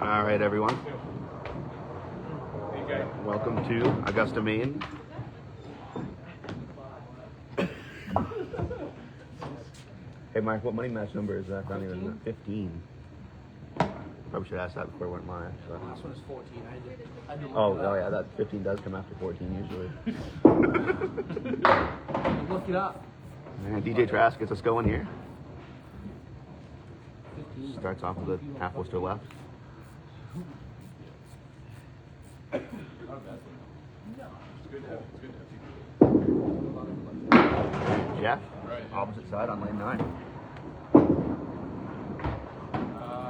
All right, everyone. Welcome to Augusta, Maine. Hey, Mark, what money match number is that? I don't even 15. Probably should ask that before I went live. So. Last one is 14. Oh, yeah, that 15 does come after 14 usually. Look it up. Man, DJ Trask gets us going here. Starts off with a half Worcester left. Jeff, opposite side on lane 9.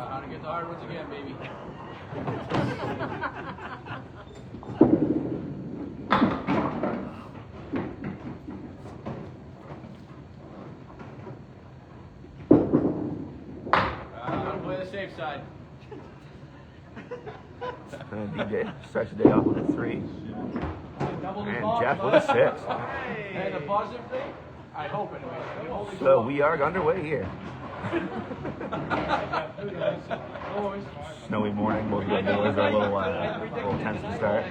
How to get the hard ones again, baby. Play the safe side. And DJ starts the day off with a 3. And Jeff with a 6. And the positive thing? I hope anyway. So we are underway here. Snowy morning, both the boys are a little tense to start.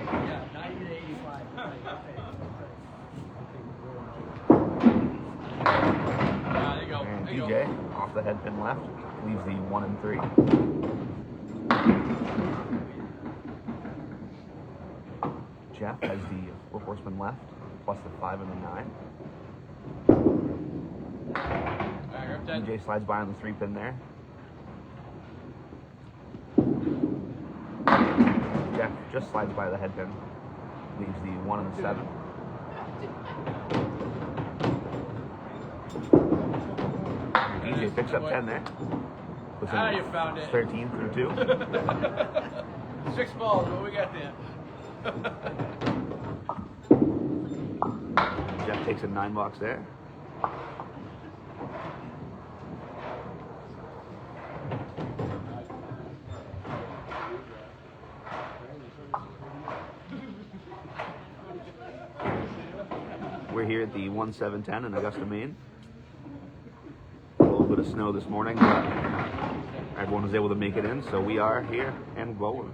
There you go. And DJ off the head pin left leaves the 1 and 3. Jeff has the 4 horseman left plus the 5 and the 9. DJ slides by on the 3 pin there. Jeff just slides by the head pin, leaves the 1 and the 7. DJ picks up 10 there. Puts in You found it. 13 through 2. 6 balls, what we got there? Jeff takes a 9 box there. We're here at the 1710 in Augusta, Maine. A little bit of snow this morning, but everyone was able to make it in, so we are here and going.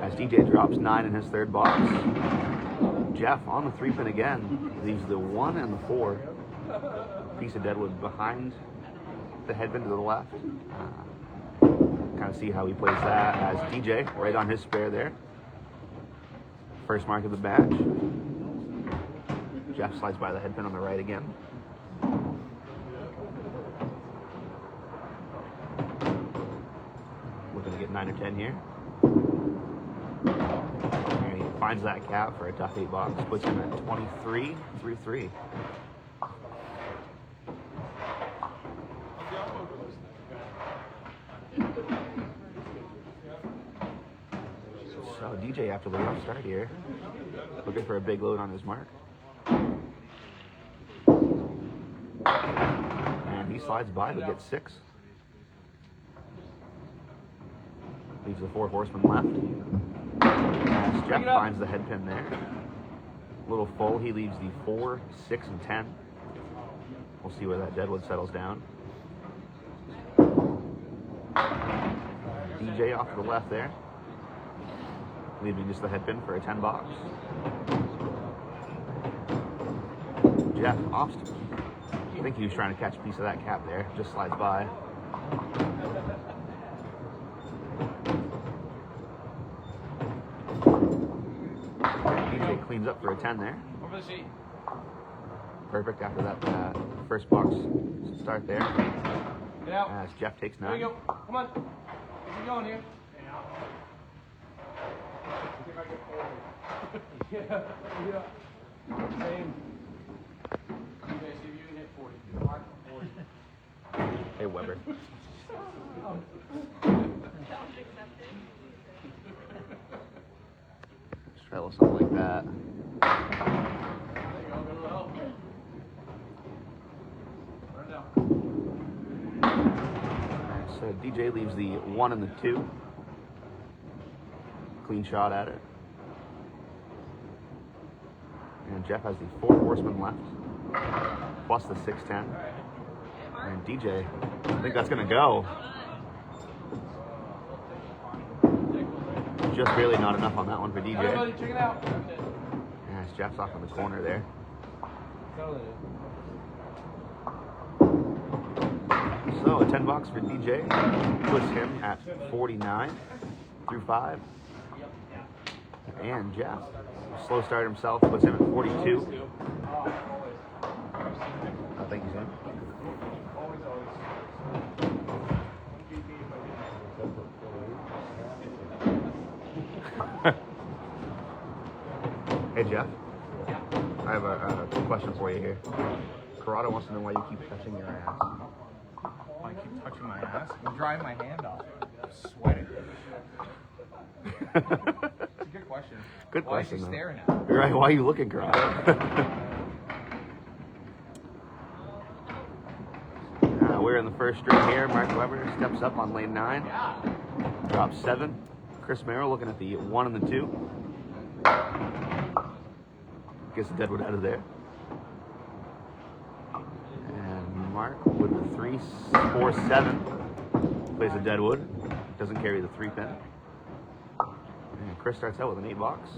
As DJ drops 9 in his 3rd box, Jeff on the 3 pin again leaves the 1 and the 4. Piece of deadwood behind the head pin to the left. Kind of see how he plays that as DJ right on his spare there. First mark of the badge. Jeff slides by the head pin on the right again. Looking to get 9 or 10 here. And he finds that cap for a tough 8 box. Puts him at 23 through 3. So DJ after the rough start here, looking for a big load on his mark. And he slides by to get 6. Leaves the 4 horsemen left. As Jeff finds the head pin there. A little full, he leaves the 4, 6, and 10. We'll see where that deadwood settles down. DJ off to the left there, leaving just the head pin for a 10 box. Jeff opts. I think he was trying to catch a piece of that cap there. Just slides by. DJ cleans up for a 10 there. Over the seat. Perfect after that first box start there. Get out. As Jeff takes 9. There you go. Come on. Get you going here. Yeah. Same. Okay, see if you can hit 40. 40. Hey, Weber. Let's try a little something like that. There you go. Good little help. Run it down. So DJ leaves the 1 and the 2. Clean shot at it. And Jeff has the 4 horsemen left, plus the 610. And DJ I think that's going to go. Just barely not enough on that one for DJ. Everybody, check it out. Yeah, Jeff's off in the corner there. So, a $10 for DJ puts him at 49 through 5. And Jeff, slow start himself, puts him at 42. Thank you, Sam. Hey, Jeff. I have a quick question for you here. Corrado wants to know why you keep touching your ass. I keep touching my ass. I'm drying my hand off. I'm sweating. It's a good question. Good Why question. is he Though. staring at me? You're right. Why are you looking, Corrado? We're in the first string here. Mark Webber steps up on lane 9. Drops 7. Chris Merrill looking at the 1 and the 2. Gets the deadwood out of there. And Mark with the 3, 4, 7 plays a deadwood. Doesn't carry the 3 pin. And Chris starts out with an 8 box.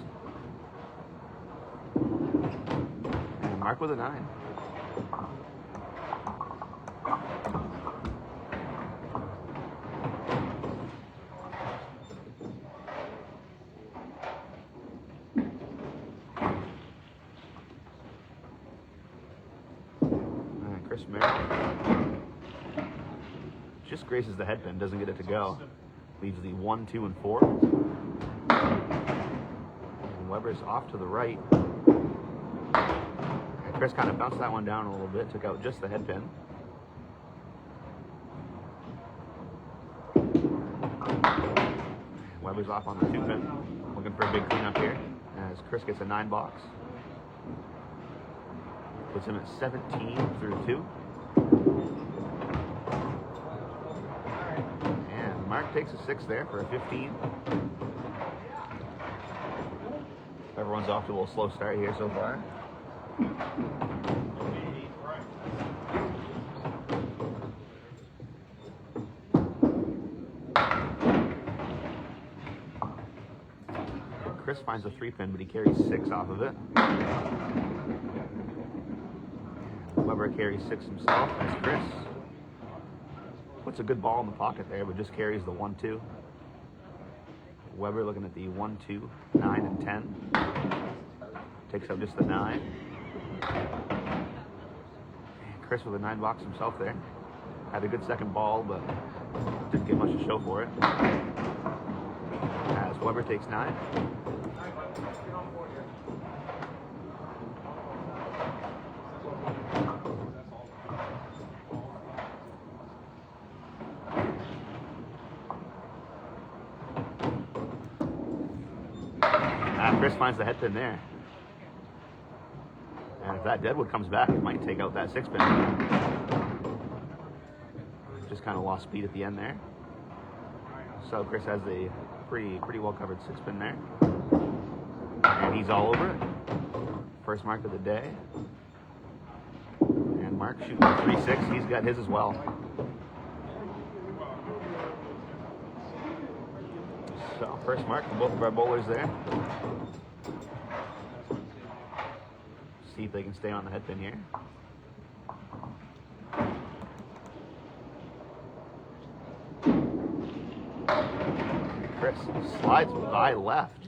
And Mark with a 9. Chris Merrill just graces the head pin, doesn't get it to go. Leaves the 1, 2, and 4. And Weber's off to the right. And Chris kind of bounced that one down a little bit, took out just the head pin. Weber's off on the 2 pin, looking for a big cleanup here as Chris gets a 9 box. Puts him at 17 through 2. And Mark takes a 6 there for a 15. Everyone's off to a little slow start here so far. Chris finds a 3 pin, but he carries 6 off of it. Weber carries 6 himself as Chris puts a good ball in the pocket there, but just carries the 1, 2. Weber looking at the 1, 2, 9, and 10. Takes out just the 9. And Chris with a 9 box himself there. Had a good second ball, but didn't get much to show for it. As Weber takes 9. Chris finds the head pin there. And if that deadwood comes back, it might take out that 6 pin. Just kind of lost speed at the end there. So Chris has a pretty well covered 6 pin there. And he's all over it. First mark of the day. And Mark shooting a 3-6. He's got his as well. So first mark for both of our bowlers there. See if they can stay on the head pin here. Chris slides by left.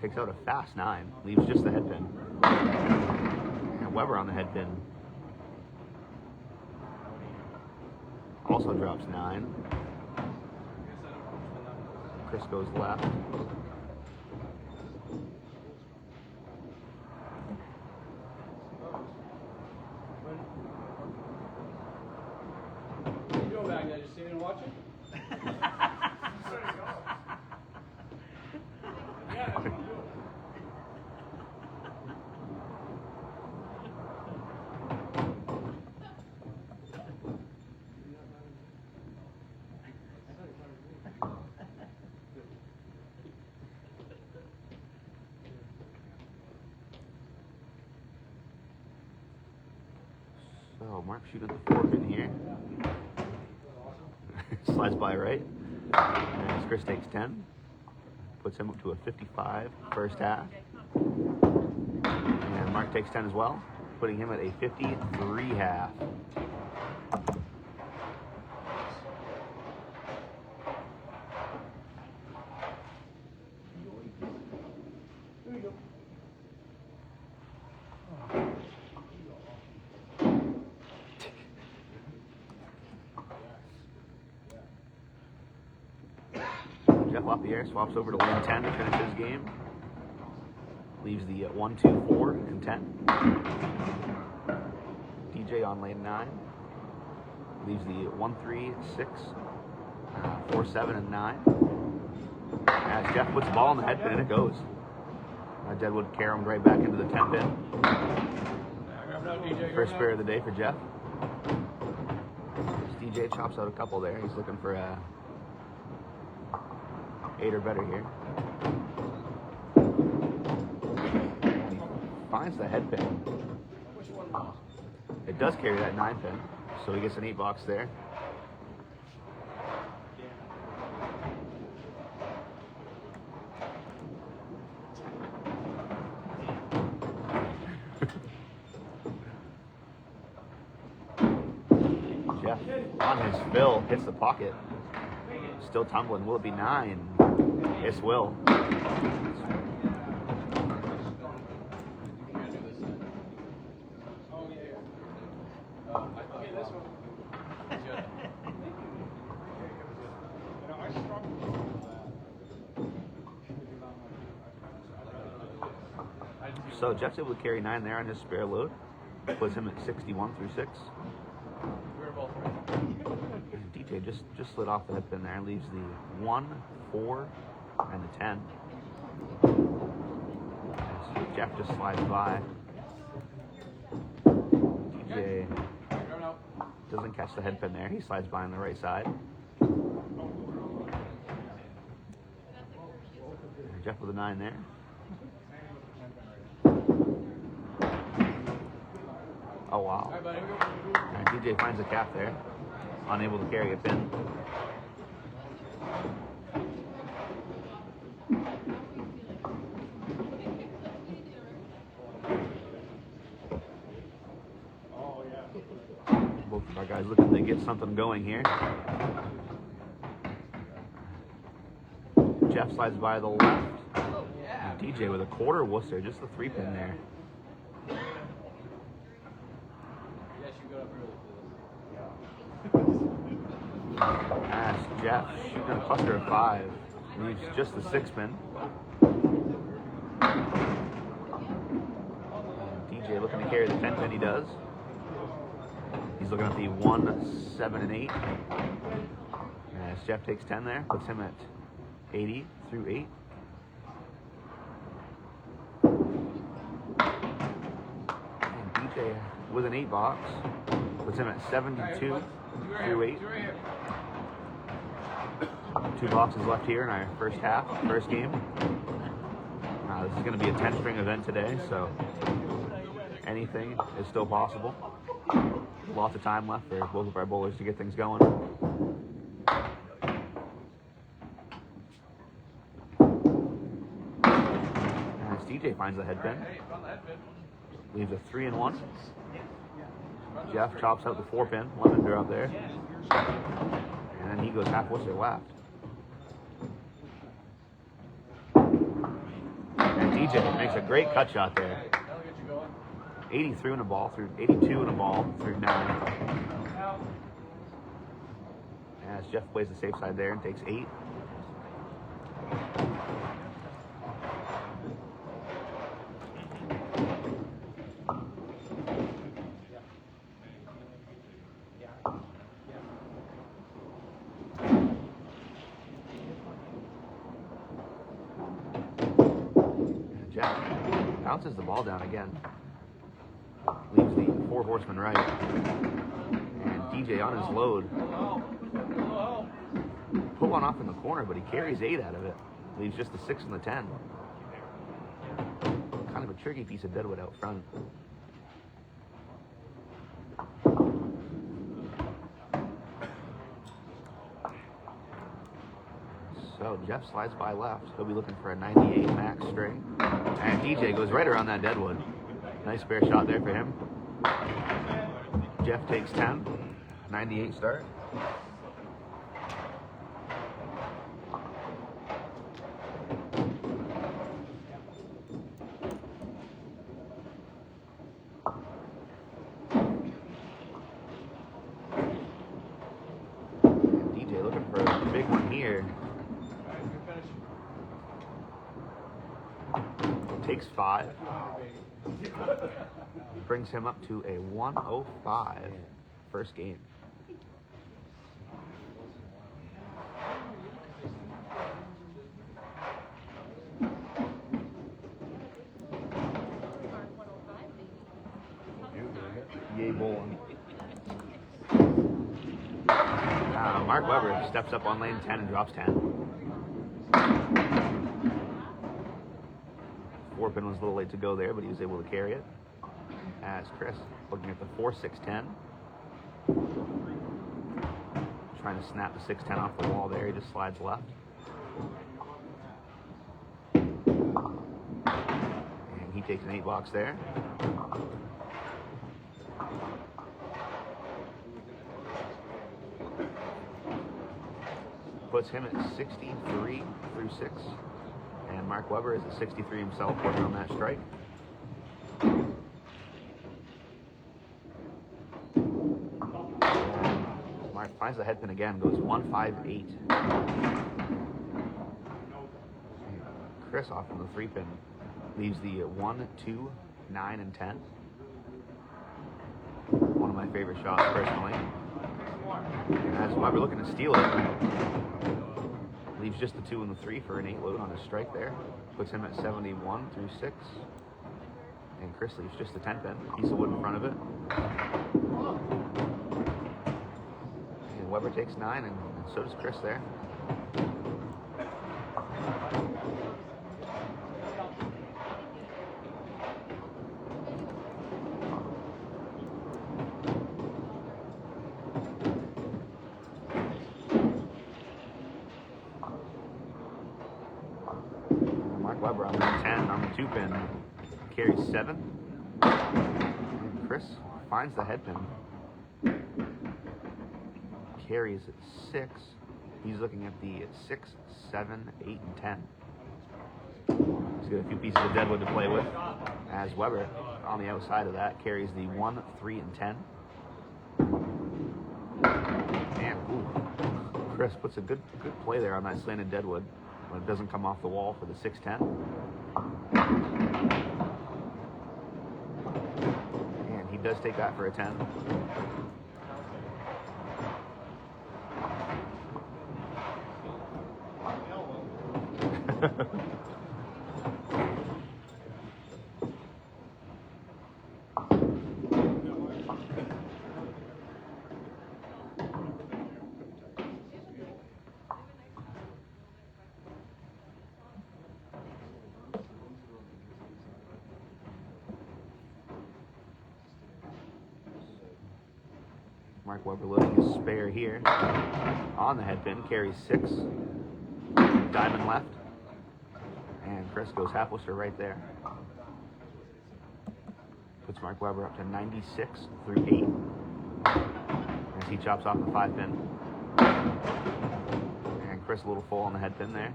Takes out a fast 9. Leaves just the head pin. And Weber on the head pin. Also drops 9. Chris goes left. What are you doing back there? Just sitting and watching? So Mark shooting the 4 pin here. slides by right. And Chris takes 10. Puts him up to a 55 first half. And Mark takes 10 as well, putting him at a 53 half. Jeff Lapierre swaps over to lane 10 to finish his game. Leaves the 1, 2, 4 and 10. DJ on lane 9. Leaves the 1, 3, 6, 4, 7, and 9. As Jeff puts the ball in the head pin and it goes. Deadwood caromed right back into the 10 pin. First spare of the day for Jeff. DJ chops out a couple there. He's looking for a 8 or better here. He finds the head pin. It does carry that 9 pin, so he gets an 8 box there. Jeff on his fill hits the pocket. Still tumbling. Will it be 9? Yes, will. So Jeff's able to carry 9 there on his spare load. Puts him at 61 through 6. And DJ just slid off the head pin there. Leaves the 1, 4, and the 10. So Jeff just slides by. DJ doesn't catch the head pin there. He slides by on the right side. And Jeff with a 9 there. Oh wow. And DJ finds a calf there. Unable to carry a pin. Both of our guys looking to get something going here. Jeff slides by the left. And DJ with a quarter Worcester, just the 3 pin there. As Jeff shooting a cluster of 5. Leaves just the 6 pin. DJ looking to carry the 10 pin, he does. He's looking at the 1, 7, and 8. As Jeff takes 10 there, puts him at 80 through 8. And DJ with an 8 box, puts him at 72 through 8. 2 boxes left here in our first half, first game. This is going to be a 10-string event today, so anything is still possible. Lots of time left for both of our bowlers to get things going. As DJ finds the head pin, leaves a 3 and 1. Jeff chops out the 4 pin, lemon drop there, and then he goes half Worcester left. And DJ makes a great cut shot there. 83 in a ball through 82 in a ball through 9. As Jeff plays the safe side there and takes 8. Jeff bounces the ball down again. Leaves the 4 horsemen right. And DJ on his load. Put one off in the corner, but he carries 8 out of it. Leaves just the 6 and the 10. Kind of a tricky piece of deadwood out front. So Jeff slides by left. He'll be looking for a 98 max string. And DJ goes right around that deadwood. Nice spare shot there for him. Jeff takes 10. 98 start. DJ looking for a big one here. Takes 5. Brings him up to a 105 first game. Yay, bowling. Mark Weber steps up on lane 10 and drops 10. 4-pin was a little late to go there, but he was able to carry it. As Chris looking at the 4-6-10. Trying to snap the 6-10 off the wall there. He just slides left. And he takes an 8-box there. Puts him at 63 through 6. And Mark Weber is at 63 himself, working on that strike. Mark finds the headpin again, goes 158. Chris off from the 3-pin leaves the 1, 2, 9, and 10. One of my favorite shots personally. As Weber looking to steal it. Leaves just the 2 and the 3 for an 8 load on his strike there. Puts him at 71 through 6. And Chris leaves just the 10-pin. Piece of wood in front of it. And Weber takes 9, and so does Chris there. Weber on the 10 on the 2-pin carries 7. And Chris finds the headpin. Carries 6. He's looking at the 6, 7, 8, and 10. He's got a few pieces of deadwood to play with. As Weber on the outside of that carries the 1, 3, and 10. And Chris puts a good play there on that slanted deadwood. When it doesn't come off the wall for the 6-10. And he does take that for a 10. Mark Weber loading his spare here on the headpin, carries 6, diamond left, and Chris goes half Worcester right there. Puts Mark Weber up to 96 through 8 as he chops off the 5-pin. And Chris a little full on the headpin there.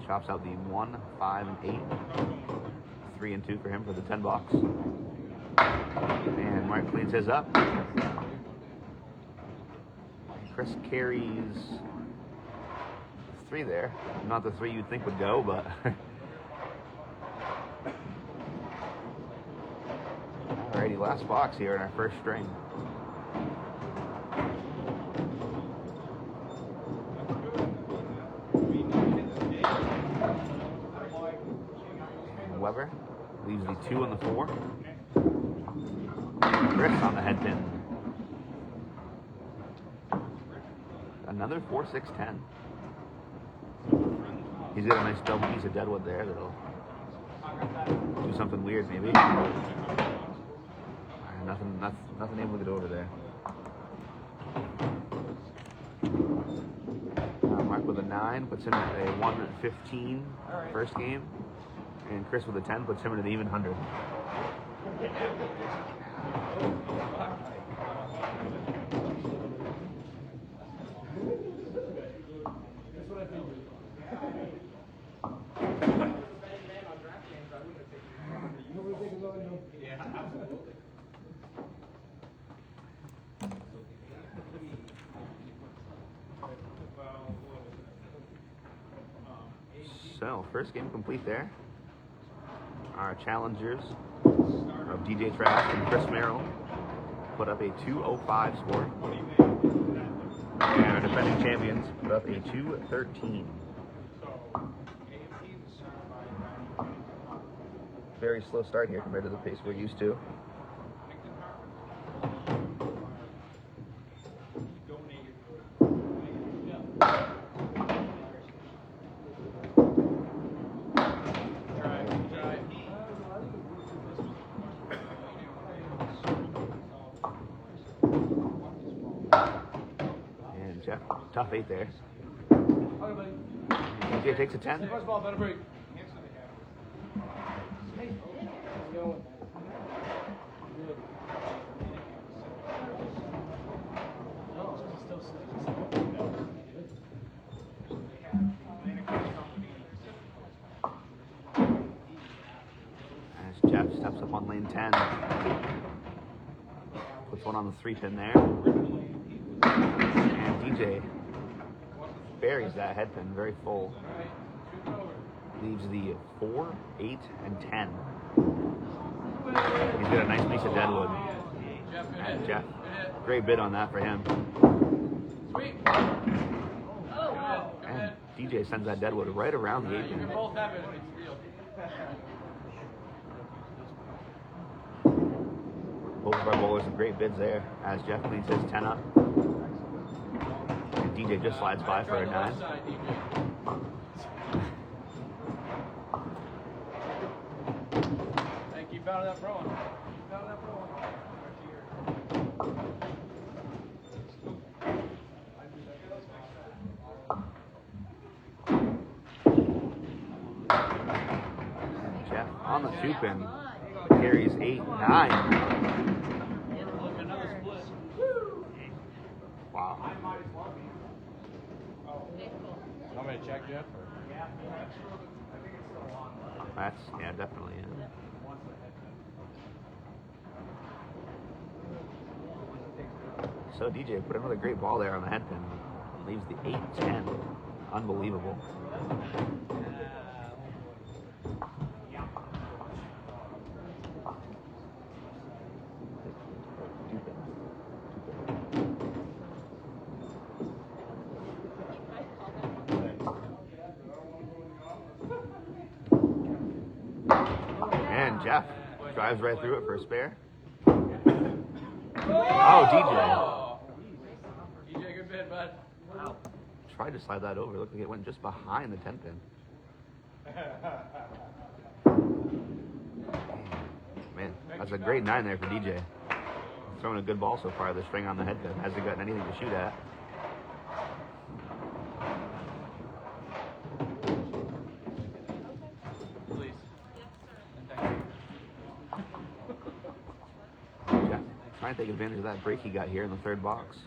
Chops out the 1, 5, and 8. 3 and 2 for him for the 10 box. And Mark cleans his up. Chris carries 3 there. Not the 3 you'd think would go, but alrighty, last box here in our first string. And Weber leaves the 2 and the 4. Chris on the headpin. Another 4, 6, 10. He's got a nice double piece of deadwood there that'll do something weird maybe. Nothing able to get over there. Mark with a 9 puts him at a 115 first game. And Chris with a 10 puts him at an even 100. So, first game complete there. Our challengers of DJ Trask and Chris Merrill put up a 2:05 score. And our defending champions put up a 2:13. Very slow start here compared to the pace we're used to. Jeff, tough 8 there. DJ takes a 10. First ball, better break. As Jeff steps up on lane 10. Puts one on the 3-pin there. And DJ buries that head pin very full. Leaves the 4, 8, and 10. He's got a nice piece of deadwood. And Jeff, great bid on that for him. And DJ sends that deadwood right around the 8 pin. Both of our bowlers have great bids there, as Jeff cleans his 10 up. And DJ just slides by for a 9. Hey, keep out of that pro. Keep out of that pro. Jeff on the 2-pin carries 8, 9. Wow. Want me to check, Jeff? That's, yeah, definitely. Yeah. So DJ put another great ball there on the head pin. Leaves the 8-10. Unbelievable. And Jeff drives right through it for a spare. Oh, DJ. DJ, good bid, bud. Wow. Tried to slide that over. Looked like it went just behind the 10 pin. Man, that's a great 9 there for DJ. Throwing a good ball so far. The string on the head pin. Hasn't gotten anything to shoot at. Trying to take advantage of that break he got here in the 3rd box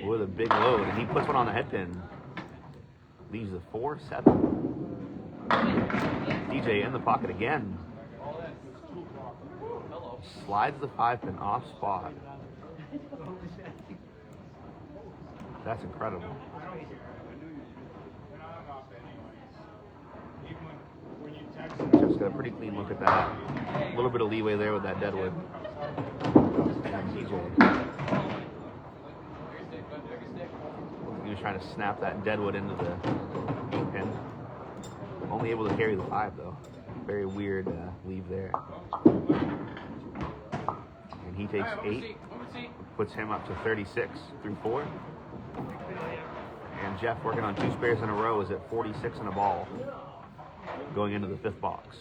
with a big load, and he puts one on the head pin. Leaves the 4-7. DJ in the pocket again. Slides the 5-pin off spot. That's incredible. Just got a pretty clean look at that. A little bit of leeway there with that deadwood. He was trying to snap that deadwood into the 8-pin. Only able to carry the 5 though. Very weird leave there. And he takes 8, puts him up to 36 through 4. And Jeff, working on 2 spares in a row, is at 46 and a ball going into the 5th box.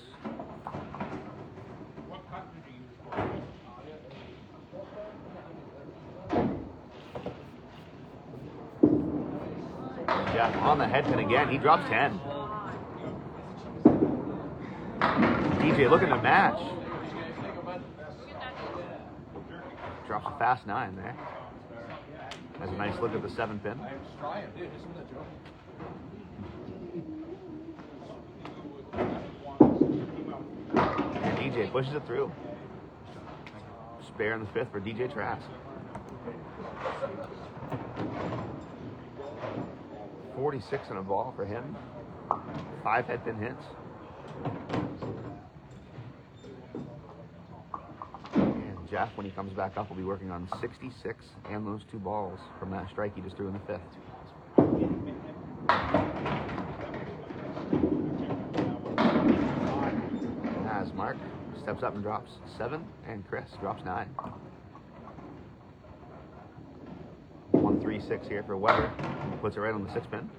Jeff on the head pin again. He drops 10. DJ looking to match. Drops a fast 9 there. Has a nice look at the 7 pin. And DJ pushes it through. Spare in the 5th for DJ Trask. 46 in a ball for him. 5 head pin hits. And Jeff, when he comes back up, will be working on 66 and those 2 balls from that strike he just threw in the 5th. As Mark steps up and drops 7, and Chris drops 9. 1-3-6 here for Weber. Puts it right on the 6 pin.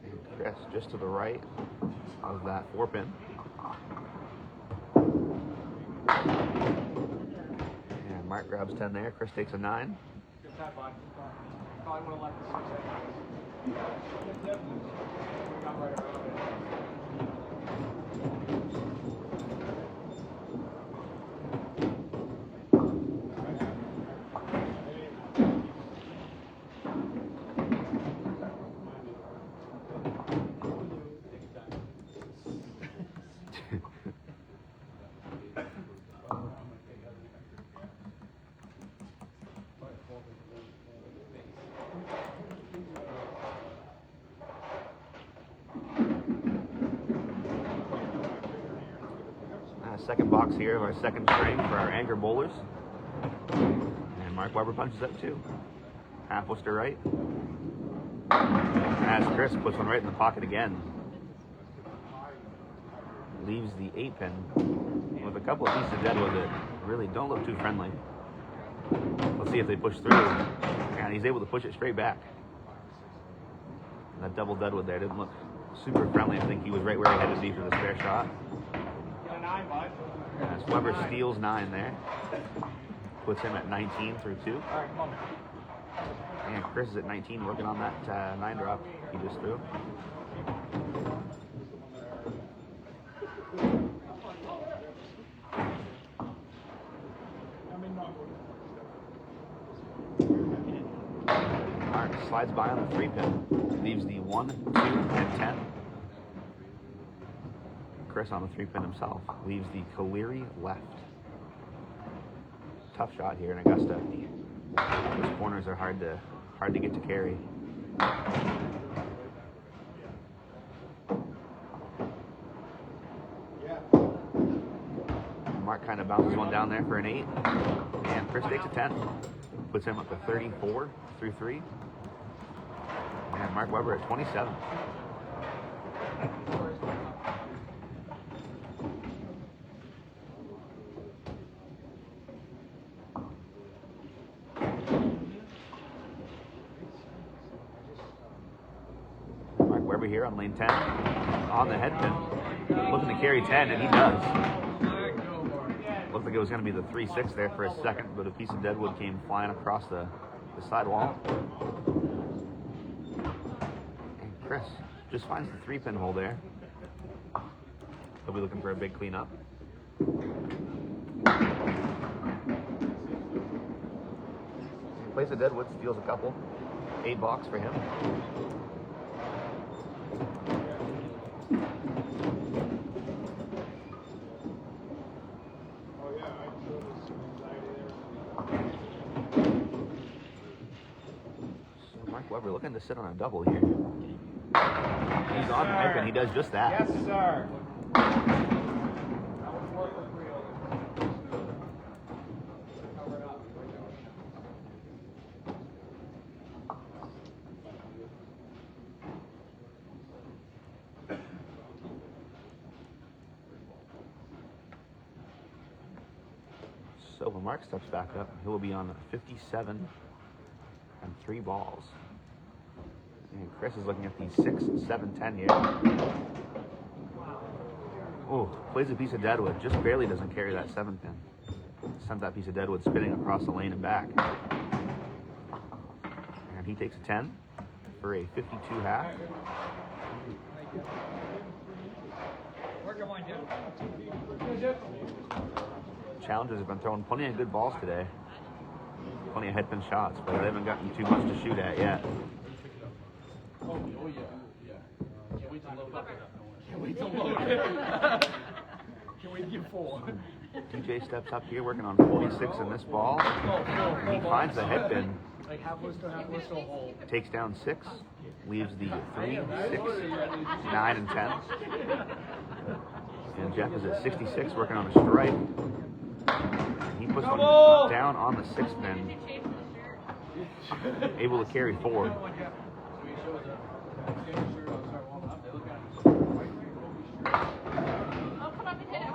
And Chris just to the right of that 4 pin. And Mark grabs 10 there. Chris takes a 9. Good time, bud. Probably would have left the 6 seconds. We got right around it. Second box here of our second string for our anchor bowlers. And Mark Weber punches up 2. Half Worcester right. As Chris puts one right in the pocket again. Leaves the 8 pin with a couple of pieces of deadwood that really don't look too friendly. Let's see if they push through. And he's able to push it straight back. And that double deadwood there didn't look super friendly. I think he was right where he had to be for the spare shot. As Weber steals 9 there. Puts him at 19 through 2. And Chris is at 19 working on that 9 drop he just threw. Mark slides by on the 3 pin. Leaves the 1, 2, and 10. Chris on the 3 pin himself leaves the Caleri left. Tough shot here in Augusta. Those corners are hard to get to carry. Mark kind of bounces one down there for an 8, and Chris takes a 10. Puts him up to 34 through 3. And Mark Weber at 27. Weber here on lane 10 on the head pin, looking to carry 10, and he does. Looked like it was going to be the 3-6 there for a second, but a piece of deadwood came flying across the sidewall. And Chris just finds the 3 pin hole there. He'll be looking for a big cleanup. He plays the deadwood, steals a couple. 8 box for him. Weber looking to sit on a double here. He's on pick, and he does just that. Yes, sir. So when Mark steps back up, he will be on 57 and 3 balls. And Chris is looking at the 6, 7, 10 here. Oh, plays a piece of deadwood. Just barely doesn't carry that 7 pin. Sent that piece of deadwood spinning across the lane and back. And he takes a 10 for a 52 half. Challengers have been throwing plenty of good balls today. Plenty of headpin shots, but they haven't gotten too much to shoot at yet. Can't wait to load it. Can't wait to get full. DJ steps up here working on 46 in this ball. He finds the headpin. Like half was to hole. Takes down 6. Leaves the 3, 6, 9, and 10. And Jeff is at 66 working on a strike. He puts one down on the 6 pin. Able to carry 4.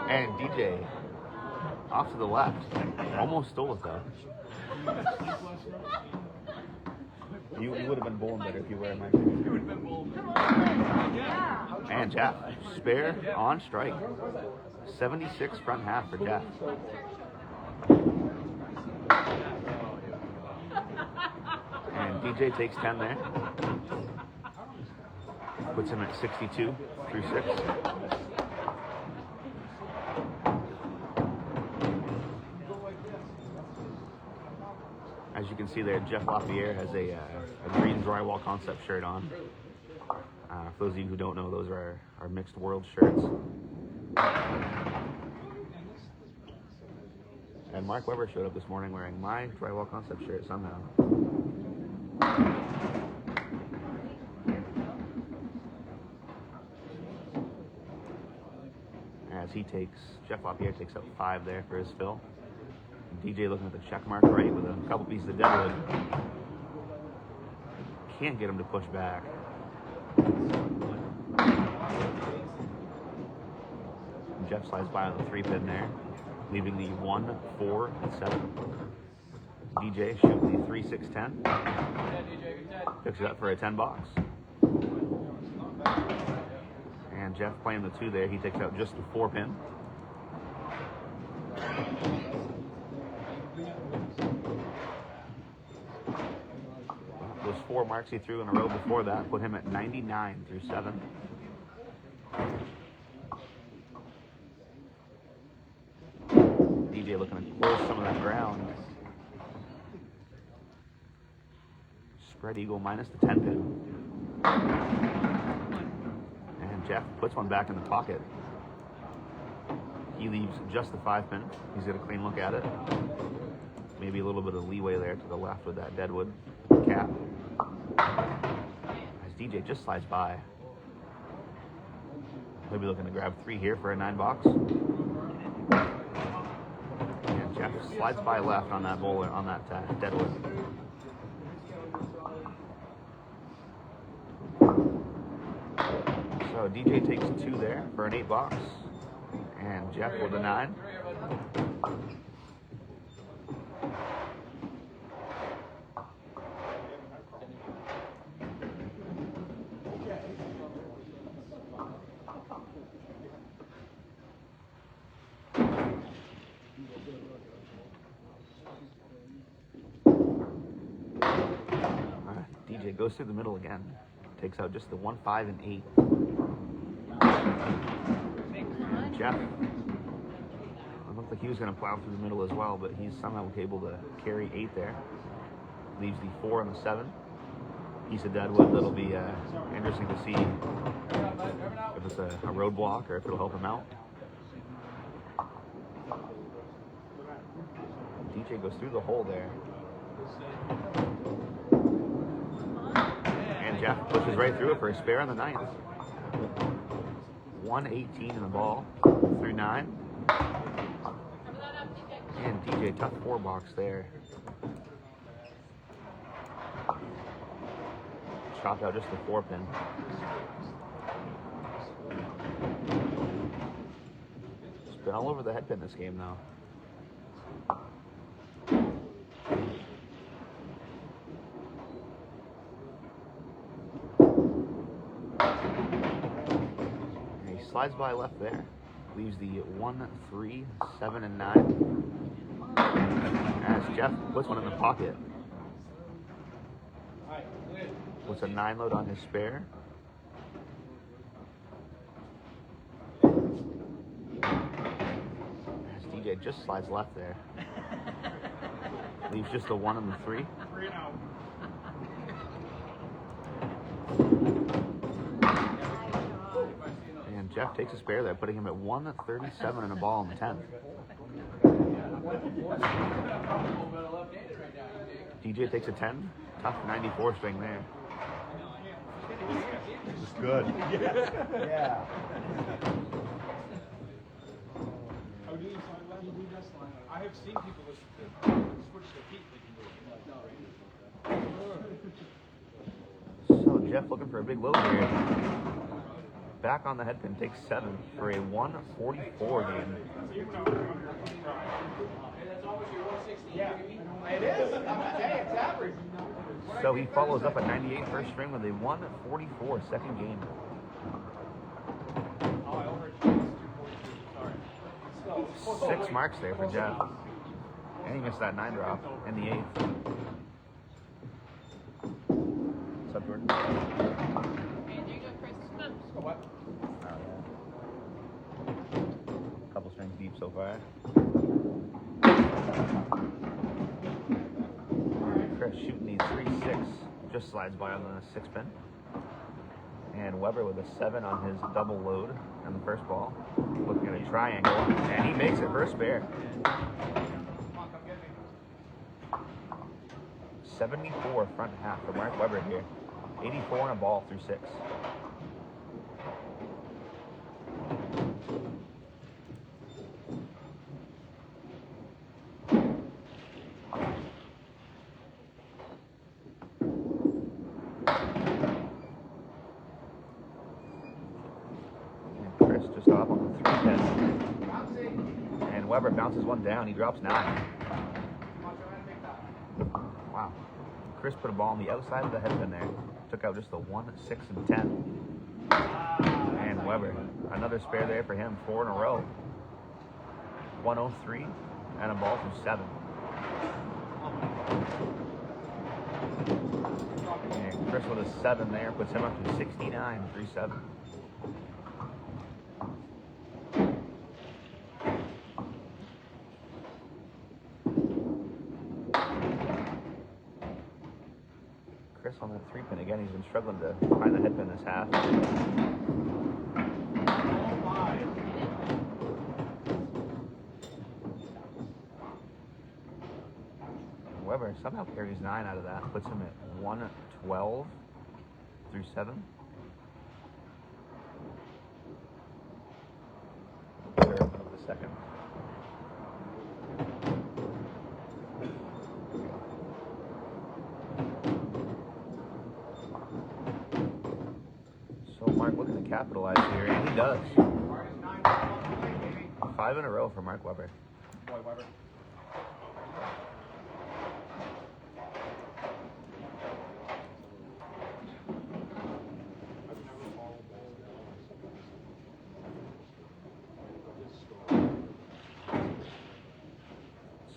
And DJ off to the left. Almost stole it though. You would have been bowling better if you were in my opinion. And Jeff, spare on strike. 76 front half for Jeff. And DJ takes 10 there. Puts him at 62 through 6. As you can see there, Jeff Lapierre has a green drywall concept shirt on. For those of you who don't know, those are our mixed world shirts. And Mark Weber showed up this morning wearing my drywall concept shirt somehow. As Jeff Lapierre takes up 5 there for his fill. DJ looking at the check mark right with a couple pieces of deadwood. Can't get him to push back. Jeff slides by on the 3 pin there, leaving the 1, 4, and 7. DJ shooting the 3, 6, 10. Picks it up for a 10 box. And Jeff playing the 2 there, he takes out just the 4 pin. Those 4 marks he threw in a row before that put him at 99 through 7. DJ looking to close some of that ground. Spread eagle minus the 10 pin. And Jeff puts one back in the pocket. He leaves just the 5 pin. He's got a clean look at it. Maybe a little bit of leeway there to the left with that deadwood cap. As DJ just slides by. Maybe looking to grab 3 here for a 9 box. And Jeff slides by left on that bowler, on that deadwood. So DJ takes 2 there for an 8 box. And Jeff with a 9. DJ goes through the middle again. Takes out just the 1, 5, and 8. Jeff, it looked like he was going to plow through the middle as well, but he's somehow able to carry 8 there. Leaves the 4 and the 7. Piece of deadwood that'll be interesting to see if it's a roadblock or if it'll help him out. DJ goes through the hole there. And Jeff pushes right through it for a spare on the 9th. 118 in the ball through 9. And DJ tough 4 box there. Chopped out just the 4 pin. It's been all over the head pin this game though. Slides by left there. Leaves the 1, 3, 7, and 9. As Jeff puts one in the pocket. puts a 9 load on his spare. As DJ just slides left there. Leaves just the 1 and the 3. 3-0. And Jeff takes a spare there, putting him at 137 and a ball in the 10th. DJ takes a 10. Tough 94 swing there. This is good. Yeah. How do you find that? I have seen people that switch their feet. So Jeff looking for a big load here. Back on the headpin, takes 7 for a 144 game. It is. Hey, it's average. So he follows up at 98 first string with a 144 second game. Oh, I overheard you. It's 242. Sorry. 6 marks there for Jeff. And he missed that 9 drop in the 8th. What's up, Jordan? And there you go, Chris. Oh, what? Oh, yeah. Couple strings deep so far. Chris shooting the 3-6. Just slides by on the 6 pin. And Weber with a 7 on his double load on the first ball. Looking at a triangle. And he makes it for a spare. Come on, come get me. 74 front half for Mark Weber here. 84 on a ball through 6. And Chris just off on the 3 pin. And Weber bounces one down. He drops 9. Wow. Chris put a ball on the outside of the headpin there. Took out just the 1, 6, and 10. And Weber, another spare there for him. 4 in a row. 103 and a ball through 7. And Chris with a 7 there puts him up to 69, 3-7. Chris on that 3 pin again. He's been struggling to find the headpin this half. Weber somehow carries 9 out of that, puts him at 112 through 7. Third of the second. So Mark looking to capitalize here, and he does. 5 in a row for Mark Weber. Boy, Weber.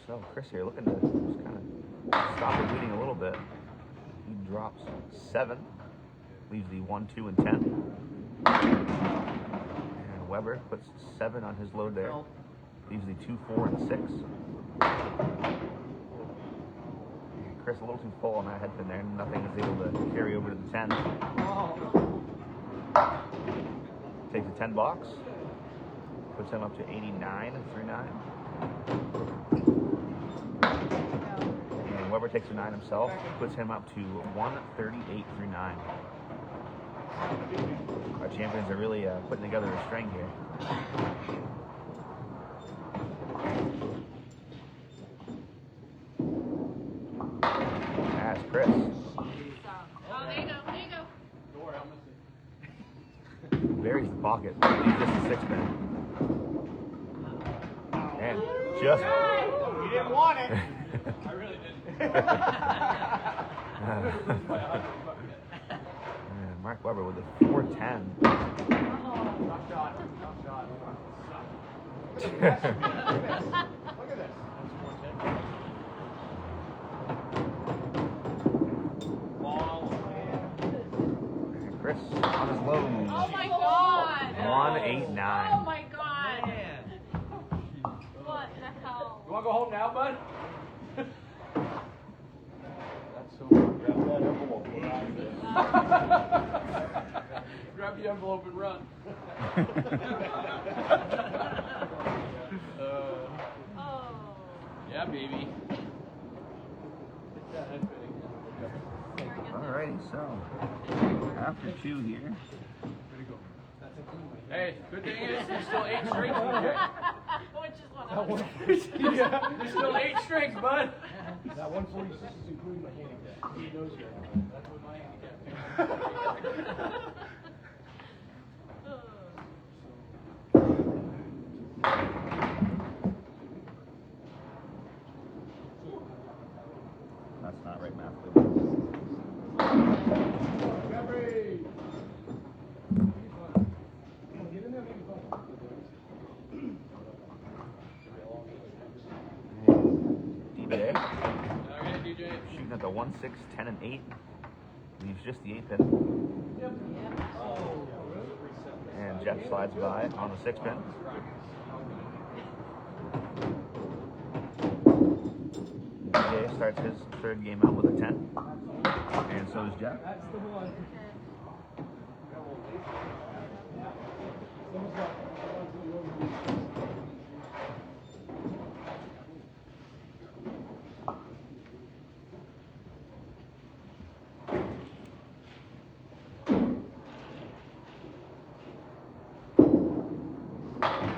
So Chris here looking to just kind of stop the bleeding a little bit. He drops 7, leaves the 1, 2, and 10. And Weber puts 7 on his load there. Leaves the 2, 4, and 6. And Chris a little too full on that headpin there. Nothing is able to carry over to the 10. Takes a 10 box. Puts him up to 89 through 9. And Weber takes a 9 himself. Puts him up to 138 through 9. Our champions are really putting together a string here. That's Chris. Oh, there you go. There you go. Don't worry, I'll miss it. Buries the pocket. Leaves just a 6 pin. And just. You didn't want it. I really didn't. And Mark Weber with a 410. Tough shot. Tough shot. Look at this. Look at this. Ball. Chris on his low. Oh my god! 189. Oh my god! What the hell? You want to go home now, bud? That's so good. Grab that envelope. Grab the envelope and run. Oh. Yeah, baby. Alrighty, so after 2 here. Hey, good thing is there's still 8 strings, DJ. Which is what Yeah, there's still 8 strings, bud. That 146 is including my handicap. He knows that. That's what my handicap That's not right, math. Okay, DJ. Shooting at the 1, 6, 10, and 8. Leaves just the 8 pin. And Jeff slides by on the 6 pin. DJ starts his third game out with a 10. And so does Jeff. That's the one.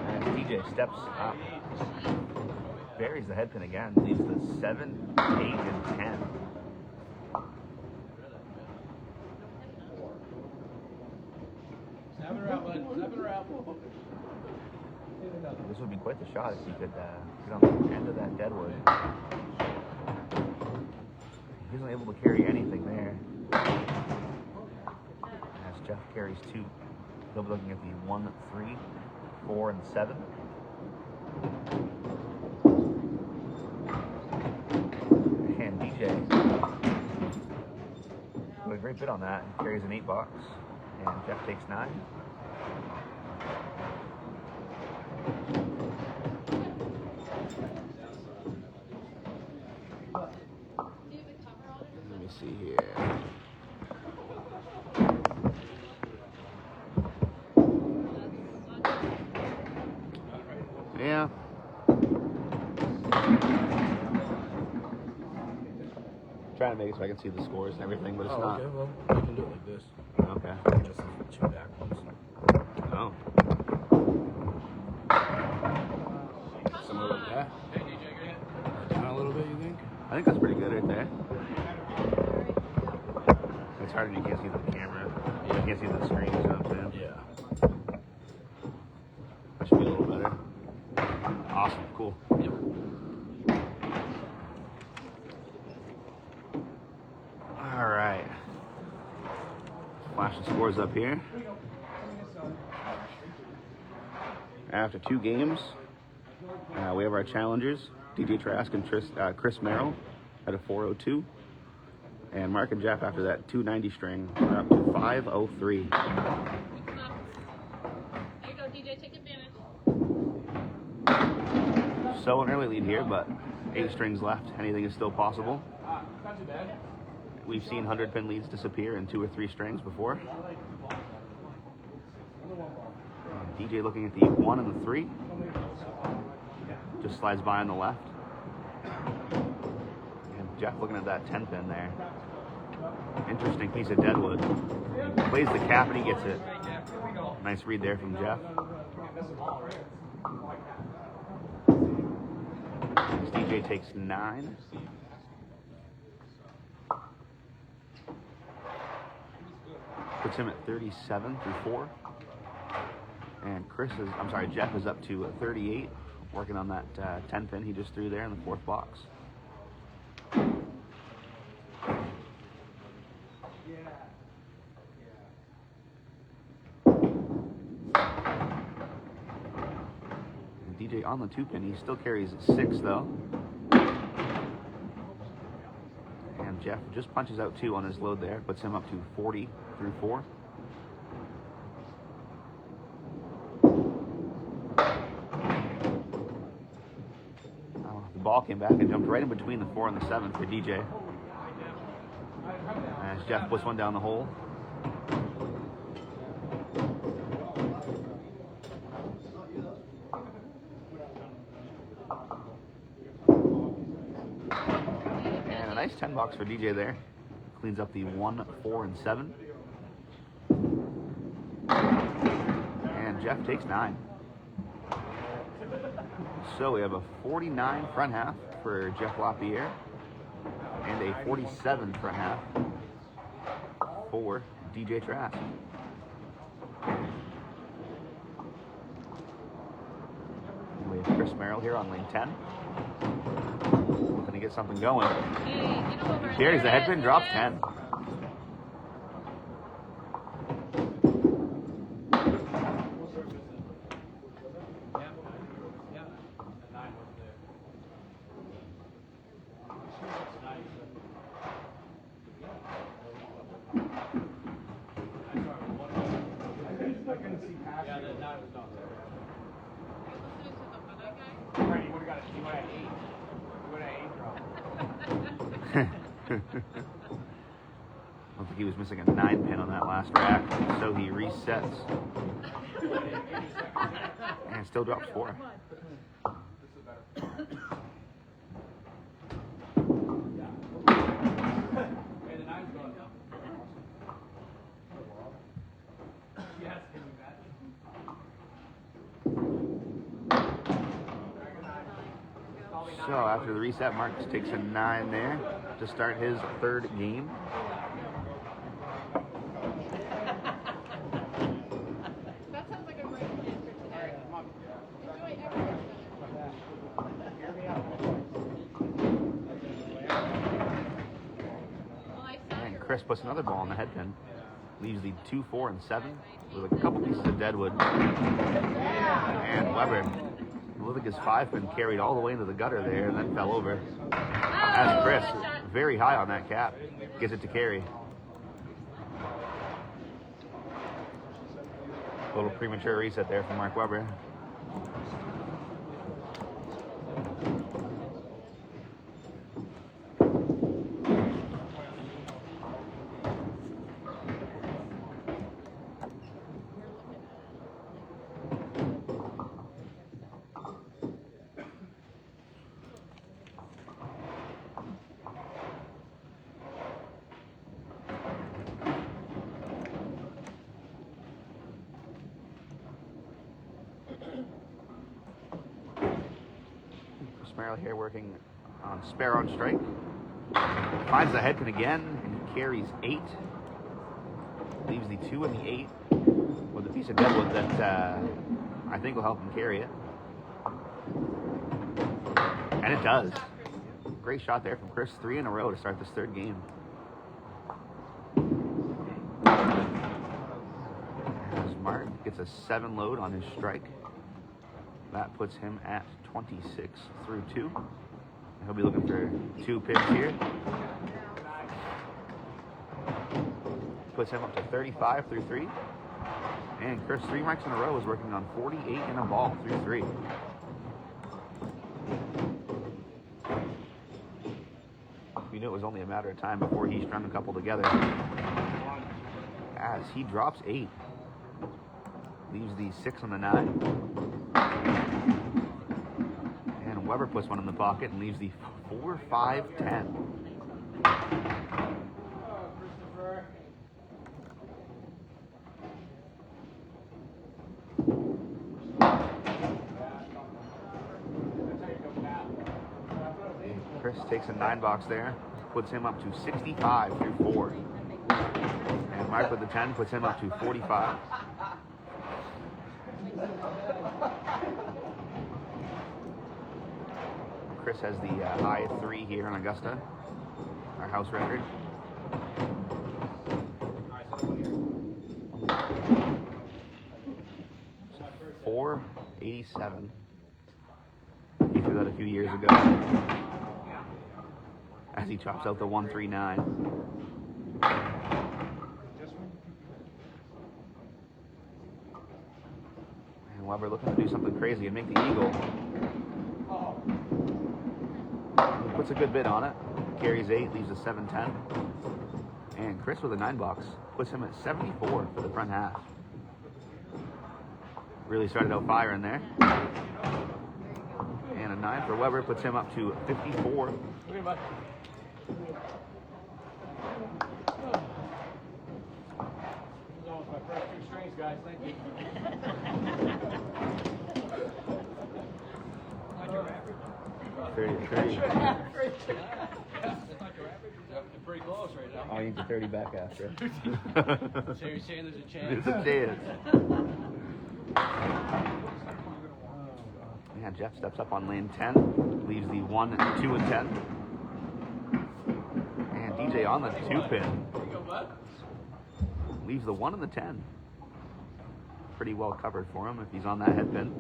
And DJ steps up. Buries the head pin again. Leaves the 7, 8, and 10. Snapping her out, bud. Snapping her out. This would be quite the shot if he could get on the end of that deadwood. He isn't able to carry anything there. As Jeff carries 2. He'll be looking at the 1, 3, 4, and 7. And DJ with a great bit on that. He carries an 8 box. And Jeff takes 9. Let me see here. Yeah. Trying to make it so I can see the scores and everything, but it's not. Okay, well, you can do it like this. Okay. Just the 2 back ones. Oh. Something like that. Hey, DJ, go ahead. Down a little bit, you think? I think that's pretty good right there. It's hard when you can't see the camera. You can't see the screen, you know what I'm saying? Yeah. That should be a little better. Awesome, cool. Yep. All right. Flash the scores up here. After 2 games, we have our challengers, DJ Trask and Chris Merrill at a 402. And Mark and Jeff after that 290 string are up to 503. Come on. There you go, DJ. Take advantage. So an early lead here, but 8 strings left. Anything is still possible. Not too bad. We've seen 100 pin leads disappear in 2 or 3 strings before. DJ looking at the 1 and the 3. Just slides by on the left. And Jeff looking at that 10 pin there. Interesting piece of deadwood. He plays the cap and he gets it. Nice read there from Jeff. As DJ takes 9. Puts him at 37 through 4. And Jeff is up to 38, working on that 10 pin he just threw there in the 4th box. And DJ on the 2 pin, he still carries 6 though. And Jeff just punches out 2 on his load there, puts him up to 40 through 4. ball came back and jumped right in between the 4 and the 7 for DJ. As Jeff puts one down the hole. And a nice 10 box for DJ there. Cleans up the 1, 4, and 7. And Jeff takes 9. So we have a 49 front half for Jeff Lapierre and a 47 front half for DJ Trask. And we have Chris Merrill here on lane 10. Looking to get something going. Carries the headpin, drops 10. I think he was missing a 9 pin on that last rack, so he resets. And still drops 4. So after the reset, Marcus takes a 9 there to start his 3rd game. That sounds like a great plan for today. Enjoy everything. And Chris puts another ball on the head pin. Leaves the 2, 4, and 7 with a couple pieces of deadwood. And Weber, I think his 5 pin carried all the way into the gutter there and then fell over. As Chris, very high on that cap, gets it to carry. A little premature reset there from Mark Weber. Merrill here working on spare on strike. Finds the headpin again and carries 8. Leaves the 2 and the 8 with a piece of deadwood that I think will help him carry it. And it does. Great shot there from Chris. 3 in a row to start this 3rd game. As Martin gets a 7 load on his strike. That puts him at 26 through 2. He'll be looking for 2 pins here. Puts him up to 35 through 3. And Chris, 3 marks in a row, is working on 48 in a ball through 3. We knew it was only a matter of time before he strung a couple together. As he drops 8. Leaves the 6 on the 9. And Weber puts one in the pocket and leaves the 4, 5, 10. Chris takes a 9 box there, puts him up to 65 through 4. And Mark with the 10 puts him up to 45. Chris has the high 3 here in Augusta, our house record. $487. He threw that a few years ago. As he chops out the 139. And Weber looking to do something crazy and make the eagle. puts a good bid on it. Carries 8, leaves a 7-10. And Chris with a 9 box puts him at 74 for the front half. Really started out firing there. And a 9 for Weber puts him up to 54. Okay, bud. That was my first 2 strings, guys. Thank you. Not your average. 30 to 30. Not your average. You're pretty close right now. I'll need the 30 back after. So you're saying there's a chance? There's a chance. Yeah, Jeff steps up on lane 10, leaves the 1, 2, and 10. And DJ on the 2 pin, There you go, bud. leaves the 1 and the 10. Pretty well covered for him if he's on that head pin.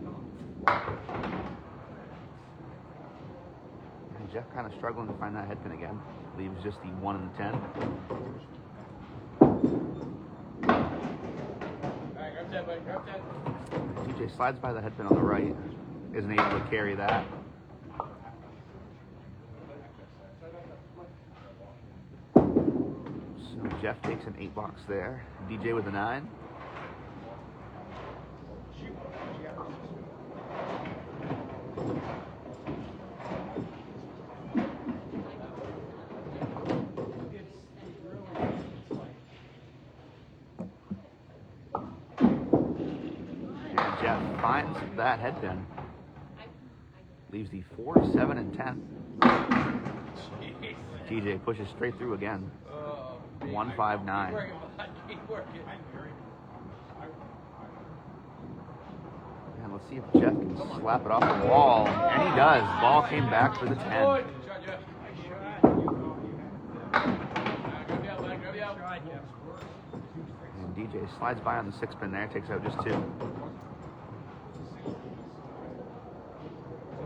And Jeff kind of struggling to find that head pin again. Leaves just the 1 and the 10. Alright, grab that, buddy. Grab that. DJ slides by the head pin on the right. Isn't able to carry that. So Jeff takes an 8 box there. DJ with a 9. And Jeff finds that head pin. Leaves the 4, 7, and 10. DJ pushes straight through again. 1, 5, 9. Keep working, bud. Keep working. And let's see if Jeff can slap it off the wall. And he does. Ball came back for the 10. Good. Shot, Jeff. Grab you out, bud. Grab you out. And DJ slides by on the 6 pin there. Takes out just 2.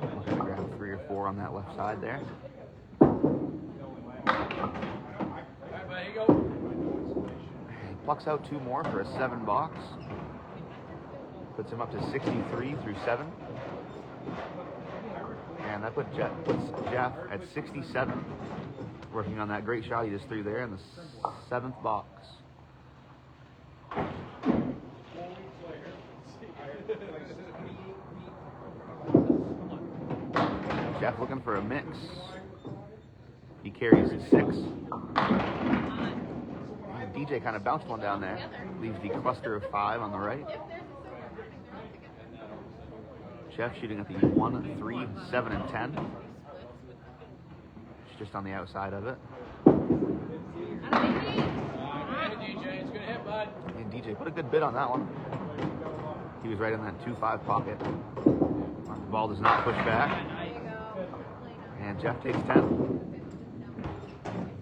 Looking to grab 3 or 4 on that left side there. Alright, bud. Here you go. He plucks out 2 more for a 7 box. Puts him up to 63 through 7. And that puts Jeff at 67. Working on that great shot he just threw there in the 7th box. Jeff looking for a mix. He carries a 6. And DJ kind of bounced one down there. Leaves the cluster of 5 on the right. Jeff shooting at the 1, 3, 7, and 10. It's just on the outside of it. Good, DJ. It's gonna hit, bud. And DJ put a good bid on that one. He was right in that 2-5 pocket. The ball does not push back. And Jeff takes 10.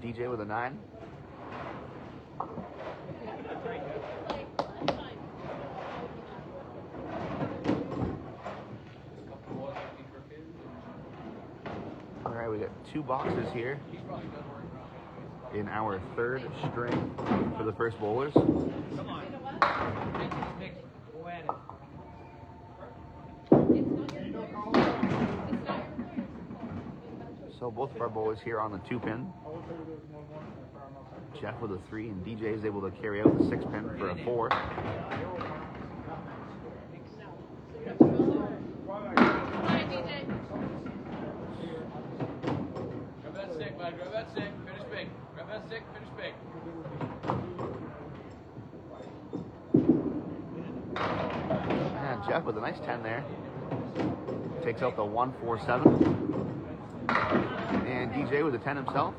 DJ with a 9. All right, we got 2 boxes here in our 3rd string for the first bowlers. So both of our bowlers here on the 2 pin. Jeff with a 3, and DJ is able to carry out the 6 pin for a 4. Grab that stick, bud. Grab that stick. Finish big. Grab that stick. Finish big. And Jeff with a nice 10 there. Takes out the 1, 4, 7. And DJ with a 10 himself.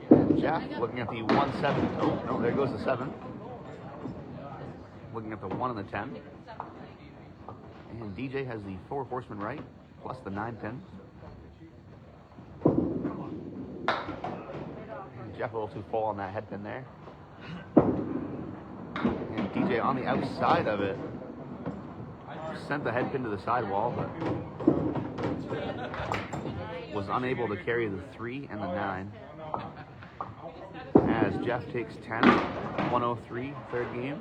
And Jeff looking at the 1, 7. Oh, no, there goes the 7. Looking at the 1 and the 10. And DJ has the 4 horseman right, plus the 9 pin. And Jeff a little too full on that head pin there. And DJ on the outside of it sent the head pin to the sidewall, but was unable to carry the 3 and the 9. As Jeff takes 10, 103, third game.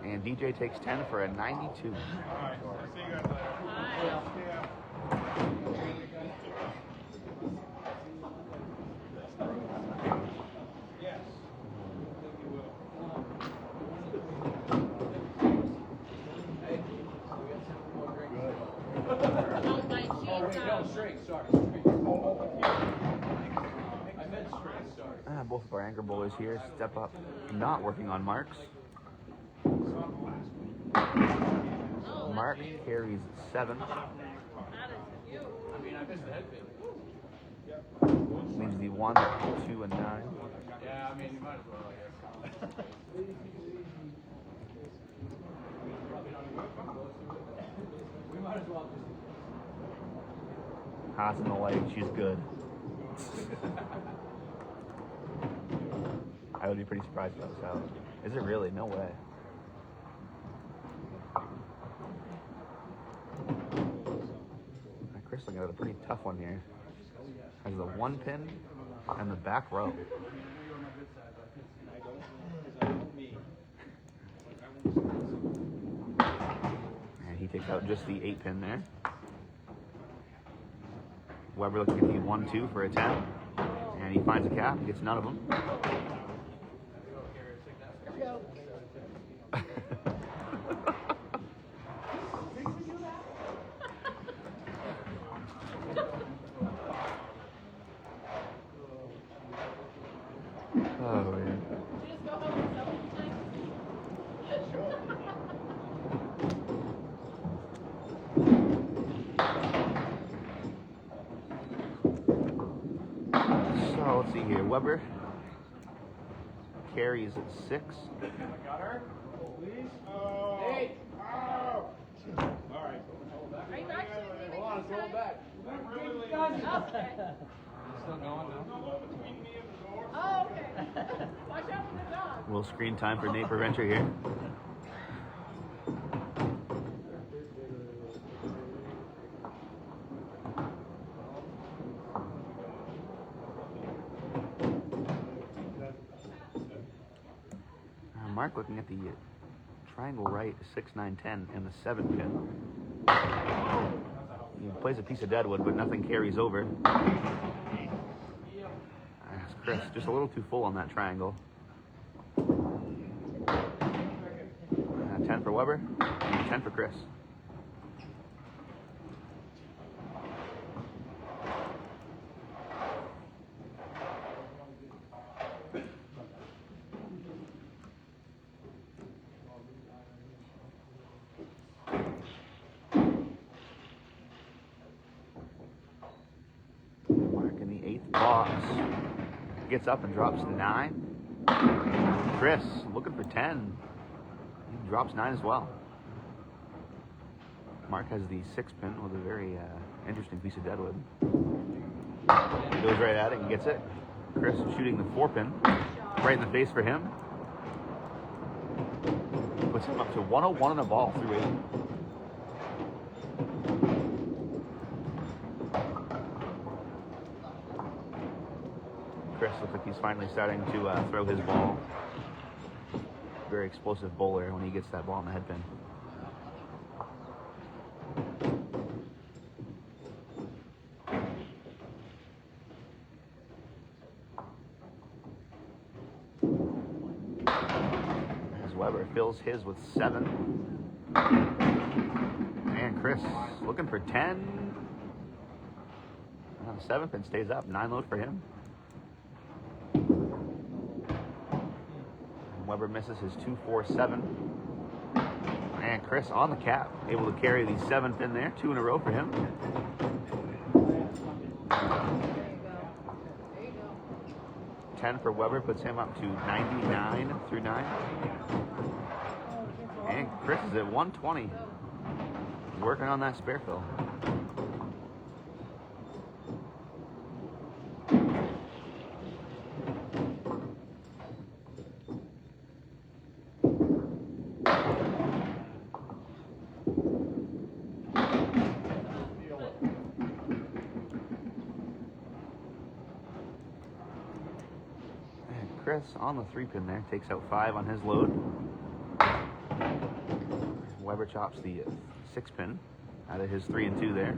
And DJ takes 10 for a 92. Both of our anchor bowlers here step up, not working on marks. Mark carries 7. Leaves the 1, 2, and 9. Yeah, I mean, you might as well. We might as well just. Haas in the leg, she's good. I would be pretty surprised if that was out. Is it really? No way. Chris looking at a pretty tough one here. Has the 1 pin and the back row. And he takes out just the 8 pin there. Weber looking at the 1, 2 for a 10. And he finds a cap, gets none of them. Oh, man. So, let's see here. Weber carries at 6. Got her? Please? Hey! Oh! All right. Are you actually leaving Hold on, this throw it time? back. Okay. Still going now? Oh, okay. Watch out for the dog. A little screen time for Nate Preventer here. Mark looking at the triangle right, 6, 9, 10, and the 7 pin. He plays a piece of deadwood, but nothing carries over. Chris, just a little too full on that triangle. 10 for Weber, and 10 for Chris. Mark in the 8th box. Gets up and drops 9. Chris looking for 10. He drops 9 as well. Mark has the 6 pin with a very interesting piece of deadwood. He goes right at it and gets it. Chris shooting the 4 pin right in the face for him. Puts him up to 101 on a ball through 8. Chris looks like he's finally starting to throw his ball. Very explosive bowler when he gets that ball in the head pin. As Weber fills his with 7. And Chris looking for 10. The 7 pin stays up. 9 load for him. Weber misses his 2, 4, 7. And Chris on the cap, able to carry the 7 pin there. 2 in a row for him. There you go. 10 for Weber puts him up to 99 through 9. And Chris is at 120. Working on that spare fill. Chris on the 3-pin there, takes out 5 on his load. Weber chops the 6-pin out of his 3 and 2 there.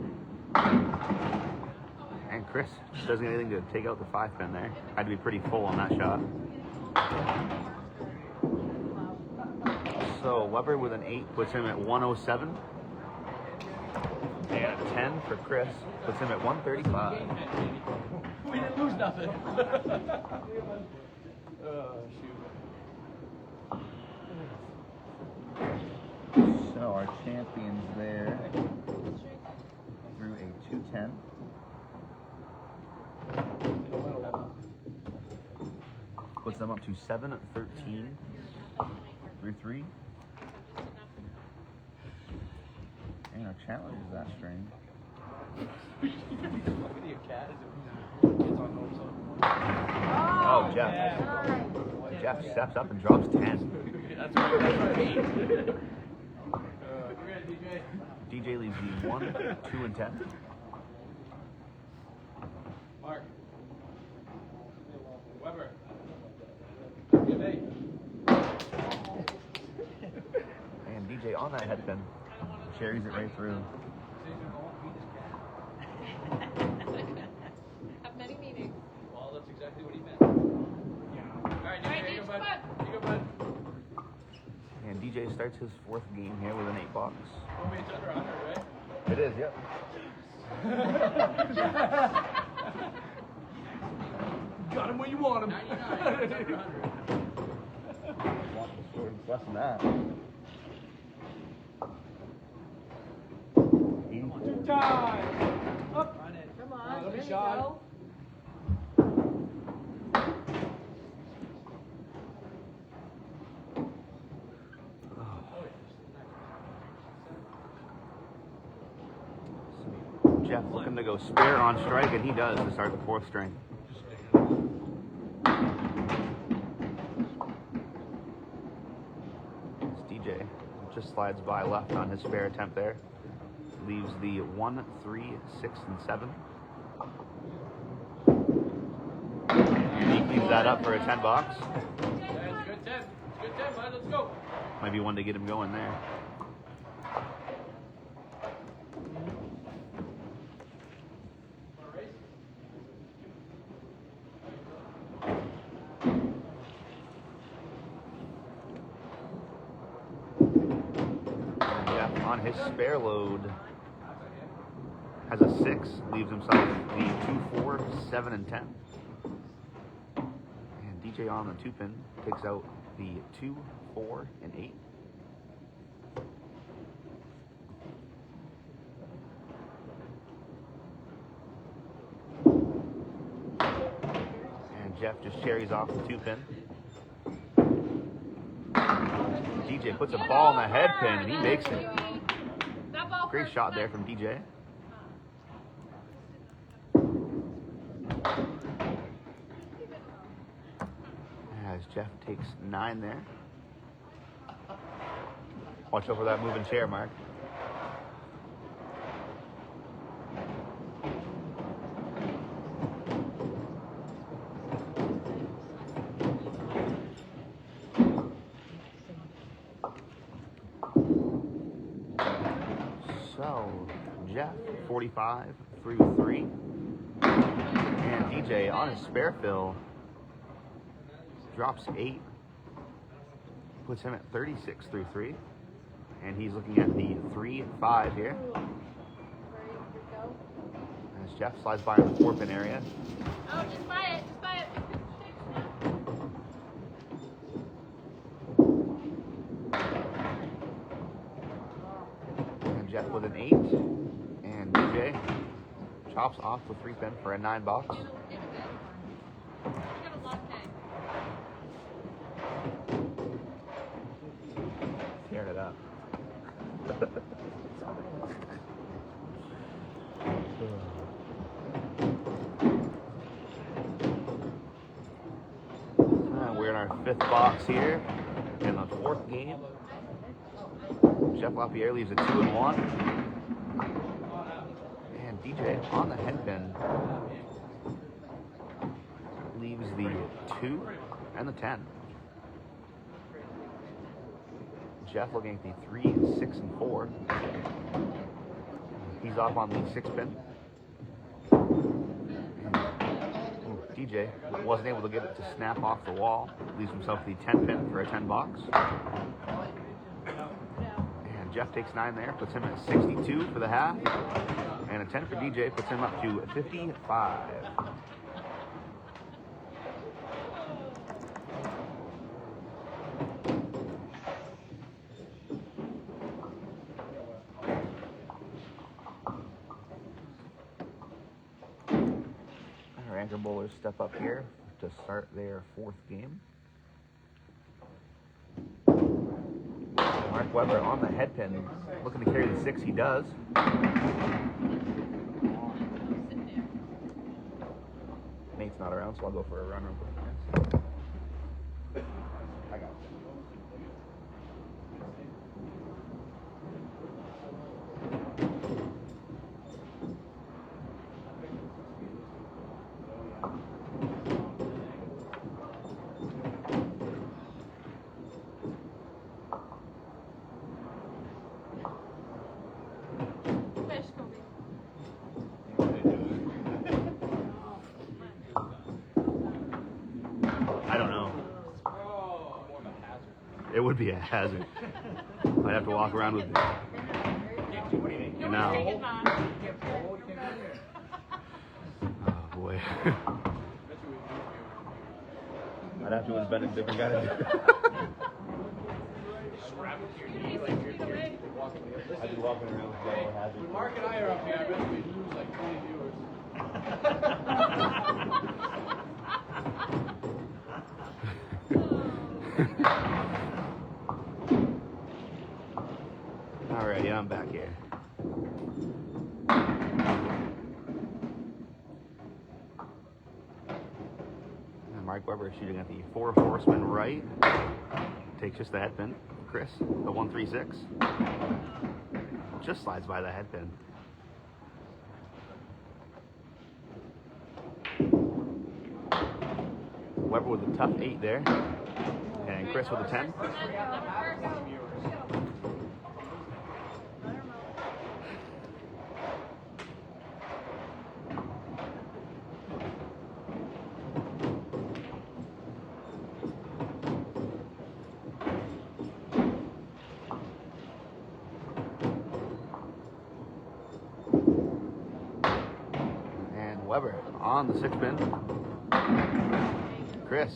And Chris just doesn't get anything to take out the 5-pin there. Had to be pretty full on that shot. So Weber with an 8 puts him at 107. And a 10 for Chris puts him at 135. We didn't lose nothing. Shoot. So our champions there through a 210. Puts them up to 7-13 through 3. And our challenge is that string. Oh, Jeff. Jeff steps up and drops 10. That's what I mean. DJ leaves the 1, 2, and 10. Mark. Weber. Give eight. And DJ on that head pin. Carries it right through. Have many meetings. Well, that's exactly what he meant. All right, All right, here you go, Dave, bud. come Here you go, bud. And DJ starts his 4th game here with an 8 box. Oh, wait, it's under 100, right? It is, yep. Got him where you want him. 99, it's under 100. It's less than that. 84. Time. Up. Come on, Don't be there you shy. go. Jeff looking to go spare on strike, and he does to start the 4th string. It's DJ. Just slides by left on his spare attempt there. Leaves the 1, 3, 6, and 7. And he cleans that up for a 10 box. Yeah, it's a good 10. It's a good 10, bud. Let's go. Might be one to get him going there. And Jeff on his spare load has a 6, leaves himself the 2, 4, 7, and 10. And DJ on the 2-pin takes out the 2, 4, and 8. And Jeff just cherries off the 2-pin. DJ puts a ball in the head pin, and he makes it. That ball Great first, shot but- there from DJ. As Jeff takes 9 there. Watch out for that moving chair, Mark. So, Jeff, 45 through 3. And DJ on his spare fill drops 8. Puts him at 36 through 3. And he's looking at the 3, 5 here. Ready to go? As Jeff slides by in the 4-pin area. Oh, just buy it. Just buy it. And Jeff with an 8. And DJ chops off the 3-pin for a 9 box. It'll fit. You got a long time. Tearing it up. We're in our 5th box here in the 4th game. Jeff Lapierre leaves a 2 and 1. And DJ on the head pin leaves the 2, and the 10. Jeff looking at the 3, 6, and 4. He's off on the 6 pin. And, DJ wasn't able to get it to snap off the wall. Leaves himself the 10 pin for a 10 box. And Jeff takes 9 there, puts him at 62 for the half. And a 10 for DJ puts him up to 55. Our anchor bowlers step up here to start their 4th game. Mark Weber on the head pin, looking to carry the 6. He does. Nate's not around, so I'll go for a run real quick. I got it. Fish, Kobe. I don't know. It would be a hazard. I'd have to walk around with it. No. Oh boy. I'd have to invent a different guy to do it. I'd be walking around with yellow hazard. When Mark and I are up here, I bet we lose like 20 viewers. Alrighty, I'm back here. And Mark Weber shooting at the 4 horseman right. Takes just the head pin. Chris, the 136. Just slides by the head pin. Weber with a tough 8 there. And Chris with a 10. And Weber on the 6 pin. Chris.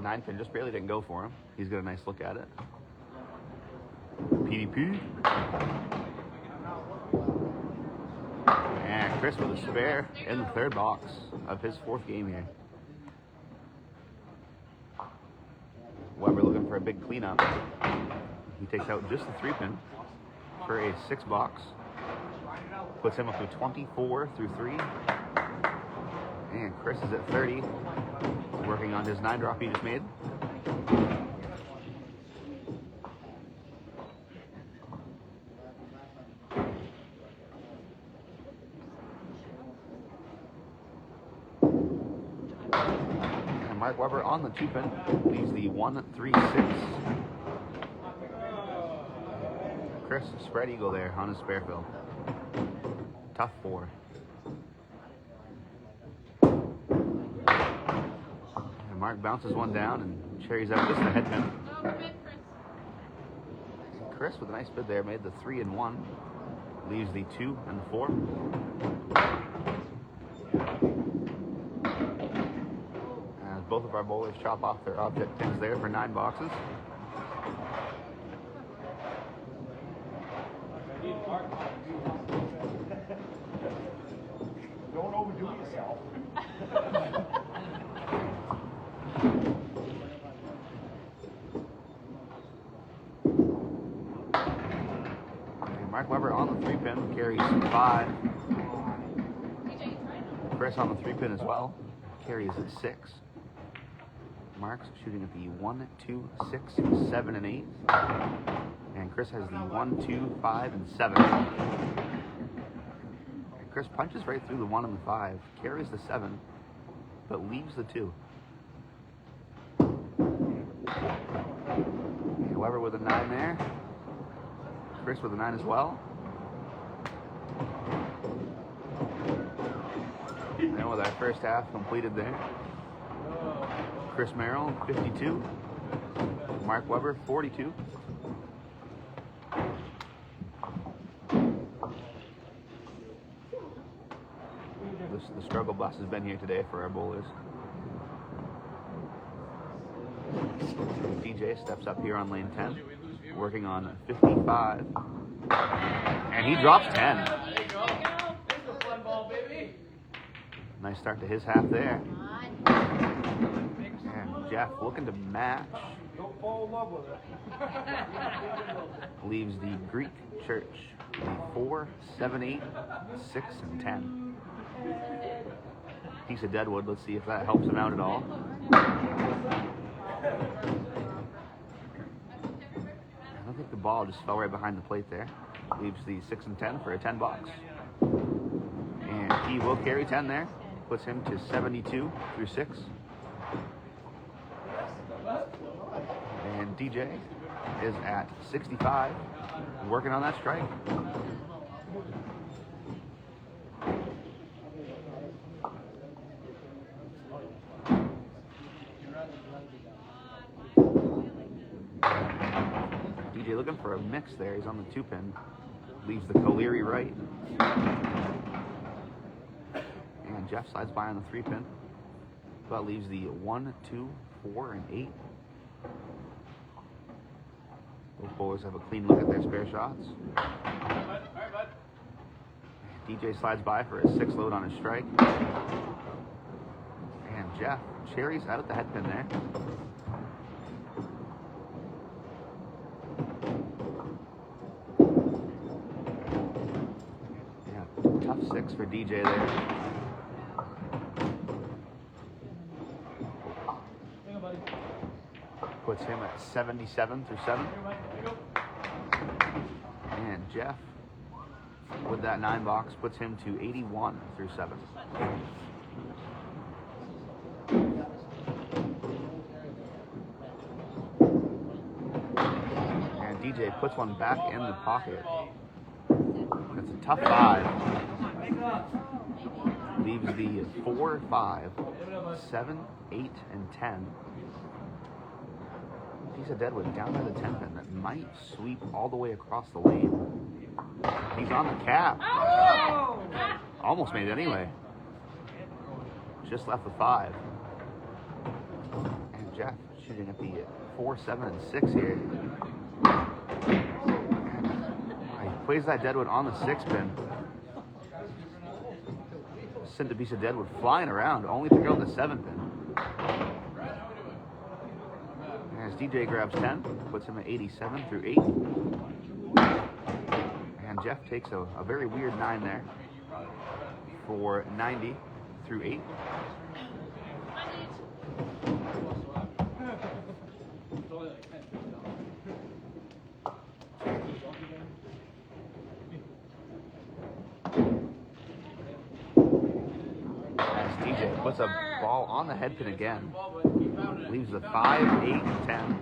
9 pin just barely didn't go for him. He's got a nice look at it. PDP. And Chris with a spare in the 3rd box of his 4th game here. Weber looking for a big cleanup. He takes out just the 3 pin for a 6 box. Puts him up to 24 through 3. And Chris is at 30. Working on his 9 drop he just made. And Mark Weber on the 2 pin leaves the 136. Chris spread eagle there on his spare fill. Tough 4. And Mark bounces one down and cherries out just the head pin. Oh, good, Chris. Chris with a nice bid there made the 3 and 1. Leaves the 2 and the 4. As both of our bowlers chop off their object pins there for 9 boxes. Don't overdo yourself. Mark Weber on the 3 pin carries 5. Chris on the 3 pin as well carries at 6. Mark's shooting at the 1, 2, 6, 7, and 8. And Chris has the 1, 2, 5, and 7. And Chris punches right through the 1 and the 5, carries the 7, but leaves the 2. Weber with a 9 there. Chris with a 9 as well. And with our first half completed there. Chris Merrill, 52. Mark Weber, 42. The struggle bus has been here today for our bowlers. DJ steps up here on lane 10, working on 55. And he drops 10. There you go. This is a fun ball, baby. Nice start to his half there. And Jeff looking to match. Don't fall in love with it. Leaves the Greek Church. The 4, 7, 8, 6, and 10. Piece of deadwood. Let's see if that helps him out at all. I don't think the ball just fell right behind the plate there. Leaves the 6 and 10 for a 10 box. And he will carry 10 there. Puts him to 72 through 6. And DJ is at 65, working on that strike. DJ looking for a mix there. He's on the 2-pin. Leaves the Colery right. And Jeff slides by on the 3-pin. But leaves the 1, 2, 4, and 8. Both bowlers have a clean look at their spare shots. All right, bud. DJ slides by for a 6 load on his strike. And Jeff cherries out at the head pin there. Yeah, tough 6 for DJ there. Puts him at 77 through 7. And Jeff, with that 9 box, puts him to 81 through 7. And DJ puts one back in the pocket. That's a tough 5. Leaves the 4, 5, 7, 8, and 10. Piece of deadwood down by the 10 pin that might sweep all the way across the lane. He's on the cap. Almost made it anyway. Just left the 5. And Jeff shooting at the 4, 7, and 6 here. He plays that deadwood on the 6 pin. Sent a piece of deadwood flying around, only to go on the 7 pin. As DJ grabs 10, puts him at 87 through 8. And Jeff takes a very weird 9 there for 90 through 8. As DJ puts a ball on the head pin again. Leaves the 5, 8, and 10.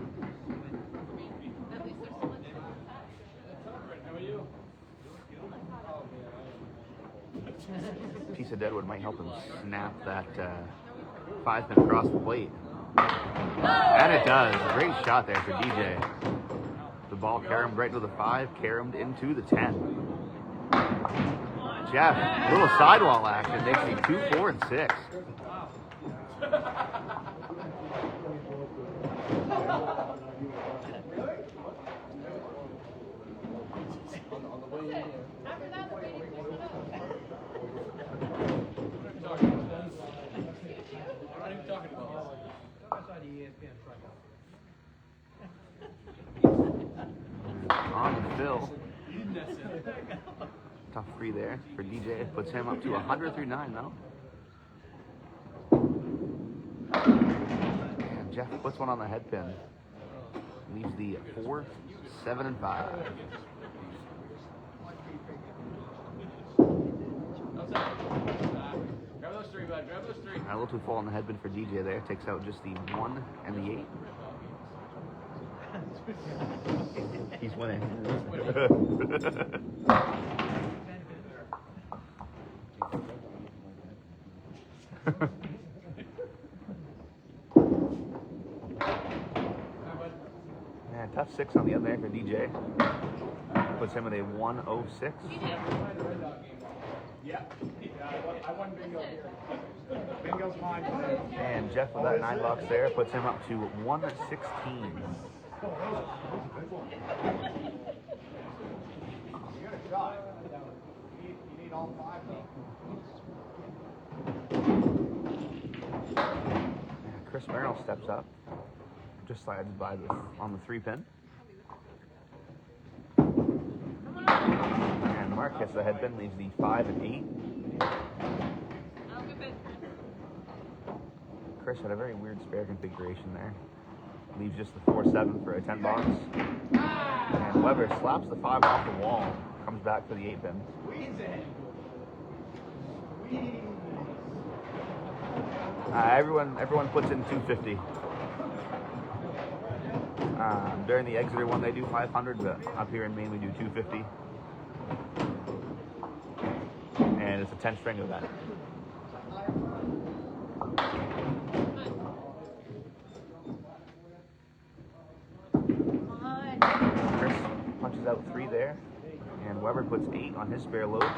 Piece of deadwood might help him snap that 5 pin across the plate. And it does. Great shot there for DJ. The ball caromed right into the 5, caromed into the 10. Jeff, a little sidewall action makes me 2, 4, and 6. On the fill. Tough 3 there for DJ. Puts him up to 100 through 9 though. And Jeff puts one on the head pin. Leaves the 4, 7, and 5. Grab those 3, bud. Grab those 3. a little too full on the headband for DJ there. Takes out just the 1 and the 8. He's winning. Man, tough 6 on the other there for DJ. Puts him at a 106. Yeah. I won bingo here. Bingo's mine. And Jeff with that $9 there puts him up to 116. You got a shot. You need all 5 though. Chris Merrill steps up. Just slides by on the 3-pin. And Mark hits the headpin, leaves the 5 and 8. Chris had a very weird spare configuration there. Leaves just the 4-7 for a 10 box. And Weber slaps the 5 off the wall. Comes back for the 8-pin. Everyone puts in 250. During the Exeter one, they do 500, but up here in Maine, we do 250. And it's a 10-string event. Chris punches out 3 there, and Weber puts 8 on his spare load.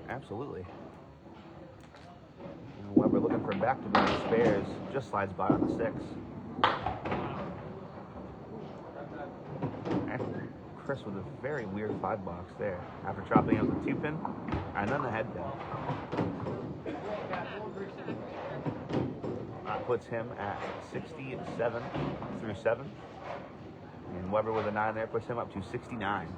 Absolutely. And Weber looking for back-to-back spares, just slides by on the 6. And Chris with a very weird 5 box there, after chopping out the 2-pin and then the headpin. That puts him at 67 through 7. And Weber with a 9 there puts him up to 69.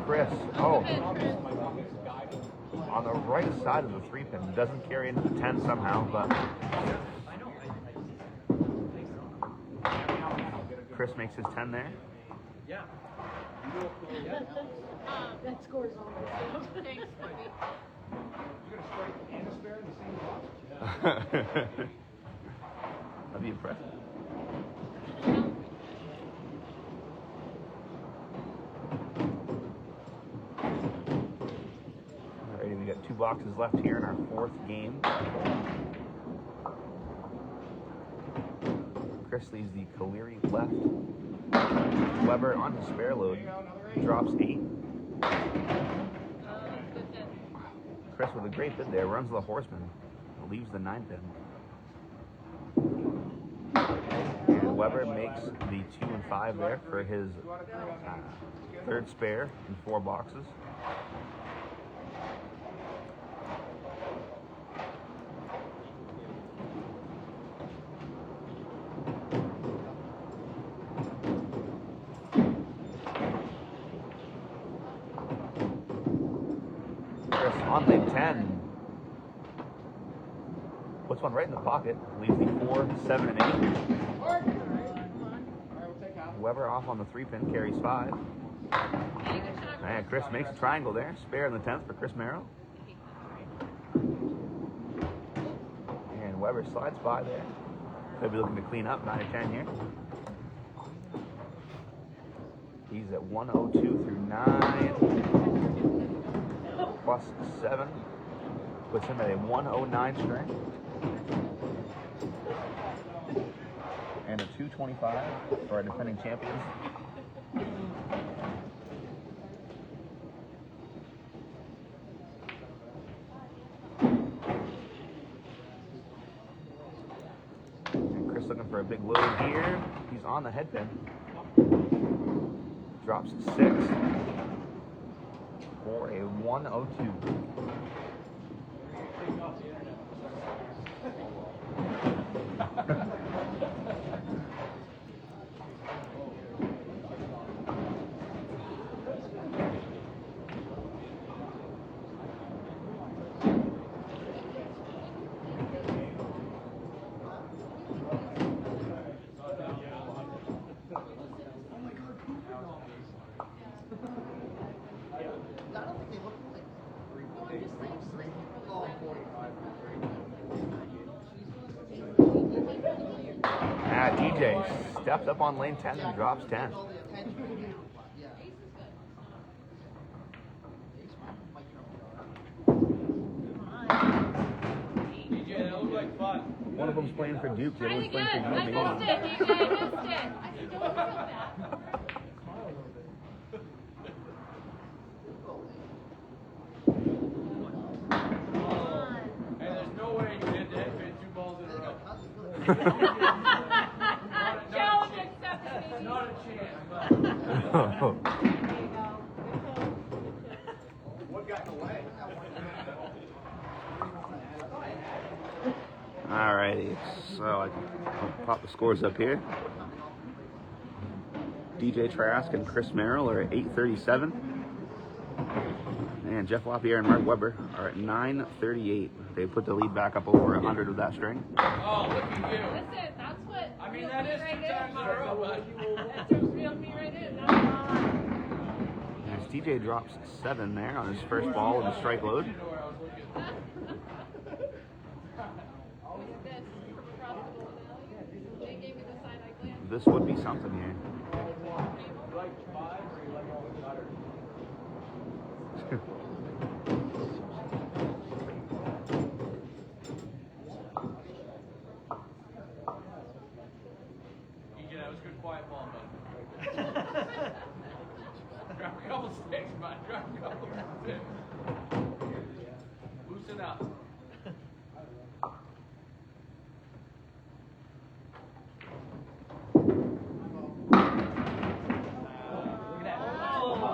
Chris, on the right side of the 3-pin, doesn't carry into the 10 somehow, but Chris makes his 10 there. Yeah. That scores all my stuff. Thanks, buddy. You got a straight and a spare in the same box? That'd be impressive. Alrighty, we got 2 boxes left here in our 4th game. Chris leaves the Caleri left. Weber on his spare load drops 8. Chris with a great bid there, runs the Horseman, leaves the 9-pin. And Weber makes the 2 and 5 there for his 3rd spare in 4 boxes. On the 10. Puts one right in the pocket. Leaves the 4, 7, and 8. Weber off on the 3-pin, carries 5. And Chris makes a triangle there. Spare in the 10th for Chris Merrill. And Weber slides by there. He'll be looking to clean up 9 or 10 here. He's at 102 through 9. Plus 7 puts him at a 109 string and a 225 for our defending champions. And Chris just looking for a big load here. He's on the head pin. Drops 6 for a 102. DJ steps up on lane 10 and drops 10. DJ, that looked like fun. One of them's playing for Duke, the other one's playing for I you. missed it, DJ. I missed it. I still feel bad. Hey, there's no way you hit that fit 2 balls in a row. Challenge accepted. Not a chance. What got in the way? Alrighty, so I'll pop the scores up here. DJ Trask and Chris Merrill are at 837. And Jeff Lapierre and Mark Weber are at 938. They put the lead back up over 100 with that string. Oh, look at you. Listen, that's what. I mean, that is 2 times in a row, bud. That just reeled me right in. That's on. As DJ drops 7 there on his first ball with a strike load. You know where I was looking. This from across the bowl now. They gave me the side eye glance. This would be something here. You like 5 or you like all the cutters? DJ, that was good quiet ball, bud. Drop a couple sticks, bud. Drop a couple sticks. Loosen up.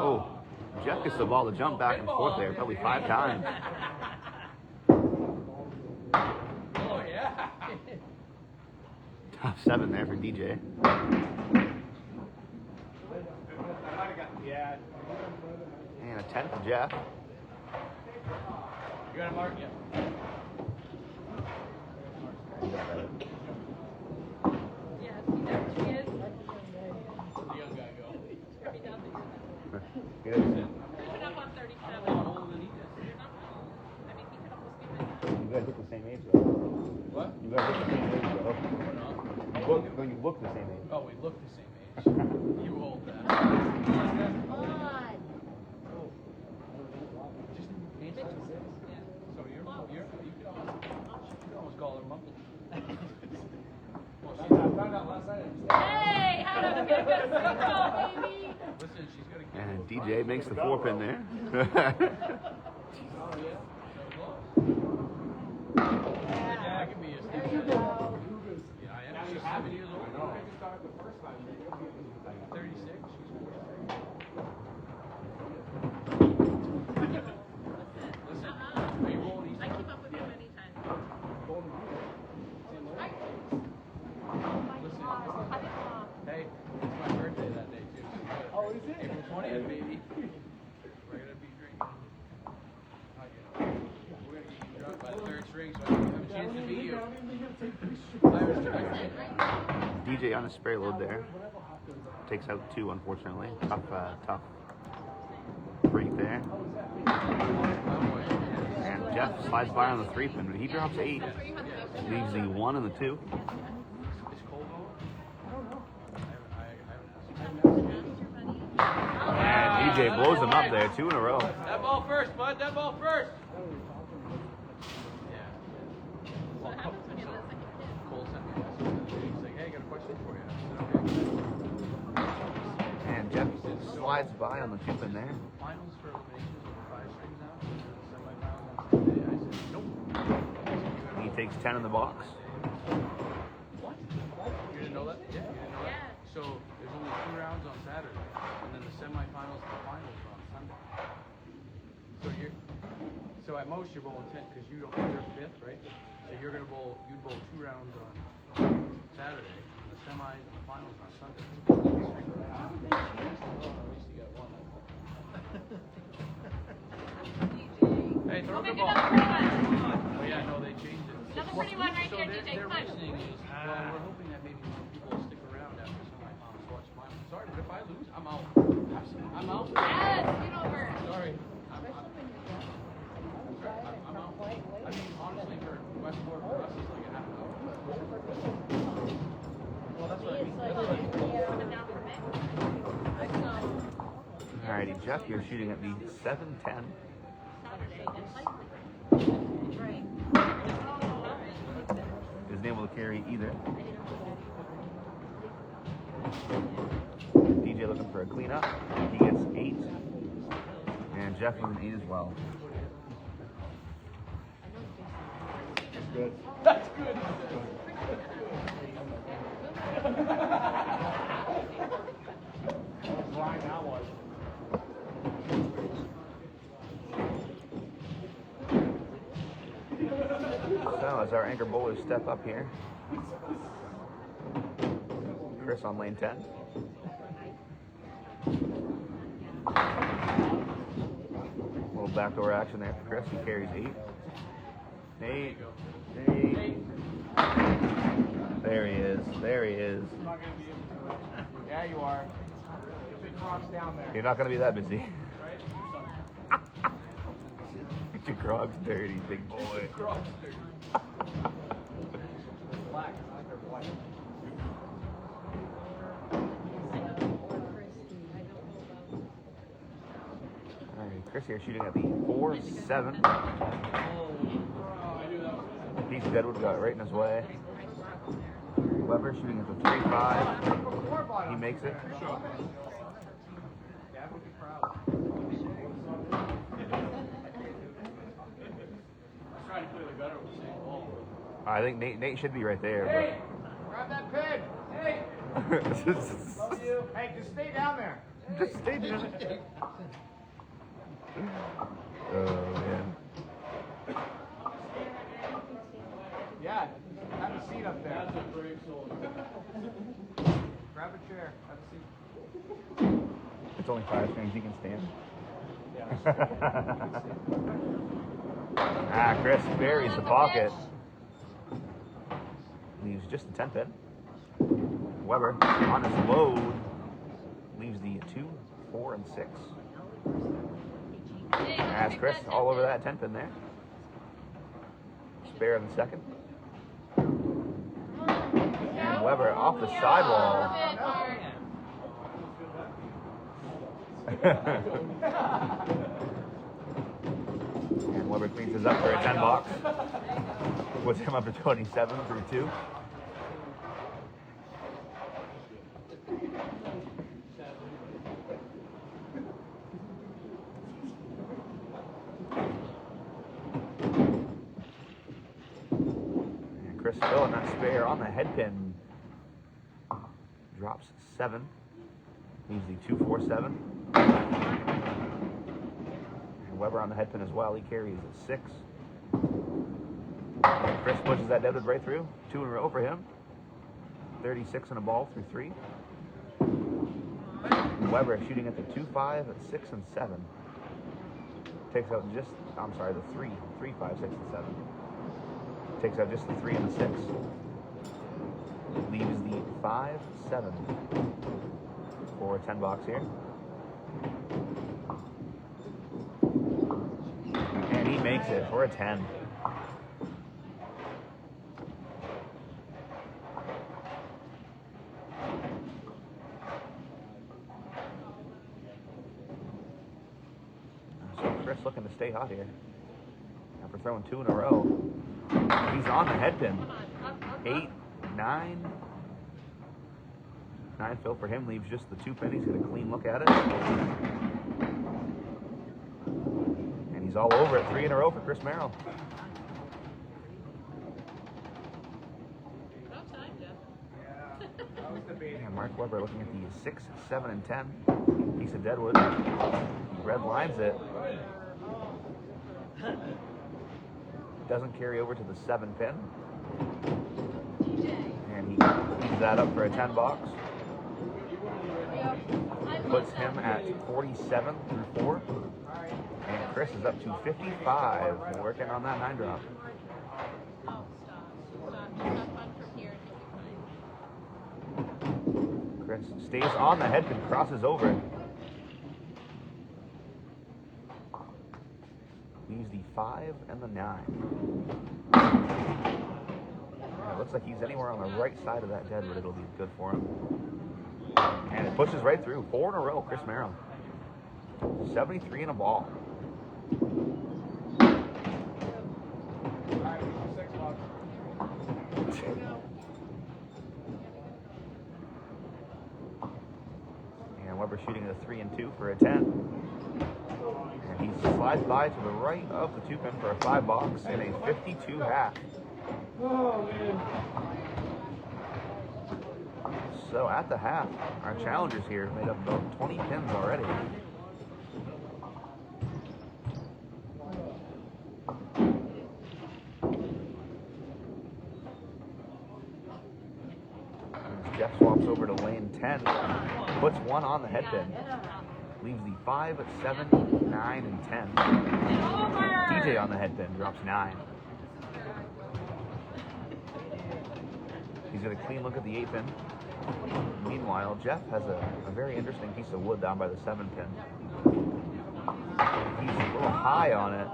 Oh, Jeff gets the ball to jump back and forth there, probably 5 times. Oh, yeah. Top 7 there for DJ. Yeah. And a 10 for Jeff. You got to mark it. Yes, he is. The young guy go. He does it. Good. Creeping up on 37. How old did he is? I mean, he could almost be my You guys look the same age though. What? You guys look the same age though. You look the same age. Oh, we look the same age. You hold that. Just answer. So you could almost call her mom. Well, I found out last night. Hey, how do we get a good signal, baby? Listen, she's got a And DJ makes the 4 pin there. Oh, yeah. Yeah, I can be a student. Yeah, I am. She's 7 years old. 36. She's 43. Listen, are you rolling these? I keep up with him anytime. Listen. Hey, it's my birthday that day too. Oh, is it? April 20th, baby. We're gonna be drinking. We're gonna get you drunk by the 3rd string, so I have a chance to meet you. DJ on a spray load there. Takes out 2, unfortunately. Tough break there. And Jeff slides by on the 3 pin, but he drops 8. Leaves the 1 and the 2. It's cold And DJ blows him up there, 2 in a row. That ball first, bud. That ball first. Yeah. What happens when you let a second hit? Cole sent me a message. He's like, hey, I got a question for you. I said, okay. And Jeff slides by on the 2 pin there. Finals for eliminations over 5 strings now. Semifinals on Sunday. I said, nope. He takes 10 in the box. What? what? Yeah, you didn't know that? So there's only 2 rounds on Saturday, and then the semifinals and the finals are on Sunday. So at most you're bowling 10 because you're 5th, right? So you'd bowl 2 rounds on Saturday, and the semis and the finals on Sunday. At least you got one. Hey, throw the ball. Oh yeah, no, they changed it. Another pretty one right So here, DJ. their Come on. reasoning is, well, we're hoping that maybe more people will stick around after semifinals to watch finals. Sorry, but if I lose, I'm out. I'm out. Yes, get over. Sorry. I'm out. I mean, honestly, for Westport, for us, it's like a half hour. Well, that's what I mean. Coming down for me. Alrighty, Jeff, you're shooting at the 7-10. Saturday, that's likely. Right. Isn't able to carry either. DJ looking for a cleanup. He gets 8. And Jeff with an 8 as well. Good. That's good. Line that was. So as our anchor bowlers step up here, Chris on lane 10. Little backdoor action there for Chris. He carries 8. 8. 8. There he is. There he is. I'm not gonna be able to. Yeah, you are. Big rocks down there. You're not going to be that busy. Get your Crocs dirty, big boy. Crocs, dude. Black. I like their black. Alright, Chris here shooting at the 4-7. Piece of Deadwood got right in his way. Weber shooting at the 3-5. He makes it. Dad would be proud. I'm trying to clear the gutter with the same ball. I think Nate should be right there. Hey! Grab that pin! Hey! But Love you. Hey, just stay down there. just stay down. Oh man. Yeah, have a seat up there. That's a brave soul. Grab a chair. Have a seat. It's only 5 strings, you can stand. Ah, Chris buries the pocket. Leaves just a 10 pin. Weber on his load leaves the 2, 4, and 6. As Chris all over that 10 pin there. Spare in the second. And Weber off the sidewall. And Weber cleans his up for a 10 box. Puts him up to 27 through 2. And Chris filling that spare on the head pin. Drops 7. Leaves the 2, 4, 7. And Weber on the head pin as well. He carries a 6. And Chris pushes that Deadwood right through. 2 in a row for him. 36 in a ball through 3. And Weber shooting at the 2, 5, 6, and 7. Takes out just, I'm sorry, the 3, 3, 5, 6, and 7. Takes out just the 3 and the 6. Leaves the 5, 7 for a 10 box here. And he makes it for a 10. So Chris looking to stay hot here. After throwing 2 in a row. He's on the head pin. 8, 9. 9 fill for him, leaves just the 2 pin. He's got a clean look at it. And he's all over it. 3 in a row for Chris Merrill. About time, Jeff. And Mark Webber looking at the 6, 7, and 10. Piece of deadwood. Red lines it. Doesn't carry over to the 7 pin. And he cleans that up for a 10 box. Puts him at 47 through 4. And Chris is up to 55, working on that 9 drop. Oh, stop. Have fun from here. Chris stays on the head pin, crosses over. Leaves the 5 and the 9. It looks like he's anywhere on the right side of that deadwood. It'll be good for him. And it pushes right through. 4 in a row, Chris Merrill. 73 and a ball. And Webber shooting a 3 and 2 for a 10. And he slides by to the right of the 2 pin for a 5 box in a 52 half. Oh, man. So at the half, our challengers here made up about 20 pins already. As Jeff swaps over to lane 10, puts 1 on the head pin. Leaves the 5, 7, 9, and 10. DJ on the head pin, drops 9. He's got a clean look at the 8 pin. Meanwhile, Jeff has a very interesting piece of wood down by the 7 pin. He's a little high on it.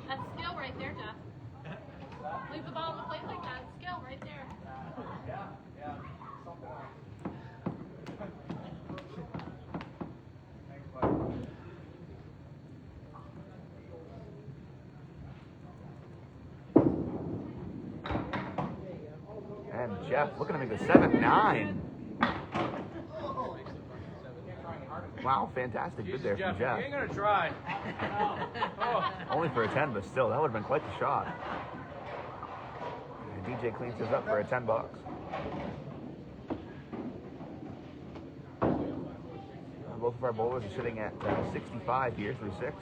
That's skill right there, Jeff. Leave the ball on the plate like that. Skill right there. And Jeff looking to make the 7-9. Wow, fantastic bid there from Jeff. You ain't gonna try. Oh. Only for a 10, but still, that would have been quite the shot. And DJ cleans this up for a 10 bucks. Both of our bowlers are sitting at 65 here through 6.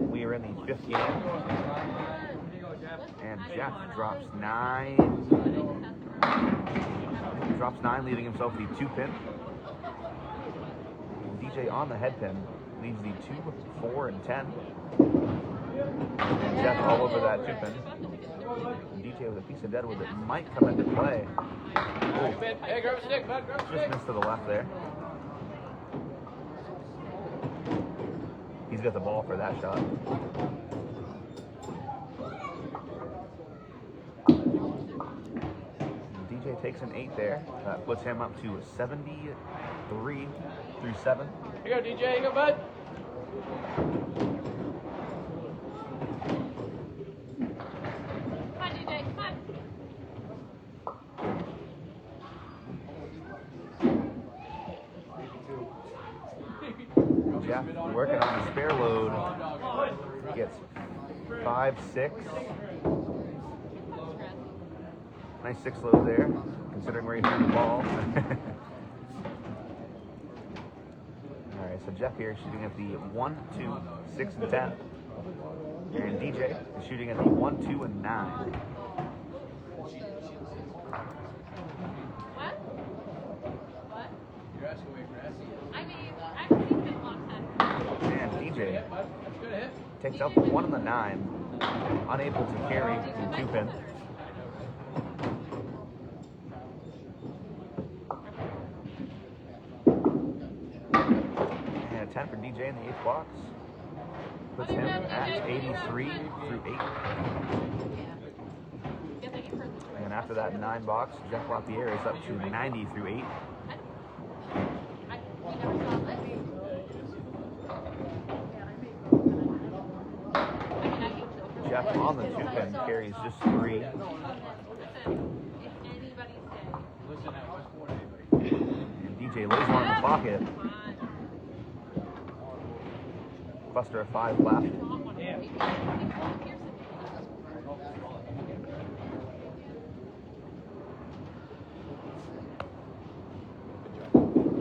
We are in the 5th game. And Jeff drops 9. Drops 9, leaving himself the 2 pin. And DJ on the head pin leaves the 2, 4, and 10. And Jeff all over that 2 pin. And DJ with a piece of deadwood that might come into play. Oh, Hey, grab a stick, bud. Grab a just stick. missed to the left there. He's got the ball for that shot. DJ takes an 8 there. That puts him up to 73 through 7. Here you go, DJ. Here you go, bud. Come on, DJ. Come on. Jeff working on the spare load. Gets 5, 6. Nice 6 load there, considering where he threw the ball. Alright, so Jeff here is shooting at the 1, 2, 6, and 10. And DJ is shooting at the 1, 2, and 9. What? What? You're asking me for Essie. I mean, I've seen it a long time. And DJ Bud, that's good hit. takes out the 1 and the 9, unable to carry the 2 pin. And a 10 for DJ in the 8th box. Puts him at 83 through 8. And after that 9 box, Jeff Lapierre is up to 90 through 8. carries just 3. Listen, if anybody say, Listen at West Point, anybody. And DJ lays one in the pocket. come on. Buster of 5 left. Yeah.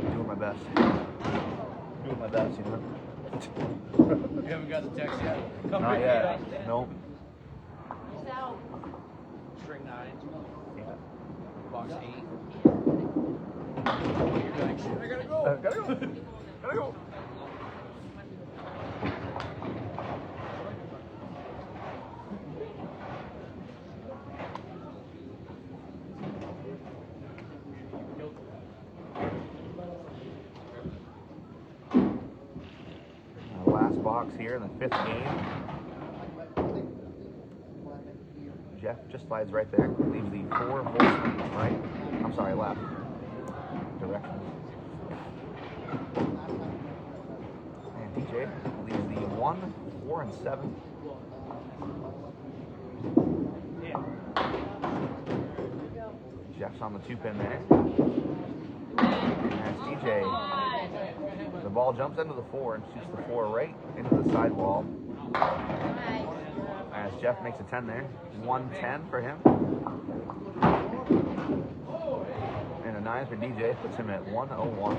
Doing my best. Doing my best, you know. You haven't got the text yet? Come Not pick me yet. up. Nope. So, String 9, Yeah. box 8. You're like, shit, I gotta go. Gotta go. Gotta go. Last box here in the 5th game. Jeff just slides right there. Leaves the 4 horsemen right. I'm sorry, left. Directions. And DJ leaves the 1, 4, and 7. Jeff's on the 2-pin there. And as DJ, the ball jumps into the 4 and shoots the 4 right into the sidewall. As Jeff makes a 10 there. 110 for him. And a 9 for DJ puts him at 101.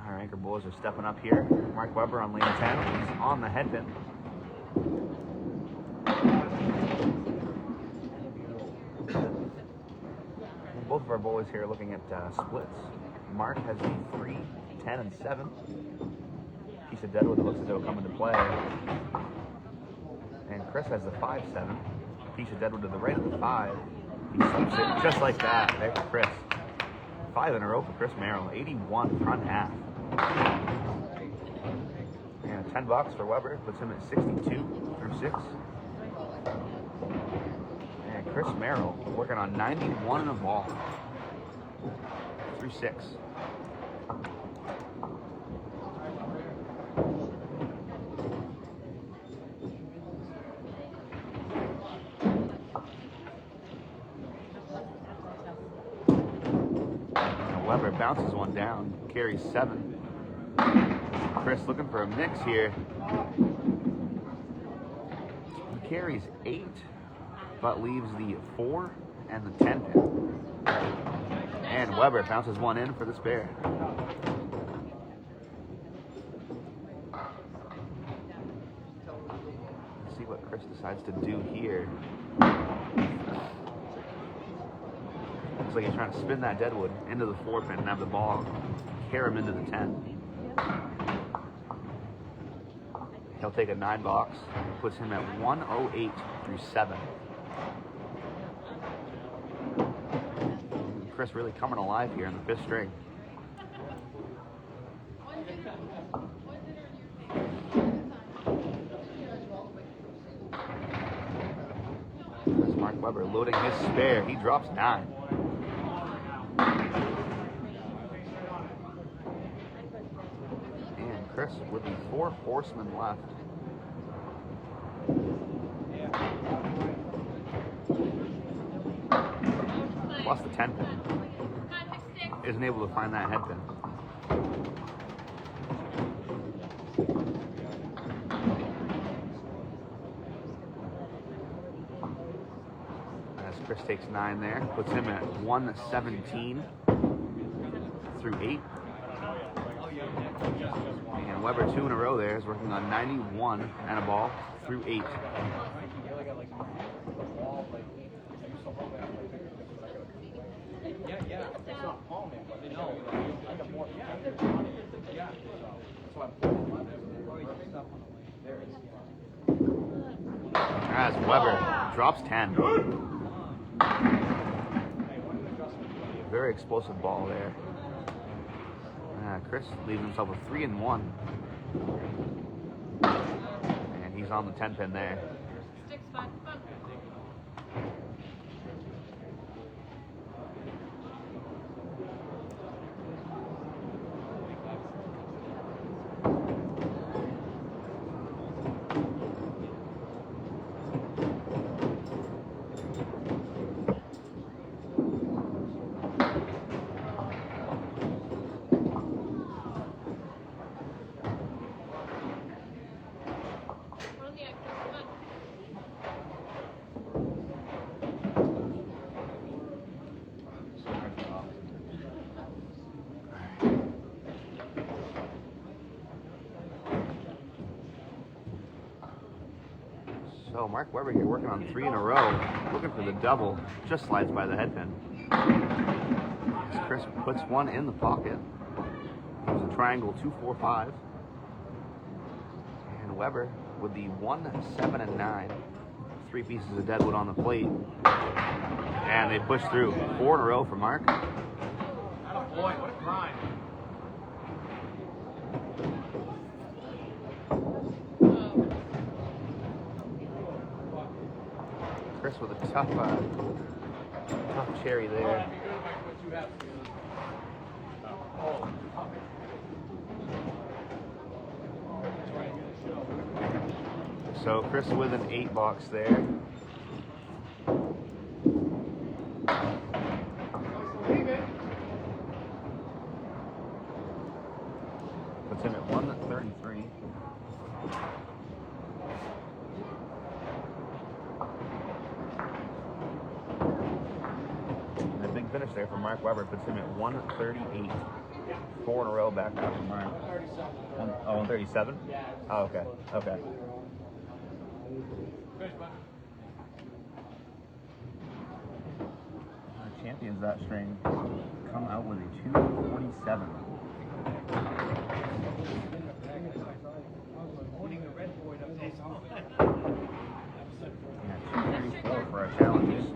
Our anchor boys are stepping up here. Mark Weber on lane 10. He's on the headpin. And both of our boys here are looking at splits. Mark has the 3, 10, and 7. Piece of deadwood that looks as though it'll come into play. And Chris has the 5, 7. Piece of deadwood to the right of the 5. He sweeps it just like that. There for Chris. 5 in a row for Chris Merrill. 81 front half. And $10 for Weber puts him at 62 through 6. And Chris Merrill working on 91 in a ball through 6. And Weber bounces one down, carries 7. Chris looking for a mix here. He carries 8, but leaves the 4 and the 10 pin. And Weber bounces one in for the spare. Let's see what Chris decides to do here. Looks like he's trying to spin that deadwood into the 4 pin and have the ball carry him into the 10. He'll take a 9 box, puts him at 108 through 7. Chris really coming alive here in the 5th string. There's Mark Weber loading his spare. He drops 9. And Chris with the 4 horsemen left. Plus the 10 pin. Isn't able to find that head pin. As Chris takes 9 there, puts him at 117 through 8. And Weber 2 in a row there is working on 91 and a ball through 8. Yeah, it's not palming, but they know. I got more. Yeah, that's why I'm pulling. As Weber drops 10. Very explosive ball there. Chris leaves himself with 3 and 1. And he's on the 10 pin there. Sticks fun. So Mark Weber here working on 3 in a row, looking for the double, just slides by the head pin. As Chris puts one in the pocket. It was a triangle 2-4-5. And Weber with the 1, 7, and 9. 3 pieces of deadwood on the plate. And they push through. 4 in a row for Mark. Boy, what a grind. Chris with a tough cherry there. So Chris with an 8 box there. Puts him at 133. And a big finish there for Mark Weber puts him at 138. 4 in a row back up for Mark. 137? Oh, okay. Okay. Our champions that string come out with a 247. Yeah, 234 for our challenges.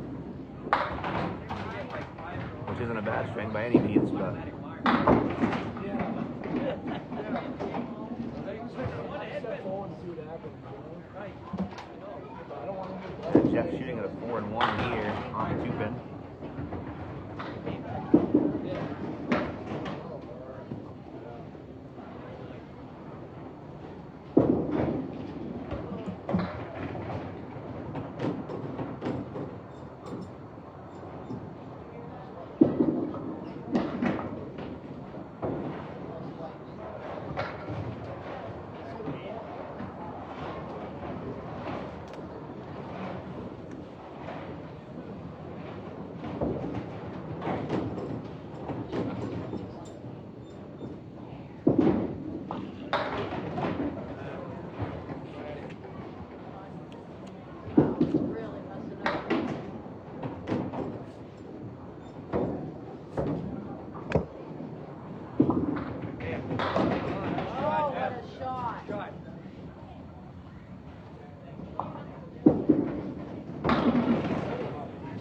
Which isn't a bad string by any means, but Jeff shooting at a 4 and 1 here on the 2 pin.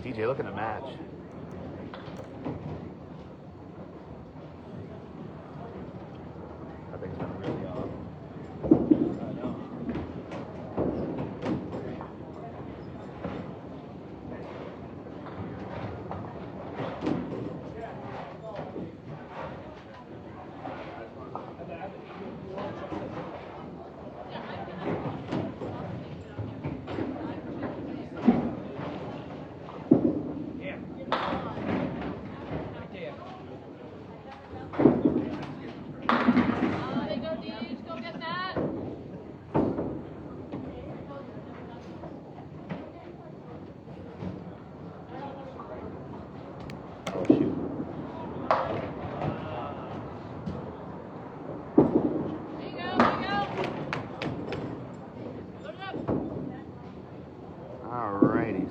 DJ looking to match. I think it's been really off.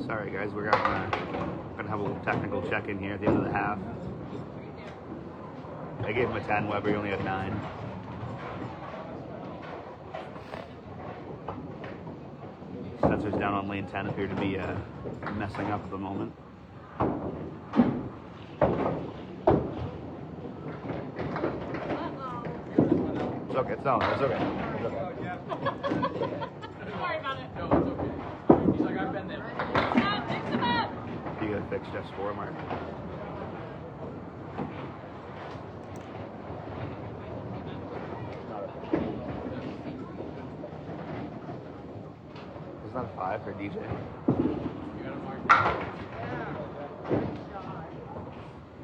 Sorry guys, we're gonna have a little technical check in here at the end of the half. I gave him a 10, Weber, he only had 9. Sensors down on lane 10 appear to be messing up at the moment. It's okay. It's okay. It's okay. Don't worry about it. No, it's okay. He's like, I've been there. Fix him up. You gotta fix Jeff's score, Mark. Is that a 5 for DJ? You gotta mark.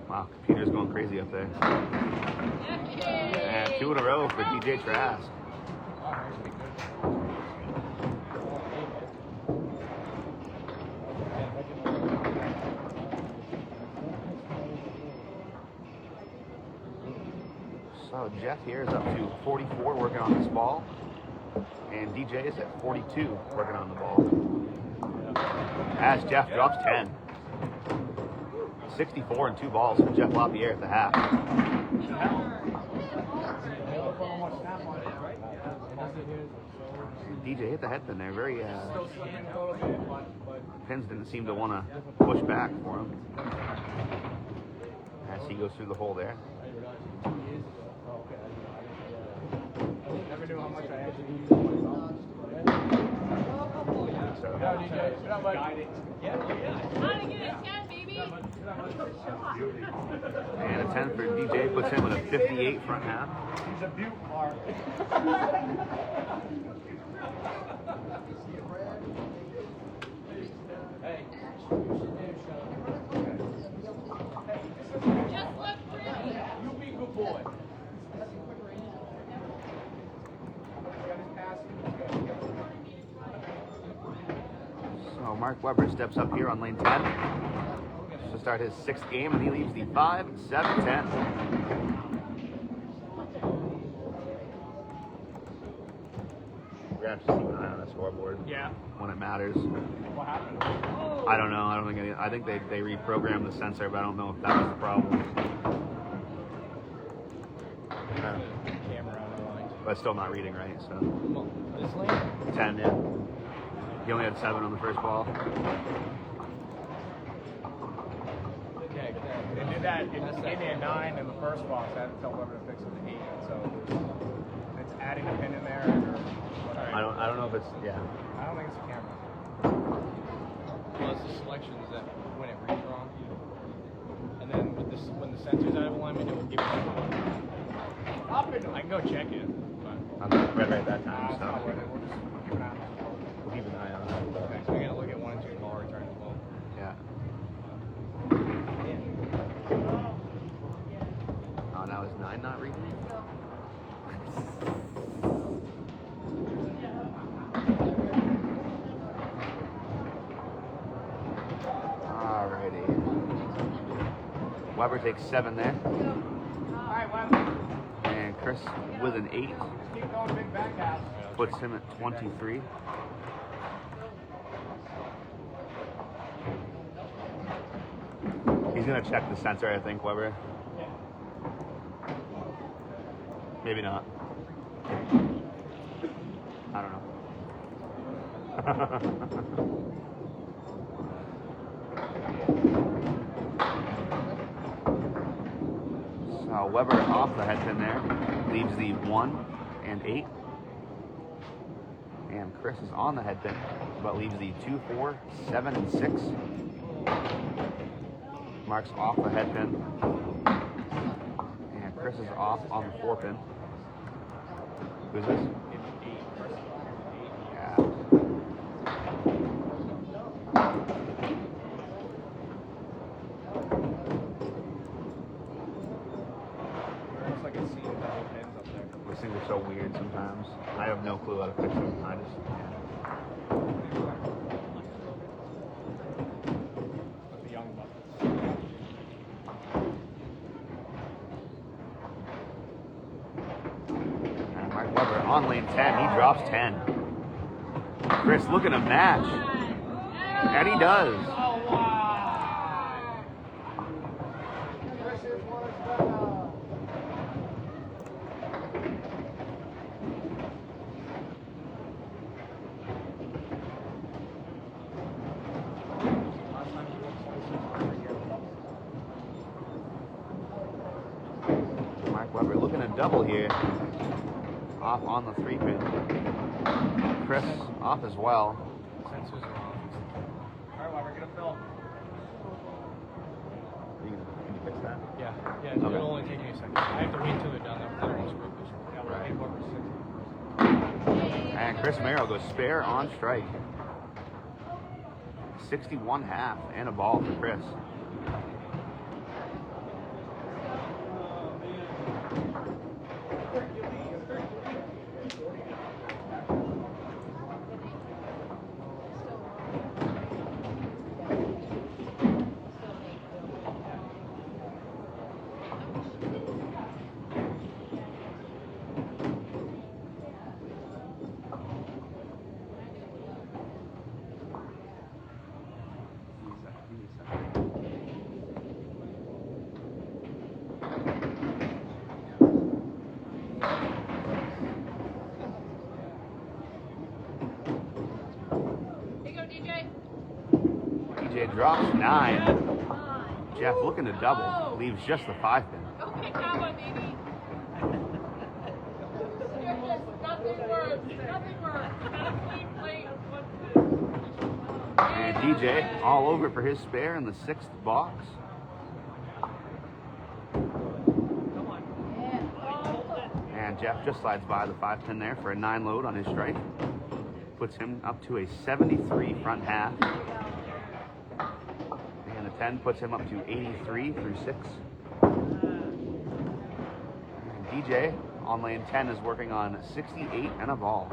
Wow, computer's going crazy up there. And 2 in a row for DJ Trask. So Jeff here is up to 44 working on this ball. And DJ is at 42 working on the ball. As Jeff drops 10. 64 and 2 balls for Jeff Lapierre at the half. DJ hit the head pin there. Very pins didn't seem to want to push back for him. As he goes through the hole there. Never knew how much I actually used. How to get a 10, baby? And a 10 for DJ puts him with a 58 front half. He's a beaut, Mark. Hey. Just look pretty. You be a good boy. So Mark Weber steps up here on lane 10 to start his 6th game, and he leaves the 5, 7, 10. We're gonna have to keep an eye on the scoreboard. Yeah. When it matters. What happened? I don't know. I think they reprogrammed the sensor, but I don't know if that was the problem. Camera on the line. But it's still not reading right. So This lane? 10, yeah. He only had 7 on the first ball. Okay, They did that. It gave me a 9 in the first box. I had to tell whoever to fix it to 8. So it's adding a pin in there. Or whatever. I don't know if it's I don't think it's a camera. Well, it's the selections that when it reads wrong. And then with this, when the sensor's out of alignment, it will give you. I can go check it. But I'm red right that time. it's not So worth it. We'll just keep an eye on it. we'll keep an eye on it. Okay, so we gotta look at 1 and 2 ball return as well. Yeah. Oh, now is 9 not reading? Alrighty. Weber takes 7 there. Alright, well, And Chris with an 8 keep going big back house. puts him at 23. He's gonna check the sensor, I think, Weber. Maybe not. I don't know. So Weber off the head pin there, leaves the 1 and 8. And Chris is on the head pin, but leaves the 2, 4, 7, and 6. Mark's off the head pin. And Chris is off on the 4 pin. Who's this? Yeah. Looks like it's seeing double pins up there. Those things are so weird sometimes. I have no clue how to fix them. I just, yeah. With the young buckets. And Mark Weber on lane 10. He drops 10. Chris looking to match. And he does. Oh, wow! Chris is one as well. double here. Off on the 3-pin. Chris off as well. Sensors are off. Alright, well, we're gonna fill. Can you fix that? Yeah, yeah, Okay. it'll only take me a second. I have to wait until they're done. That won't screw this. Yeah, we're Right. 8 And Chris Merrill goes spare on strike. 61.5 and a ball for Chris. Here you go, DJ. DJ drops 9. Come Jeff looking to double. Leaves just the 5-pin. Go kick that one, baby. Nothing worse. Nothing worse. Got a clean plate. And DJ all over for his spare in the 6th box. And Jeff just slides by the 5-pin there for a 9 load on his strike. Puts him up to a 73 front half. And a 10 puts him up to 83 through 6. And DJ on lane 10 is working on 68 and a ball.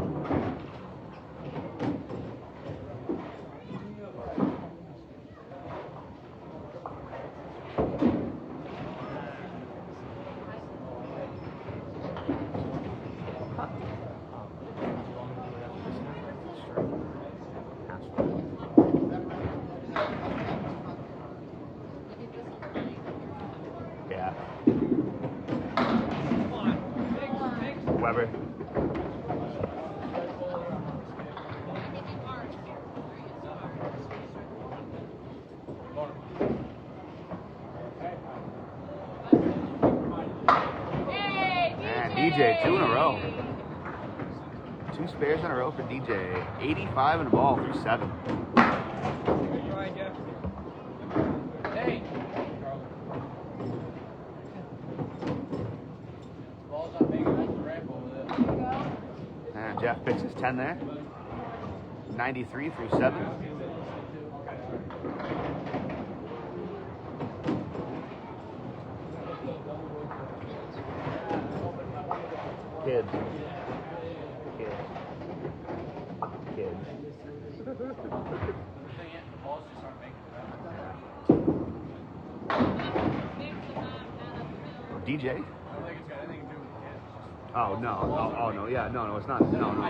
Yeah. Weber. And DJ, 2 in a row. 2 spares in a row for DJ. 85 and a ball through 7. Hey! Ball's not big enough to ramp over there. And Jeff picks his 10 there. 93 through 7. Kids. Kids. Kids. The thing is, the balls just aren't making it. DJ? I don't think it's got anything to do with the kids. Oh, no. Oh, no. Yeah, no, it's not. No, no.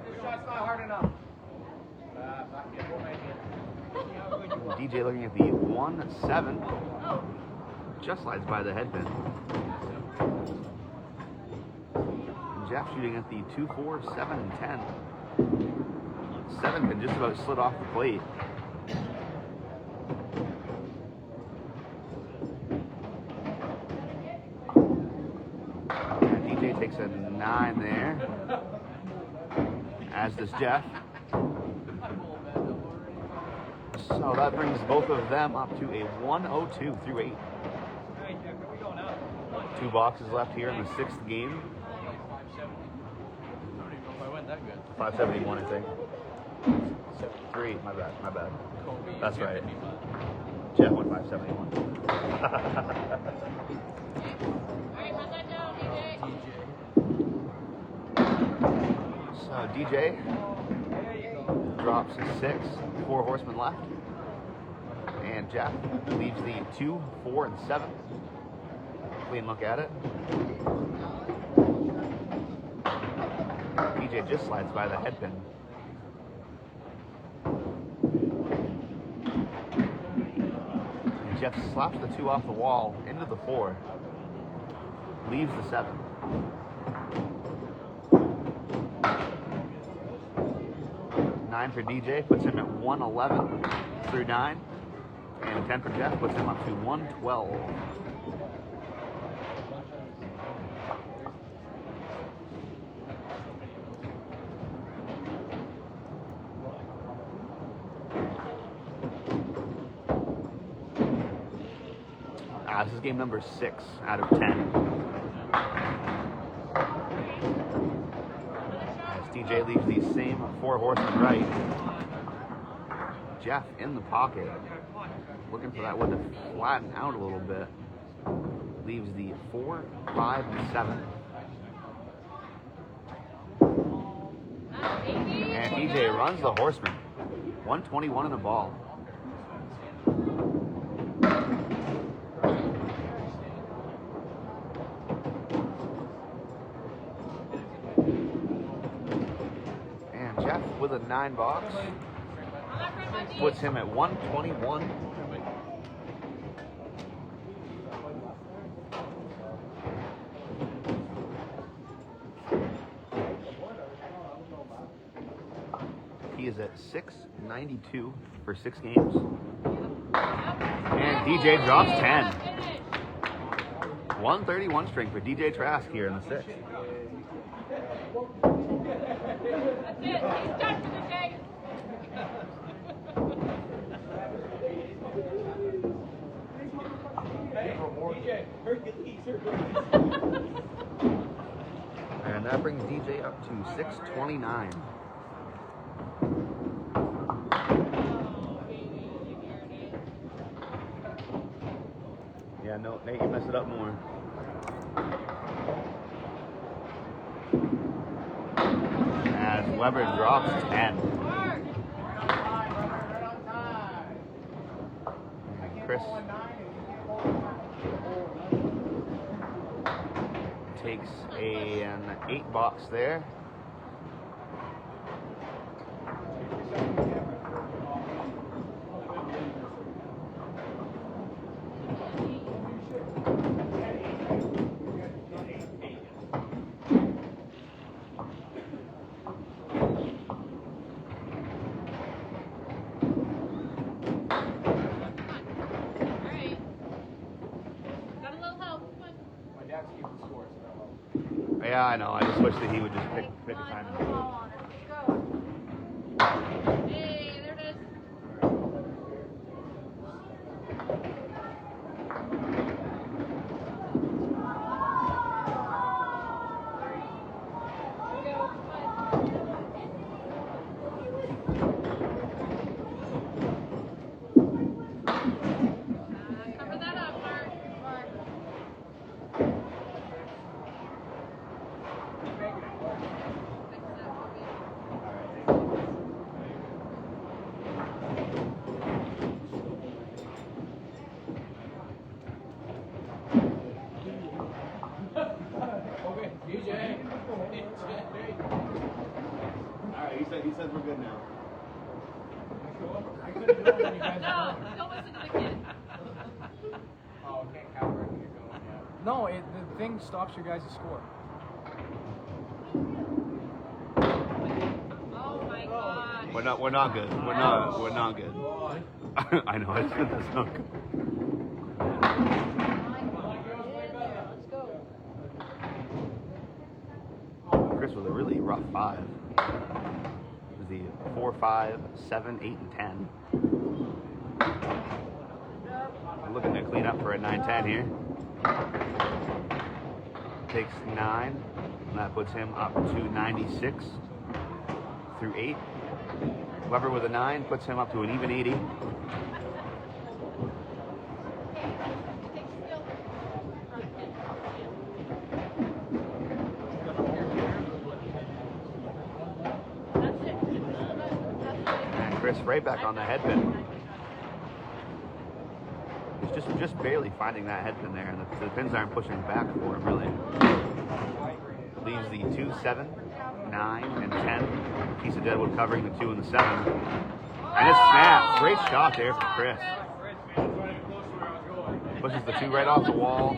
This shot's not hard enough. We'll make it. DJ looking at the 1-7. Just slides by the headpin. And Jeff shooting at the 2-4, 7, and 10. 7 pin just about slid off the plate. And DJ takes a 9 there. As does Jeff. So that brings both of them up to a 102 through 8. 2 boxes left here in the 6th game. I don't even know if I went that good. 571, I think. 3, my bad. That's right. Jeff went 571. Alright, run that down, DJ. So DJ drops 6, 4 horsemen left. And Jeff leaves the 2, 4, and 7. Clean look at it. DJ just slides by the headpin. And Jeff slaps the 2 off the wall into the 4. Leaves the 7. 9 for DJ, puts him at 111 through 9. And 10 for Jeff puts him up to 112. This is game number 6 out of 10. As DJ leaves the same 4 horsemen right. Jeff in the pocket, looking for that wood to flatten out a little bit. Leaves the 4, 5, and 7. And DJ runs the horseman. 121 in the ball. And Jeff with a 9 box. Puts him at 121. He is at 692 for 6 games. And DJ drops 10. 131 string for DJ Trask here in the 6th. That's it. He's done for the day. And that brings DJ up to 629. Yeah, no, Nate, you messed it up more. As Weber drops 10. Chris takes an 8 box there. Yeah, I know. I just wish that he would just pick a time. Hey, there it is. Cover that up, Mark. He says we're good now. No, don't listen to the kid. Oh, can't cover it when you're going, yeah. No, the thing stops your guys' score. Oh my God. We're not good. We're not good. I know, that's not good. Chris with a really rough 5. The 4, 5, 7, 8, and 10. I'm looking to clean up for a 9, 10 here. Takes 9, and that puts him up to 96 through 8. Weber with a 9 puts him up to an even 80. Chris right back on the headpin. He's just barely finding that headpin there, and the pins aren't pushing back for him really. Leaves the 2, 7, 9, and 10. Piece of deadwood covering the 2 and the 7. And it snaps. Great shot there for Chris. Pushes the 2 right off the wall.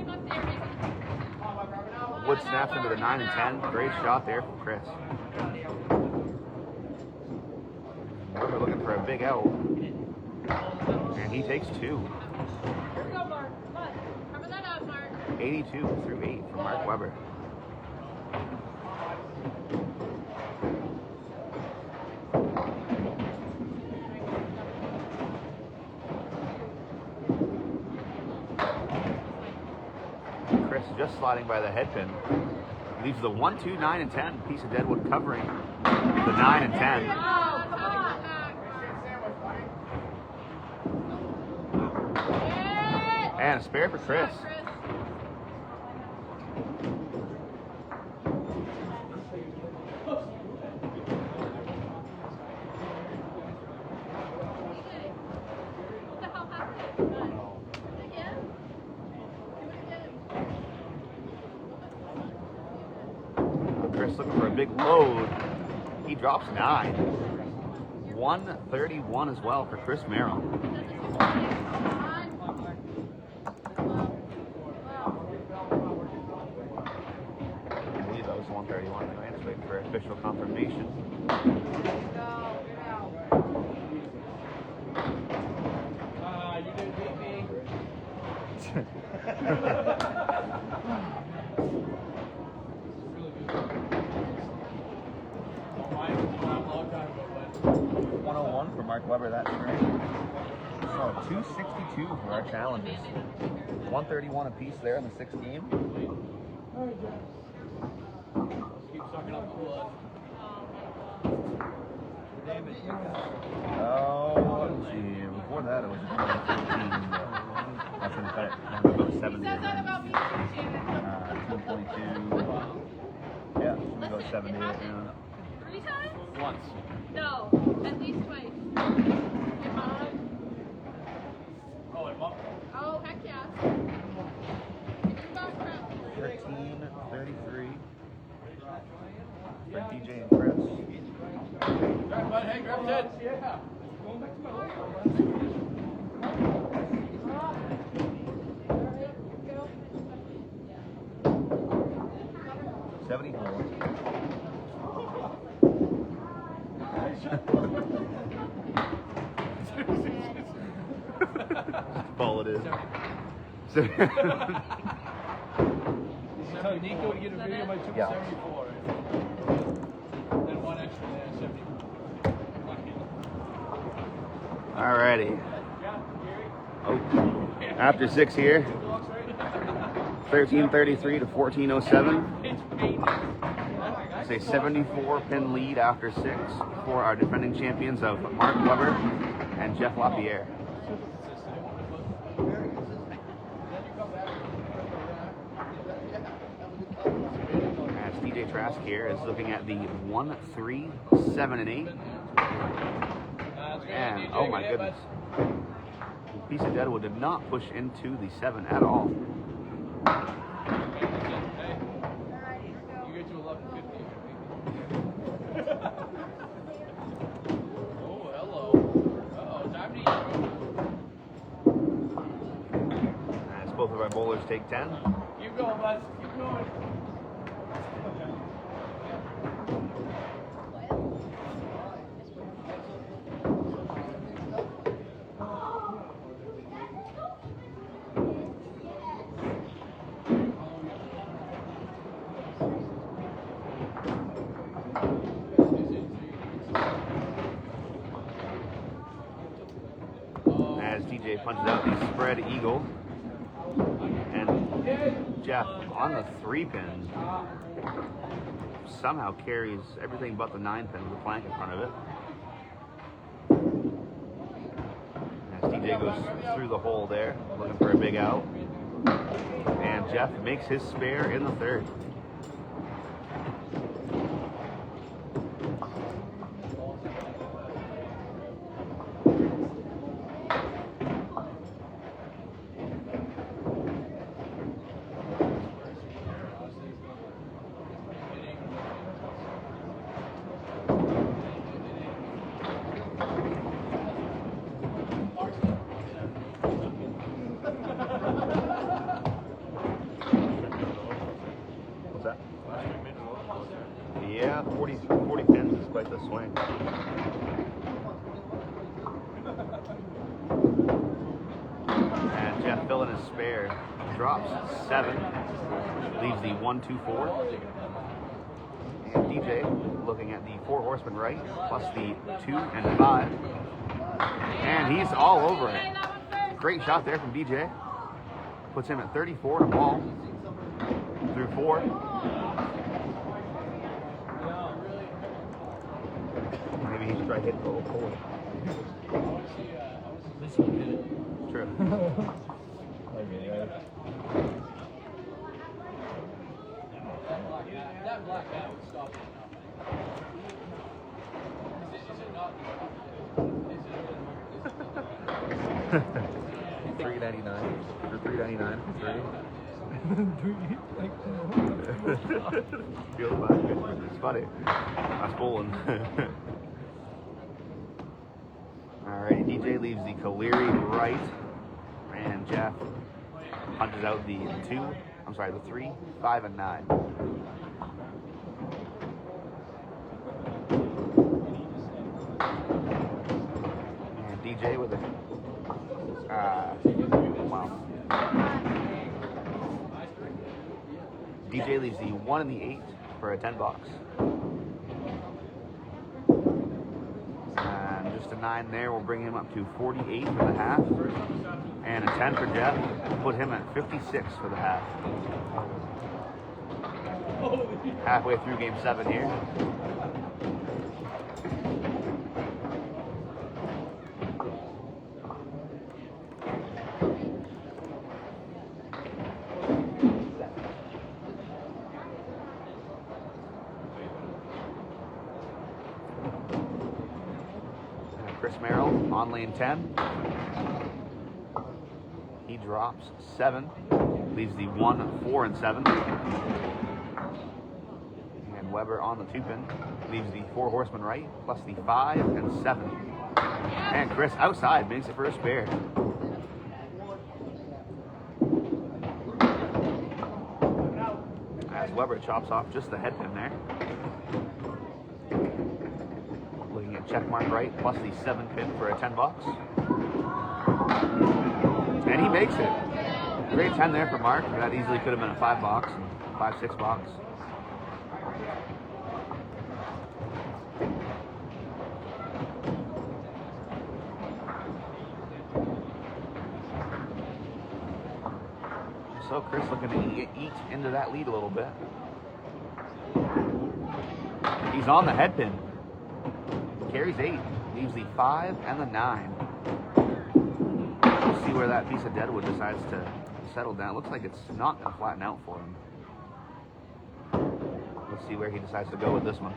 Wood snaps into the 9 and 10. Great shot there for Chris. Weber looking for a big out. And he takes 2. Here we go, Mark. Come on. Cover that up, Mark. 82 through 8 for Mark Weber. Chris just sliding by the head pin. Leaves the 1, 2, 9, and 10. Piece of deadwood covering the 9 and 10. Oh, come on. And a spare for Chris. What the hell happened? Do it again? Chris looking for a big load. He drops 9. 131 as well for Chris Merrill. I believe that was 131 anyway. Just waiting for official confirmation. You didn't beat me. Really good. Oh, mine was a long time ago, 101 for Mark Weber, that's great. So 262 for our challenges. 131 apiece there in the 6th game. Let's keep sucking up the blood. Damn it. Oh, let's see. Before that, it was 115. That's in fact about 70. Says that about me too, Shannon. 222. Yeah, we go 70. Yeah. 3 times? Once. No, at least twice. Your mom? Oh, and mom. Oh, heck yeah. You got crap. 1333 for DJ and Chris. Grab, bud. Hey, grab Ted. Yeah. 74. Ball it is. So, Tell Nico to get a video of my 274. Then one extra there, 70. alrighty. Oh, after 6 here. 1333 to 1407. It's a 74 pin lead after 6 for our defending champions of Mark Weber and Jeff Lapierre. As DJ Trask here is looking at the 1, 3, 7, and 8. And oh my goodness. Piece of deadwood did not push into the 7 at all. You get to 1150. Oh, hello. Uh-oh, time to eat. As both of our bowlers take 10. Keep going, bud. Keep going. As DJ punches out the spread eagle. And Jeff on the 3 pin somehow carries everything but the 9 pin with the plank in front of it. As DJ goes through the hole there, looking for a big out. And Jeff makes his spare in the 3rd. What's that? Yeah, 40 pins is quite the swing. his spare. Drops 7. Leaves the 1, 2, 4. And DJ looking at the 4 horseman right, plus the 2 and 5. And he's all over it. Great shot there from DJ. Puts him at 34 and a ball through 4. Maybe he should try hitting a little forward. True. That black guy would stop it. $3.99 for $3.99 for 30. Feels bad. It's funny. That's bowling. Alright, DJ leaves the Caleri right, and Jeff punches out the 3, 5, and 9. And DJ with a wow. DJ leaves the 1 and the 8 for a 10 box. And just a 9 there will bring him up to 48 for the half. And a 10 for Jeff will put him at 56 for the half. Halfway through game 7 here. Merrill on lane 10. He drops 7, leaves the 1, 4, and 7. And Weber on the 2-pin leaves the 4 horseman right, plus the 5 and 7. And Chris outside makes it for a spare. As Weber chops off just the head pin there. Looking at check mark right, plus the 7 pin for a 10 box. And he makes it. Great 10 there for Mark. That easily could have been a 5 box, 5, 6 box. So Chris looking to eat into that lead a little bit. He's on the head pin. Carries 8, leaves the 5 and the 9. We'll see where that piece of deadwood decides to settle down. Looks like it's not going to flatten out for him. Let's see where he decides to go with this one.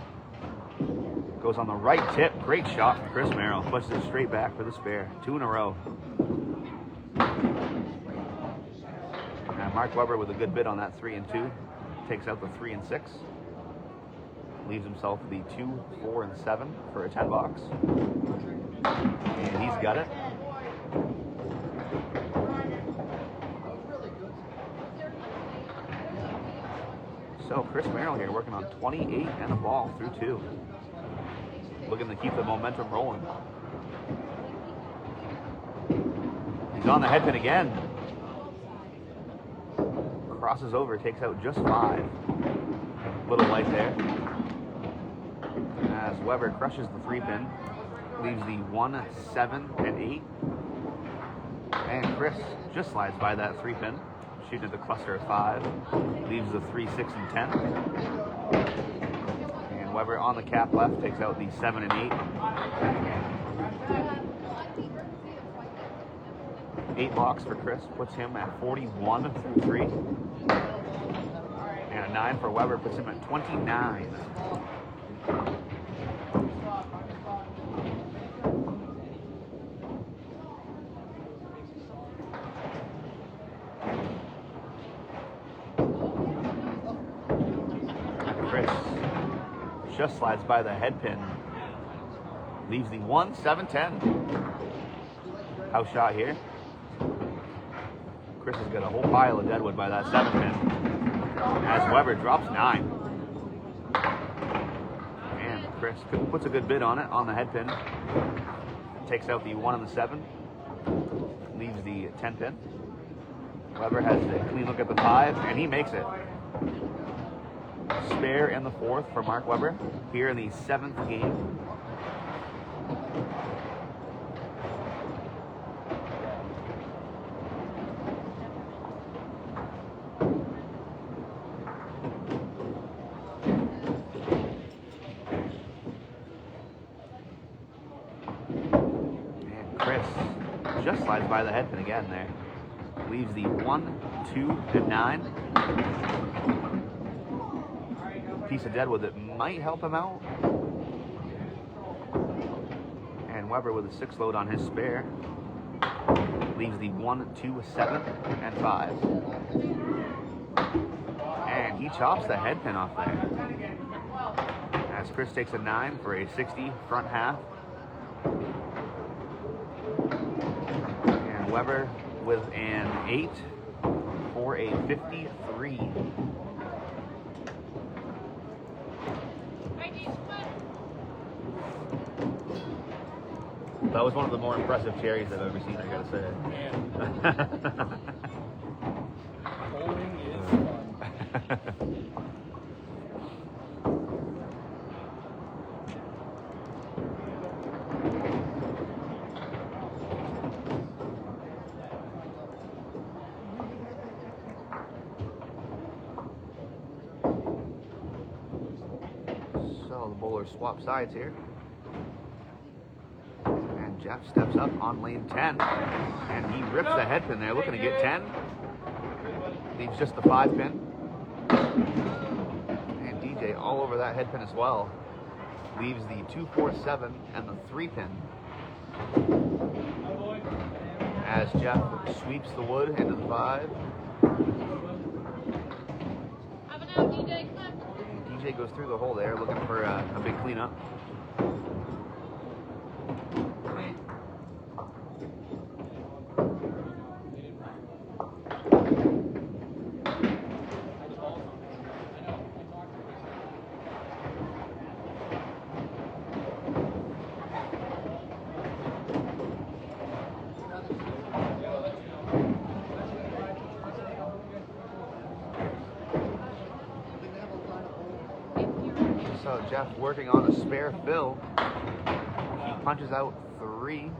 Goes on the right tip. Great shot from Chris Merrill. Pushes it straight back for the spare. 2 in a row. And Mark Weber with a good bid on that 3 and 2. Takes out the 3 and 6. Leaves himself the 2, 4, and 7 for a 10 box. And he's got it. So Chris Merrill here working on 28 and a ball through 2. Looking to keep the momentum rolling. He's on the head pin again. Crosses over, takes out just 5. Little light there. As Weber crushes the 3 pin, leaves the 1, 7, and 8. And Chris just slides by that 3 pin, shooting at the cluster of 5, leaves the 3, 6, and 10. And Weber on the cap left takes out the 7 and 8. 8 box for Chris puts him at 41 through 3. And a 9 for Weber puts him at 29. Chris just slides by the head pin. Leaves the 1, 7, 10. House shot here. Chris has got a whole pile of deadwood by that 7 pin. As Weber drops 9. And Chris puts a good bid on it on the head pin. Takes out the 1 and the 7. Leaves the 10 pin. Weber has a clean look at the 5, and he makes it. Spare in the 4th for Mark Weber here in the 7th game. And Chris just slides by the headpin again there. Leaves the 1, 2, and 9. Piece of deadwood that might help him out. And Weber with a 6 load on his spare. Leaves the 1, 2, 7, and 5. And he chops the headpin off there. As Chris takes a 9 for a 60 front half. And Weber with an 8 for a 53. That was one of the more impressive cherries I've ever seen, I gotta say. Bowling is fun. So the bowlers swap sides here. And Jeff steps up on lane 10. And he rips the head pin there, looking to get 10. Leaves just the 5 pin. And DJ all over that head pin as well. Leaves the 2, 4, 7 and the 3 pin. As Jeff sweeps the wood into the 5. Have an out, DJ. Come on. DJ goes through the hole there, looking for a big cleanup. So Jeff working on a spare fill. He punches out 3.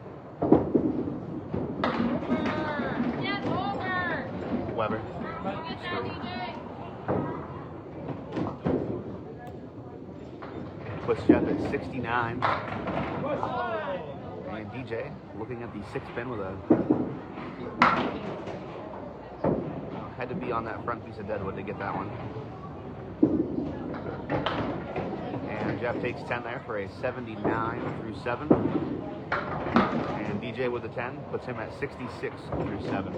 Yes, over. Weber. Get down, DJ. Puts Jeff at 69. And DJ looking at the 6 pin with a... Had to be on that front piece of deadwood to get that one. And Jeff takes 10 there for a 79 through 7. And DJ with the 10 puts him at 66 through 7.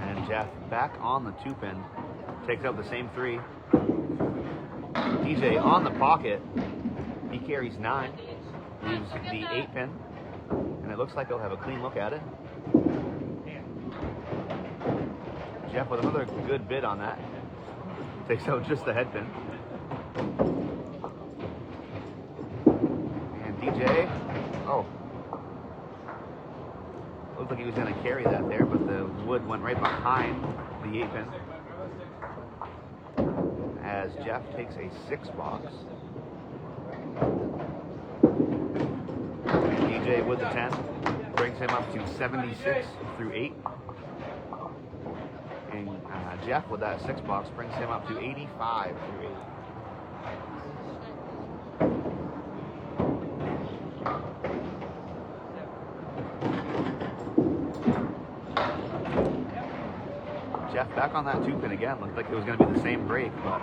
And Jeff back on the 2 pin. Takes out the same 3. DJ on the pocket. He carries 9. Leaves the 8 pin. And it looks like he'll have a clean look at it. Jeff with another good bid on that. Takes out just the head pin. And DJ, looked like he was going to carry that there, but the wood went right behind the 8 pin. As Jeff takes a 6 box. And DJ with the 10 brings him up to 76 through 8. And Jeff with that 6 box brings him up to 85 through 8. Jeff back on that 2 pin again. Looked like it was going to be the same break, but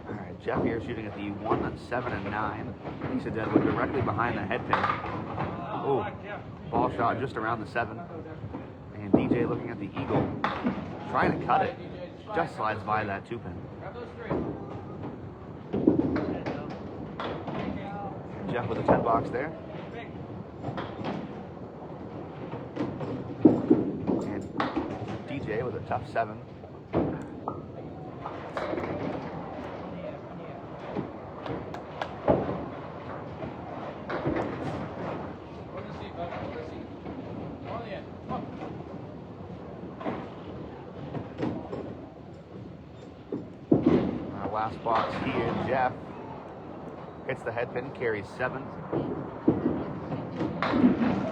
alright, Jeff here shooting at the 1, 7, and 9. Piece of deadwood directly behind the head pin. Oh, ball shot just around the 7. And DJ looking at the eagle, trying to cut it. Just slides by that 2 pin. Jeff with a 10 box there. And DJ with a tough 7. Our last box here, Jeff hits the head pin, carries 7.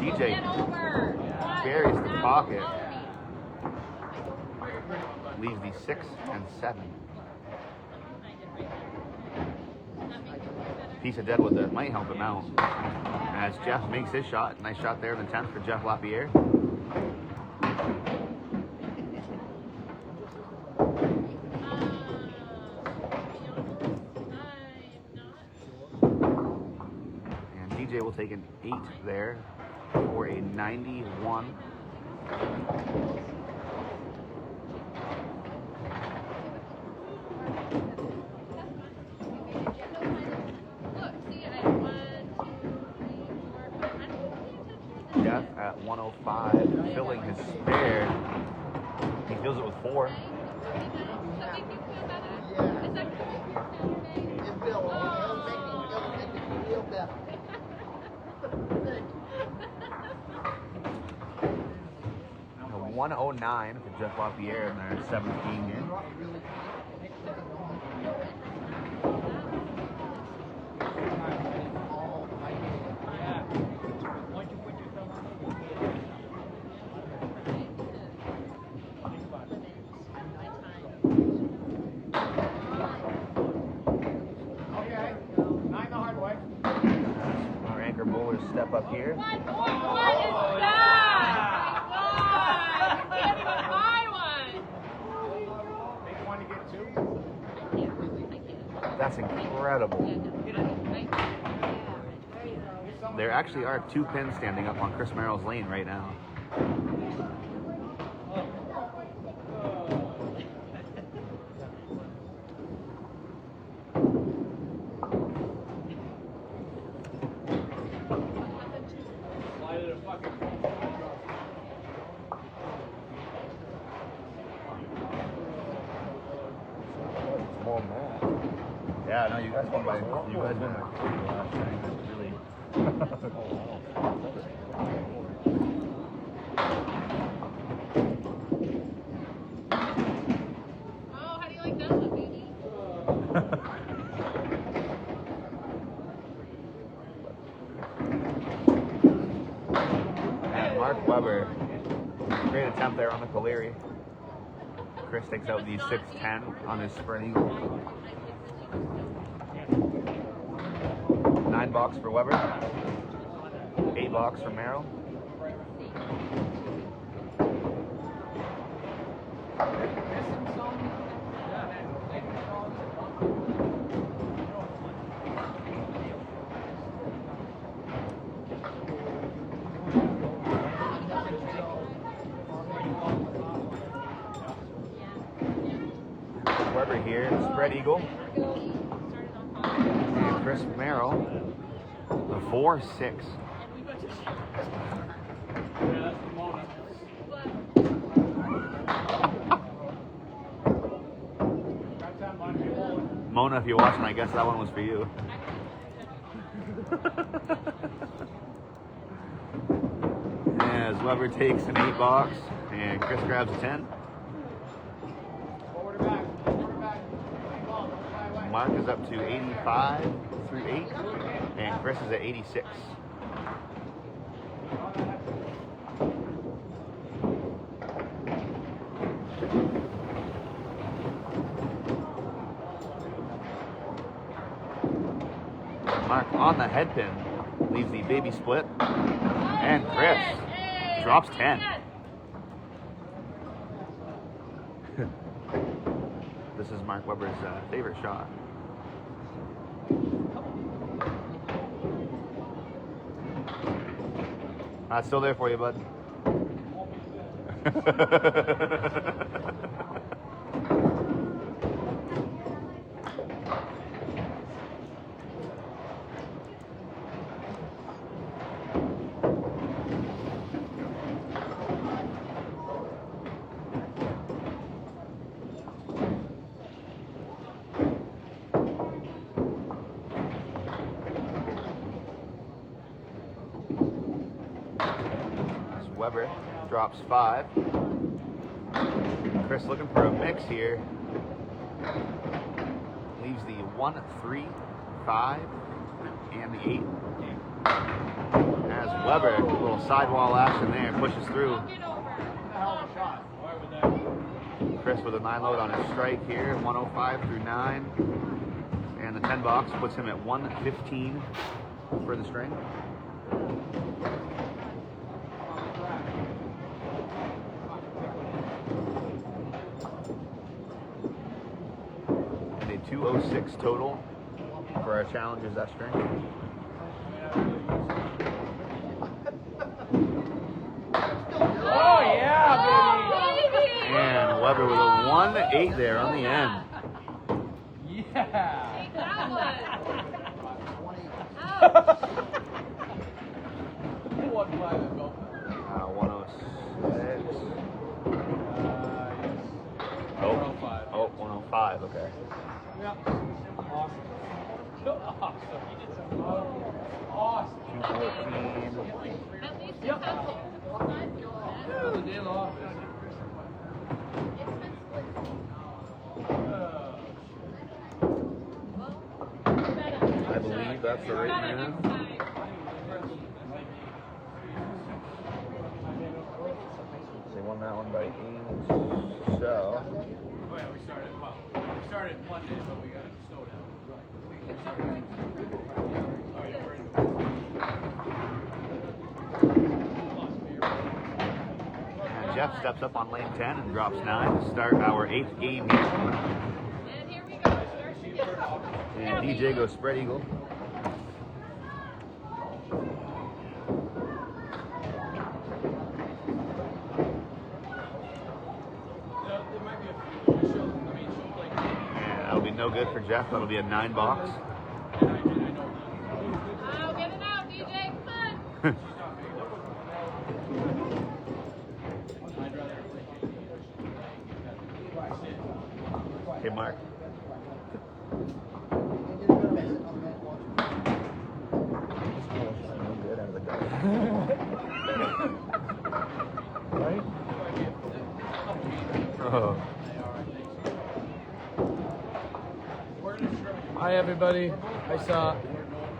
DJ buries the pocket, leaves the 6 and 7. Piece of deadwood that might help him out as Jeff makes his shot. Nice shot there in the 10th for Jeff Lapierre. And DJ will take an 8 there for a 91. Jeff at 105, filling his spare. He fills it with 4. A 109 for Jeff Lapierre in their 17 game. Our anchor bowlers step up here. What is that? You can't even buy one. Make one to get 2. That's incredible. There actually are 2 pins standing up on Chris Merrill's lane right now. Yeah, no, you guys won by last night. Really. Oh, how do you like that one, baby? And Mark Weber, great attempt there on the Colery. Chris takes out the 6-10 on his spread eagle. 9 box for Weber. 8 box for Merrill. Weber here, spread eagle. And Chris Merrill, the 4-6. Mona, if you're watching, I guess that one was for you. As Weber takes an 8 box, and Chris grabs a 10. Mark is up to 85 through 8, and Chris is at 86. Mark on the head pin leaves the baby split, and Chris drops 10. This is Mark Weber's favorite shot. It's still there for you, bud. Weber drops 5. Chris looking for a mix here. Leaves the 1, 3, 5, and the 8. As Weber, a little sidewall action there, pushes through. Chris with a 9 load on his strike here, 105 through 9. And the 10 box puts him at 115 for the string. And a 206 total for our challengers that string. Oh yeah, baby! And Weber with a 1-8 there on the end. Yeah. Take that one. Ouch. 1-5 and go. 106. Yes. Oh, 105. oh, 105, okay. Yeah. Awesome. Awesome. You did something awesome. 214. At least you have to. The deal off. I believe that's the right man. They won that one by 8. So, Oh yeah, we started Monday, but we got it snowed out. Oh yeah, we're into and Jeff steps up on lane 10 and drops 9 to start our 8th game here. And here we go. Start again. And DJ goes spread eagle. there might be a few shows, like, And that'll be no good for Jeff. That'll be a 9 box. and I know. Oh, get it out, DJ. Come on. I'd rather play Hey, Mark. Right? Oh. Hi, everybody. I saw.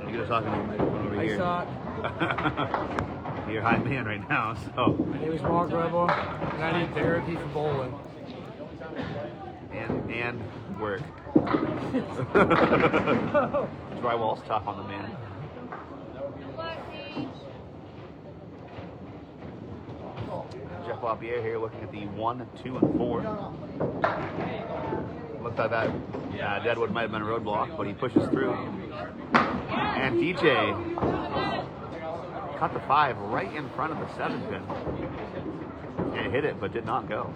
You gotta talk to me over I here. saw. You're high man right now, so. My name is Mark Rebel, and I need therapy for bowling. And work. Drywall's tough on the man. Good luck, Paige. Jeff Lapierre here looking at the 1, 2, and 4. Looked like that Deadwood might have been a roadblock, but he pushes through. And DJ cut the 5 right in front of the 7 pin. And hit it, but did not go.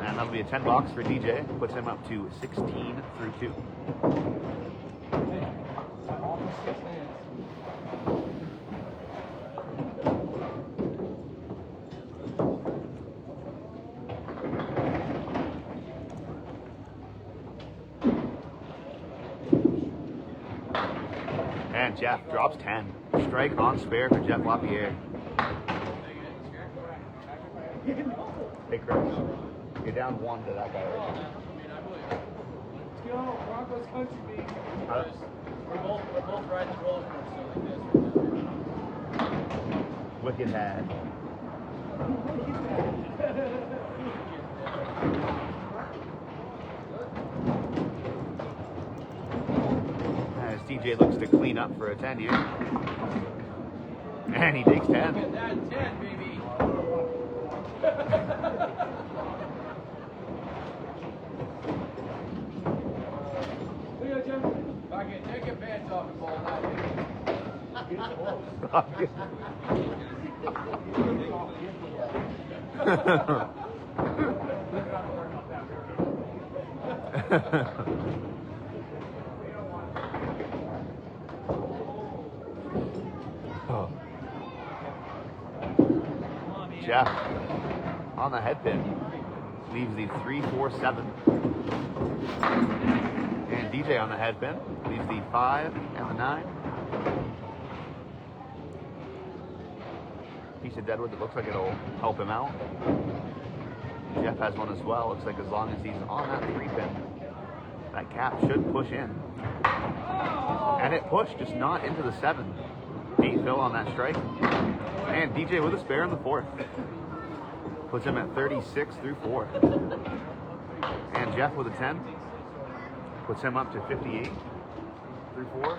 And that'll be a 10 box for DJ. Puts him up to 16 through 2. And Jeff drops 10. Strike on spare for Jeff Lapierre. Hey Chris, you're down 1 to that guy right now. Let's go, Broncos country beat. We're both riding the roller coaster like this. Wicked had. As DJ looks to clean up for a 10 here. And he digs 10. Get that 10, baby. Take your pants off and ball now, baby. Oh. Jeff on the head pin leaves the 3, 4, 7. And DJ on the head pin leaves the 5 and the 9. piece of deadwood that looks like it'll help him out. Jeff has one as well. Looks like as long as he's on that 3-pin, that cap should push in. And it pushed, just not into the 7. 8 fill on that strike. And DJ with a spare in the 4th. Puts him at 36 through 4. And Jeff with a 10. Puts him up to 58 through 4.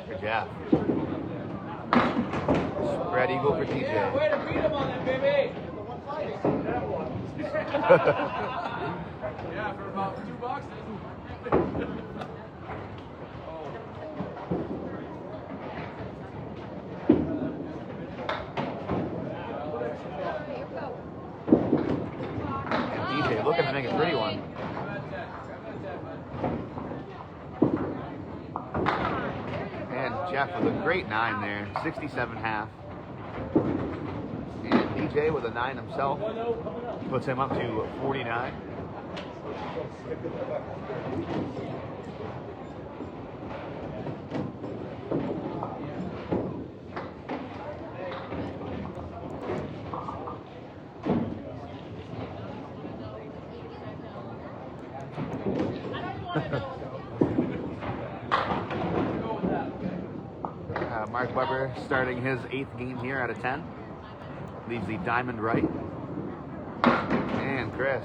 For Jeff. Spread eagle for DJ. Way to beat him on that, baby! Yeah, for about $2. And DJ looking to make a pretty one. Jeff with a great 9 there, 67.5. And DJ with a 9 himself puts him up to 49. Mark Weber starting his 8th game here out of 10. Leaves the diamond right. And Chris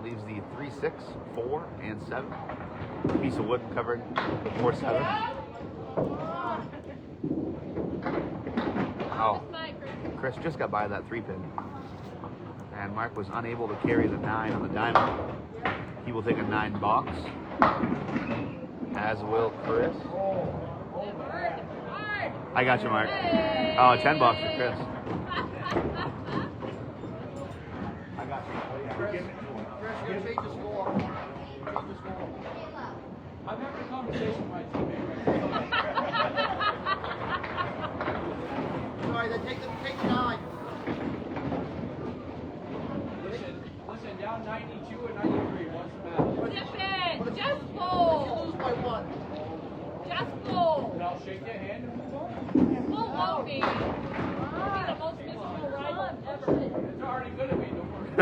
leaves the 3, 6, 4, and 7. Piece of wood covered 4, 7. Oh, Chris just got by that 3-pin. And Mark was unable to carry the 9 on the diamond. He will take a 9 box. As will Chris. I got you, Mark. Oh, 10 bucks for Chris. I got you. Chris, you take the score. I'm having a conversation with my teammate right now. Sorry, then take the 9. Listen, down 92 and 93. What's the matter? Zip it! Just pull! You lose by 1. Just pull! And I'll shake your hand and move on. Pull won't be. It'll be the most miserable ride ever. It's already good to be, don't worry.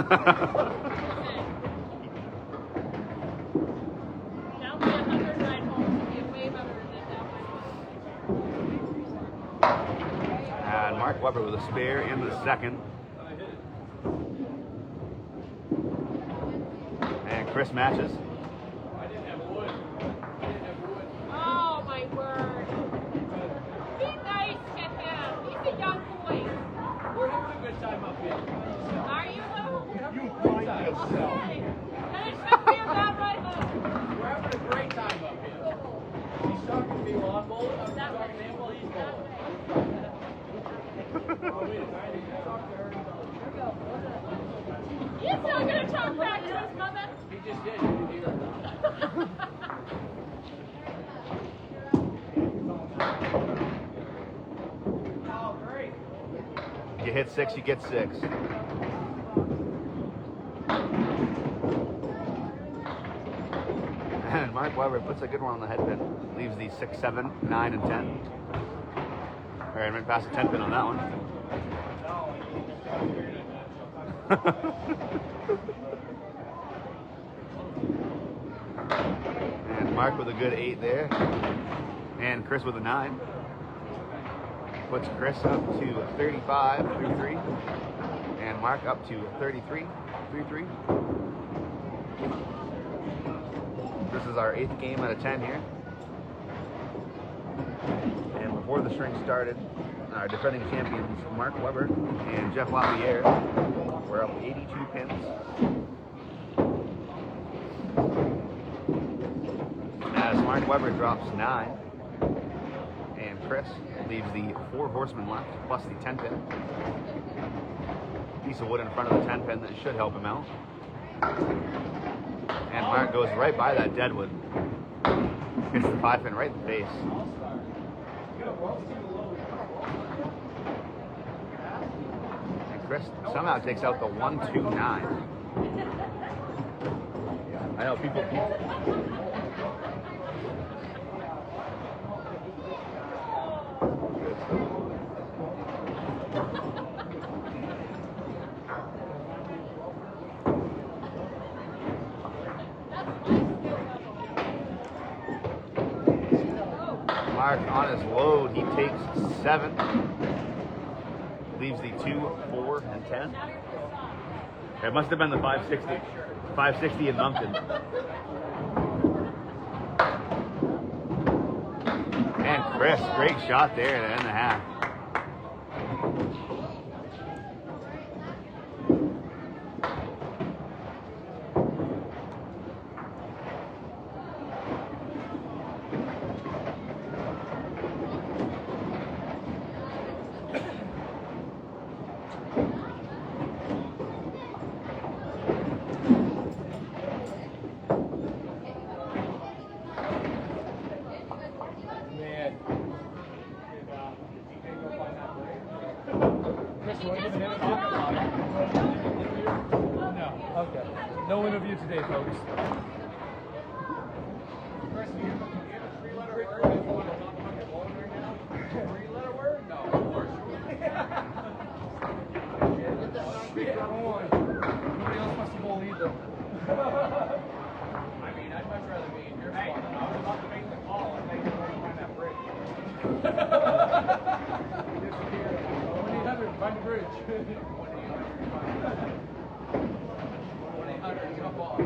Down by 100 ride home would be way better than down by 100. And Mark Weber with a spare in the 2nd. And Chris matches. Oh my word. Be nice to him. He's a young boy. We're having a good time up here. Are you though? You find yourself. Okay. And it should be about right though. We're having a great time up here. He's talking to me while I'm bowling. I'm That talking to way. him while he's That bowling. way. You still gonna talk back to his mother? He just did. You can hear it. Oh, great. You hit 6, you get 6. And Mark Weber puts a good one on the head pin. Leaves the 6, 7, 9, and 10. All right, I went past the 10 pin on that one. And Mark with a good 8 there. And Chris with a 9. Puts Chris up to 35 through 3. And Mark up to 33 through 3. This is our 8th game out of 10 here. And before the string started, our defending champions Mark Weber and Jeff Lapierre were up 82 pins. As Mark Weber drops 9 and Chris leaves the 4 horsemen left, plus the 10 pin. Piece of wood in front of the 10 pin that should help him out. And Mark goes right by that deadwood. Hits the 5 pin right in the face. And Chris somehow takes out the 1-2-9. I know people. Mark on his load, he takes 7. Leaves the 2, 4, and 10. It must have been the 560. 560 in Moncton. And Chris, great shot there to end the half. No interview today, folks. Three-letter word? No, of course. Nobody else wants to bowl either. I mean, I'd much rather be in your spot. I was about to make the call. I think you're going to find that bridge. 1-800, find the bridge. 1-800, jump off.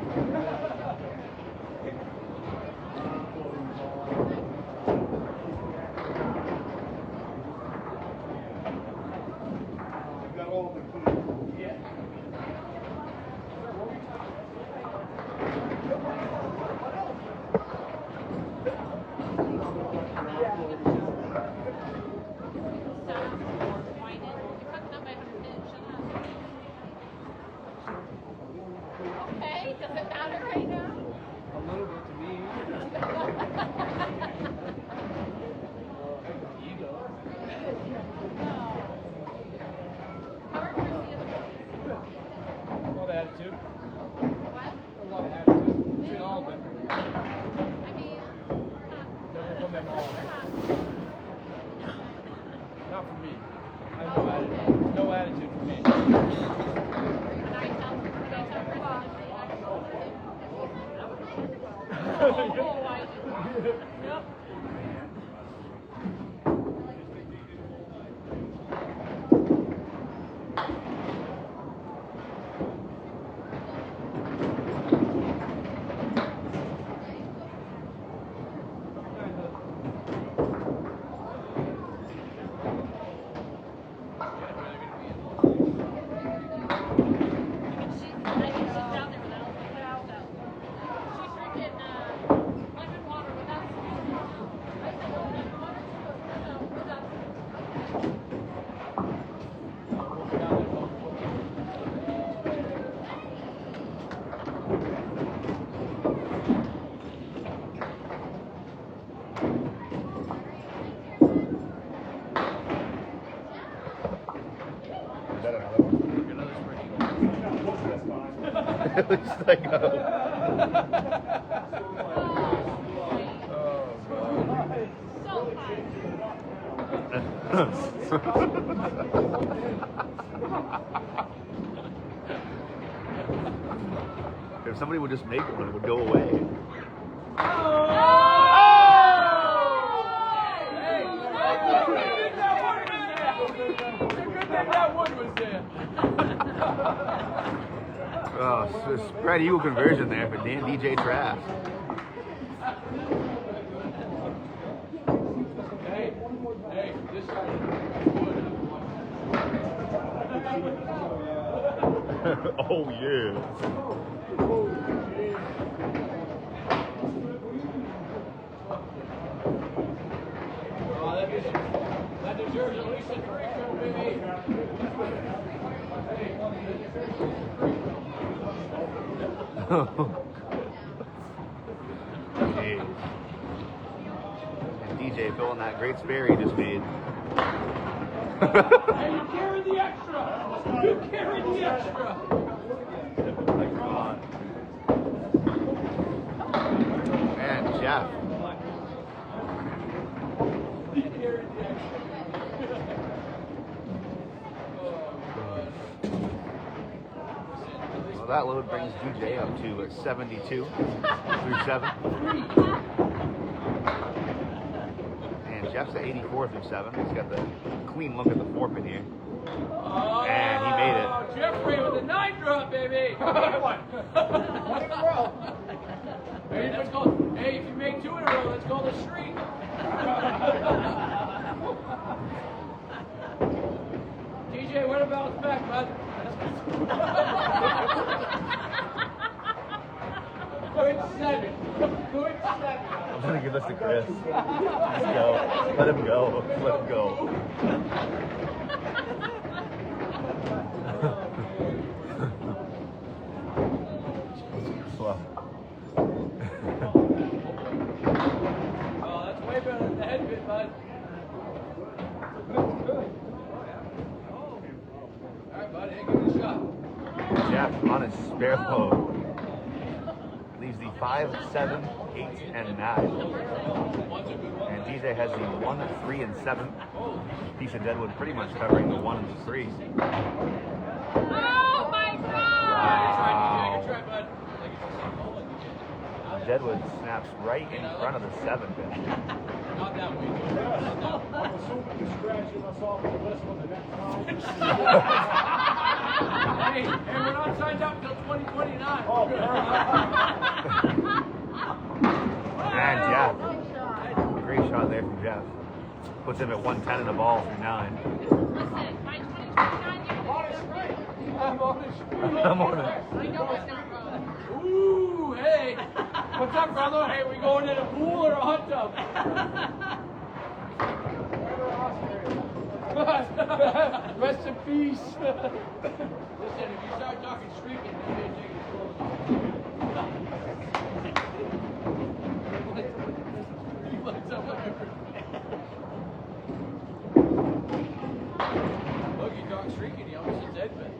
Okay, does it matter right now? A little bit to me. Ego. How are Chrissy and the boys? A lot of attitude. What? A lot of attitude. Between all of them. I mean, Never from them all. Not for me. I have no attitude. No attitude for me. Yep. Is that another one? Another spread. At least I go. So high. If somebody would just make one, it would go away. That one was there. Oh, so spread eagle conversion there for Dan DJ Trask. Hey, this guy is Oh yeah. Oh, that That deserves at least a 3 fill, baby. Jeez. And DJ filling that great spare he just made. Hey, you carried the extra. You carried the extra. And Jeff. Well, that load brings DJ up to 72 through 7. And Jeff's at 84 through 7. He's got the clean look at the 4-pin here. And he made it. Jeffrey with the 9 drop, baby. One in a row. Hey, let's go. Hey, if you make 2 in a row, let's go the streak. DJ, what about back, bud? Good 7. Good 7. I'm gonna give this to Chris. Let's go. Let him go. Let him go. Well. Oh, that's way better than the head bit, bud. All right, buddy, hey, give it a shot. Jeff on his spare load leaves the 5, 7, 8, and 9. And DJ has the 1, 3, and 7. Piece of deadwood pretty much covering the 1 and the 3. Oh my God! Wow. Good try, bud. Deadwood snaps right in front of the 7-pin. Not that way. Not that way. I'm assuming you're scratching us off the list for the next time. Hey, we're not signed up until 2029. Oh, And Jeff. Great shot there from Jeff. Puts him at 110 in the ball through 9. Listen, by 2029, you're going to be I'm on the street. I'm on it. I know it's not wrong. Ooh, hey. What's up, brother? Hey, we going in a pool or a hot tub? Rest in peace. Listen, if you start talking streaking, you may take it slow. He lights up like a... Look, you talk streaking, he almost hits Edmund.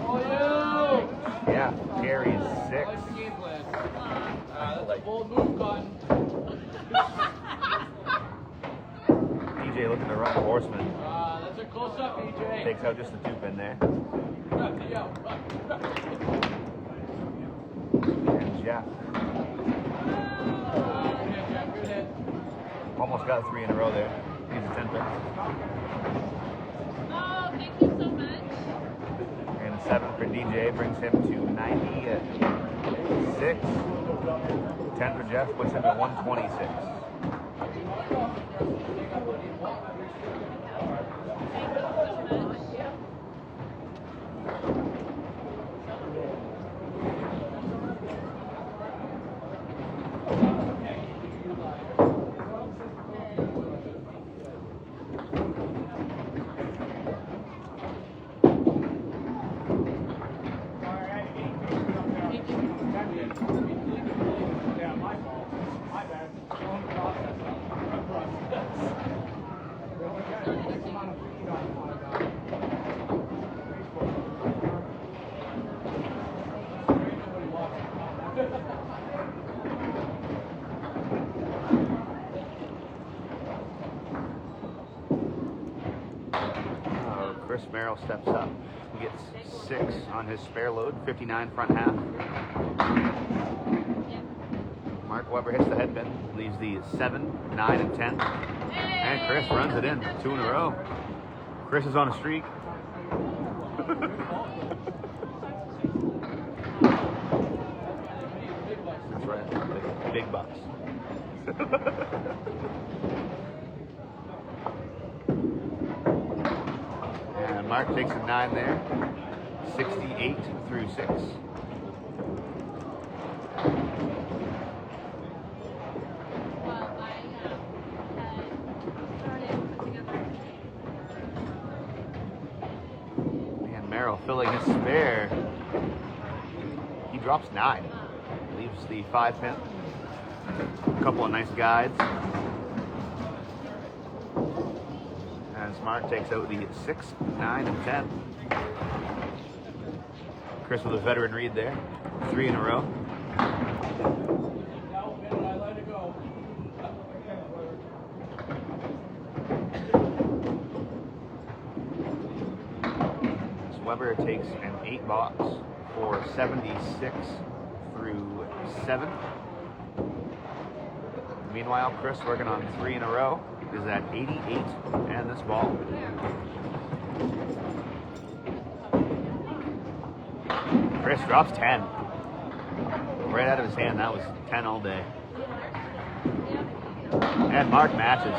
Oh, yeah! Yeah, carries 6. What's the game plan? That's a bold move, Cotton. DJ looking to run the horseman. That's a close-up, EJ. Takes out just the 2-pin there. Yeah, And Jeff good hit. almost got 3 in a row there. Needs a 10-pin. Oh, thank you so much. And a 7 for DJ brings him to 96. 10 for Jeff puts him at 126. Yeah, my fault. My bad. Wrong process. Wrong process. Well, we got X amount of feet on Chris Merrill steps up. He gets 6 on his spare load, 59 front half. Mark Weber hits the headbin, leaves the 7, 9, and 10. And Chris runs it in, 2 in a row. Chris is on a streak. That's right, big bucks. And Mark takes a 9 there, 68 through 6. Merrill filling his spare. He drops 9. Leaves the 5 pin. A couple of nice guides. And Smart takes out the 6, 9, and 10. Chris with a veteran read there. 3 in a row. Weber takes an 8 box for 76 through 7. Meanwhile, Chris working on 3 in a row is at 88 and this ball. Chris drops 10. Right out of his hand, that was 10 all day. And Mark matches.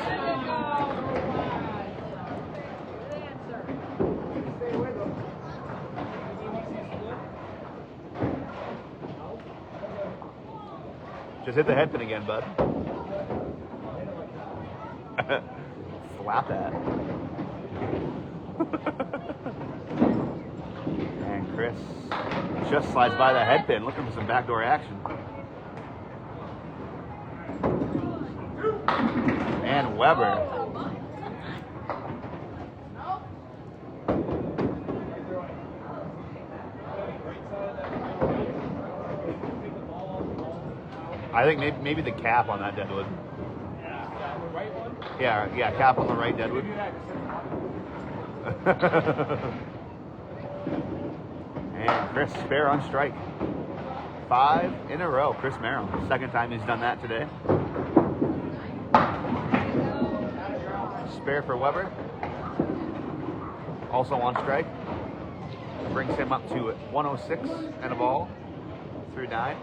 Just hit the head pin again, bud. Slap that. And Chris just slides by the head pin, looking for some backdoor action. And Weber. I think maybe the cap on that deadwood. Yeah, cap on the right deadwood. And Chris spare on strike. 5 in a row, Chris Merrill. Second time he's done that today. Spare for Weber. Also on strike. Brings him up to 106 and a ball through 9.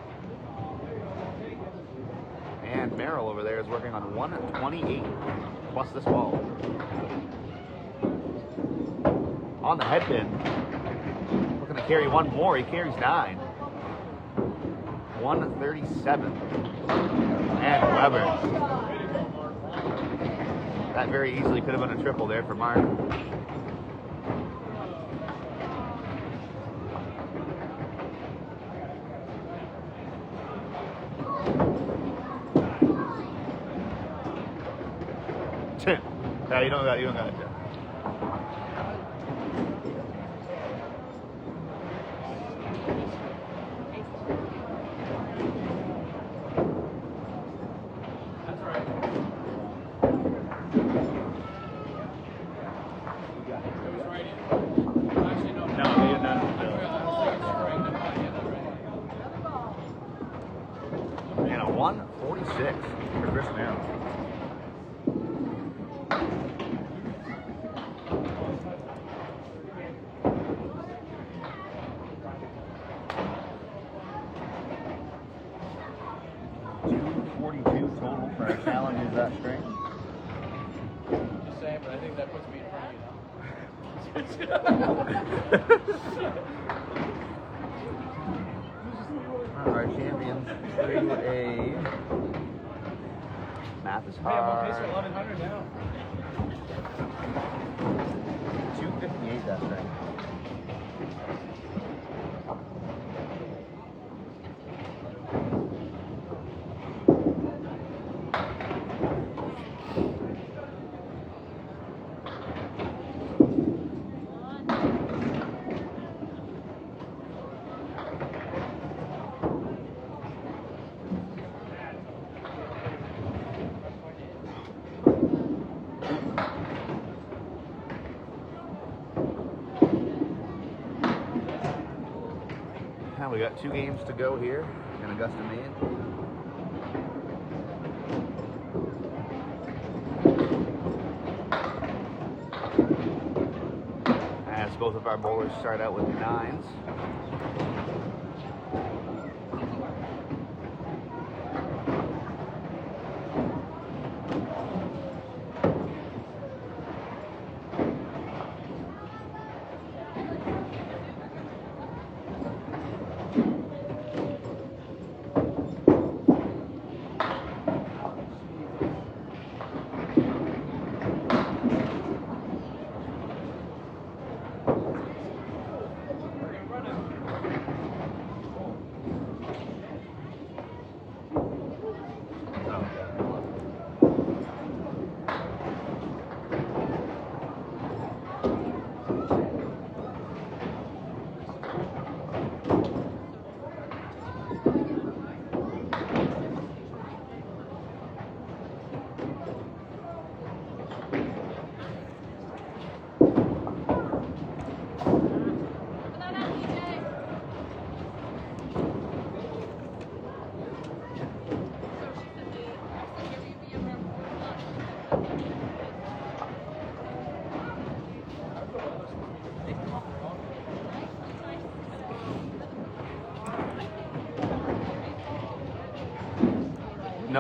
And Merrill over there is working on 128 plus this ball. On the head pin. Looking to carry one more. He carries 9. 137. And Weber. That very easily could have been a triple there for Mark. Yeah, you don't got it. That's right. It was right in. Actually, no. No, they did not. And a 146 for Chris Merrill. That string? Just saying, but I think that puts me in front of you now. Our champions through a math is hard. 1100 now. 258 that string. We got 2 games to go here in Augusta, Maine. As both of our bowlers start out with 9s.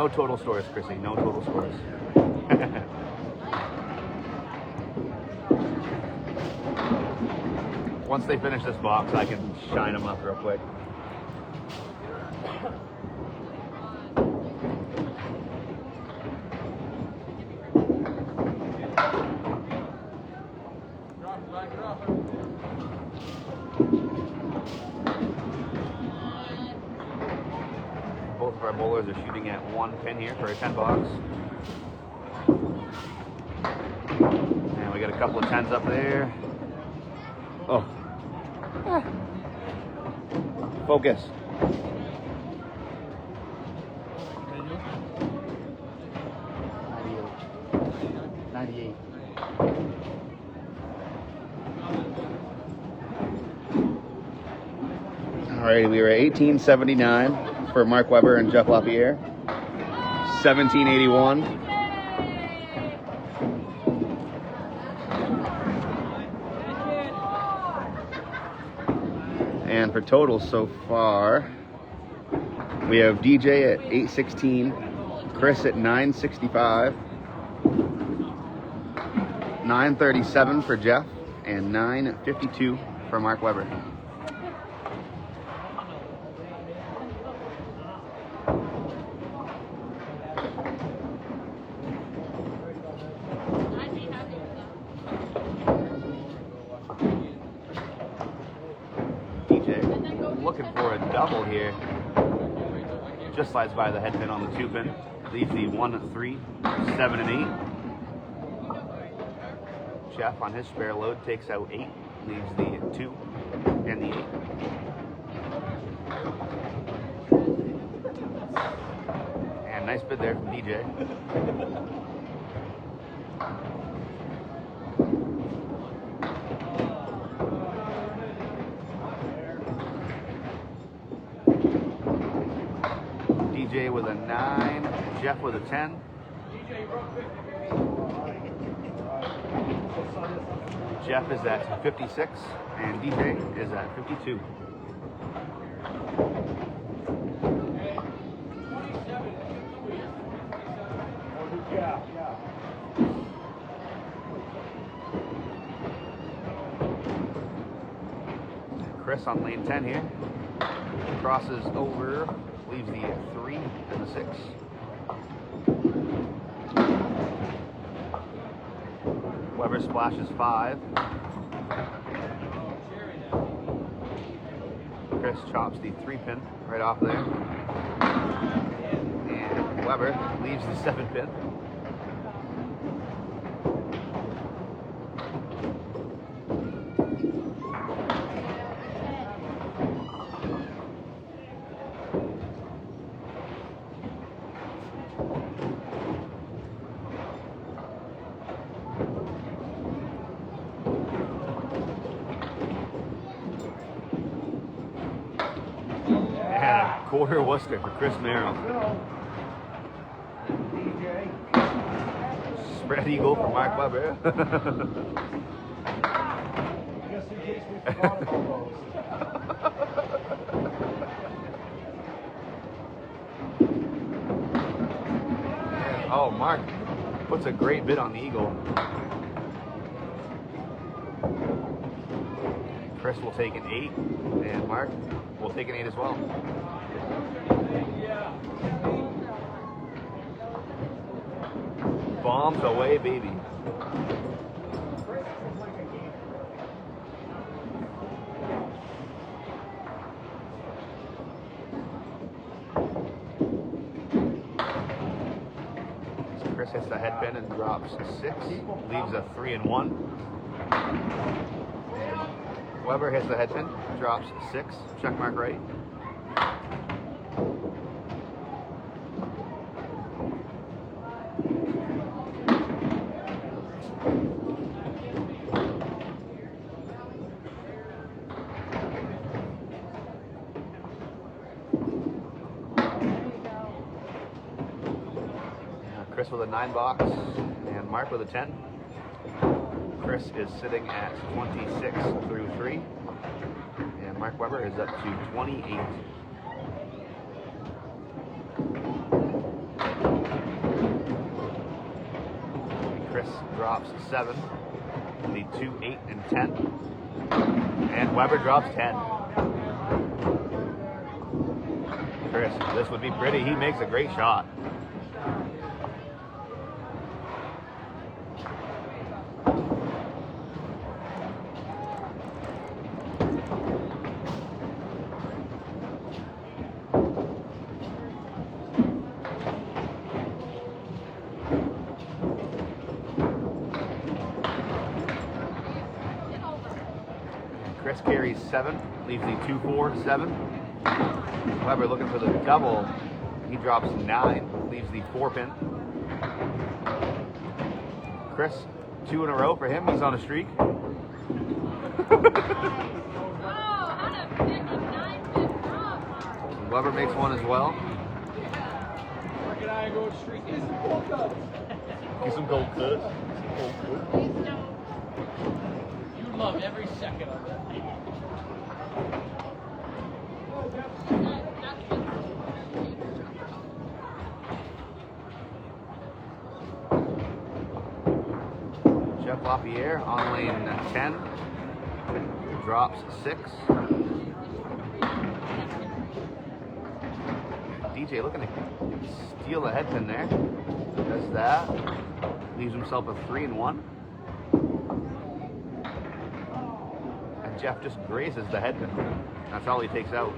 No total scores, Chrissy. No total scores. Once they finish this box, I can shine them up real quick. Both of our bowlers are shooting at 1 pin here for a 10 box. And we got a couple of 10s up there. Oh. Focus. Alrighty, we were at 1879 for Mark Webber and Jeff Lapierre. 1781. And for totals so far, we have DJ at 816, Chris at 965, 937 for Jeff, and 952 for Mark Webber. Looking for a double here. Just slides by the head pin on the 2 pin. Leaves the 1, 3, 7, and 8. Jeff on his spare load takes out 8. Leaves the 2 and the 8. And nice bid there from DJ. DJ with a 9, Jeff with a 10. Jeff is at 56, and DJ is at 52. Chris on lane 10 here. Crosses over. Leaves the 3 and the 6. Weber splashes 5. Chris chops the 3 pin right off there. And Weber leaves the 7 pin. Quarter Worcester for Chris Merrill. Spread eagle for Mark Webber. Just in case we forgot about those. Oh, Mark puts a great bid on the eagle. Chris will take an 8, and Mark will take an 8 as well. Bombs away, baby. So Chris hits the head pin and drops 6, leaves a 3 and 1. Weber hits the head pin, drops 6, check mark right. Chris with a 9 box and Mark with a 10. Chris is sitting at 26 through 3, and Mark Webber is up to 28. Chris drops 7. Need 2, 8, and 10. And Weber drops 10. Chris, this would be pretty. He makes a great shot. Chris carries 7, leaves the 2, 4, 7. Weber looking for the double. He drops 9, leaves the 4 pin. Chris, 2 in a row for him. He's on a streak. Weber makes 1 as well. Rick and I go streak. Get some cold cuts. Get some gold cuts. You love every second of it. Jeff Lapierre on lane 10. Drops 6. DJ looking to steal the head pin there. Does that. Leaves himself a 3 and 1. And Jeff just grazes the head pin. That's all he takes out.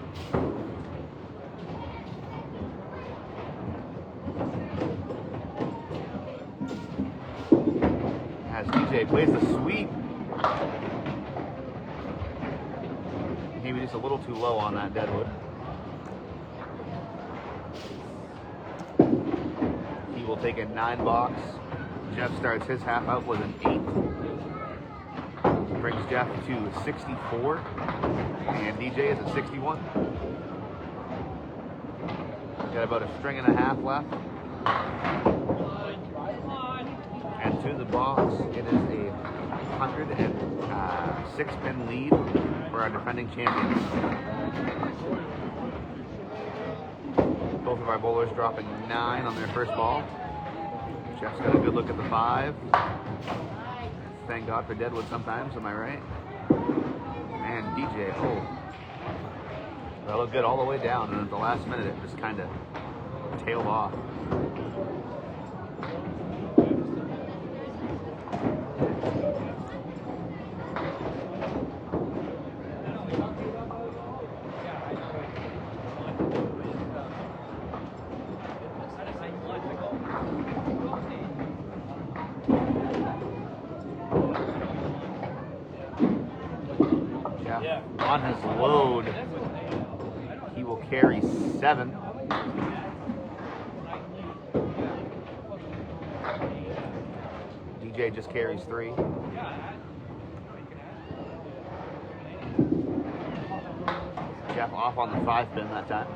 As DJ plays the sweep. Maybe just a little too low on that deadwood. He will take a 9 box. Jeff starts his half out with an 8. Brings Jeff to 64. And DJ is at 61. Got about a string and a half left. And to the box, it is a 106 pin lead for our defending champions. Both of our bowlers dropping 9 on their first ball. Jeff's got a good look at the 5. Thank God for deadwood sometimes, am I right? And DJ, that looked good all the way down, and at the last minute it just kind of tailed off. On his load, he will carry 7. DJ just carries 3. Jeff off on the 5 pin that time.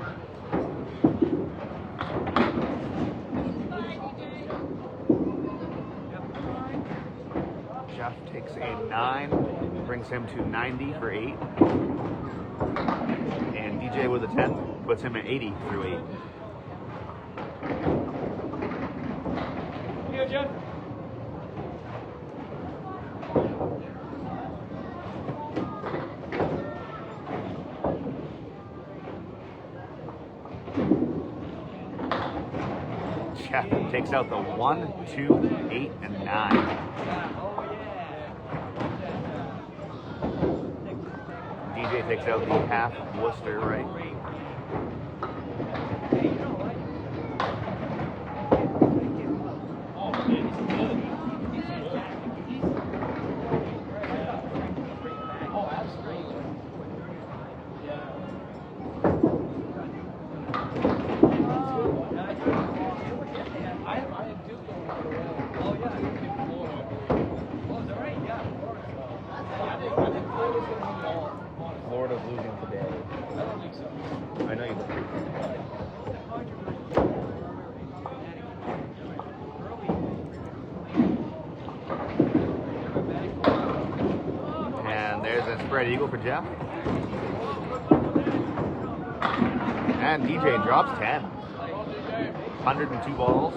Jeff takes a 9, brings him to 90 for 8. And DJ with a 10 puts him at 80 through 8. Here, Jeff. Jeff takes out the 1, 2, 8, and 9. DJ takes out the half Worcester, right? Florida's losing today. I know you do. And there's a spread eagle for Jeff. And DJ drops 10. 102 balls.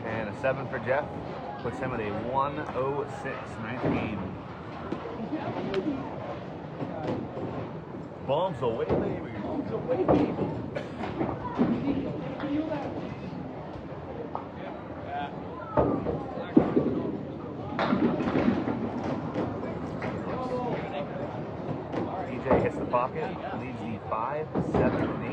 And a 7 for Jeff. Puts him at a 106, ninth game. Bombs away, baby. Bombs away, baby. DJ hits the pocket, leaves the 5, 7, and 8.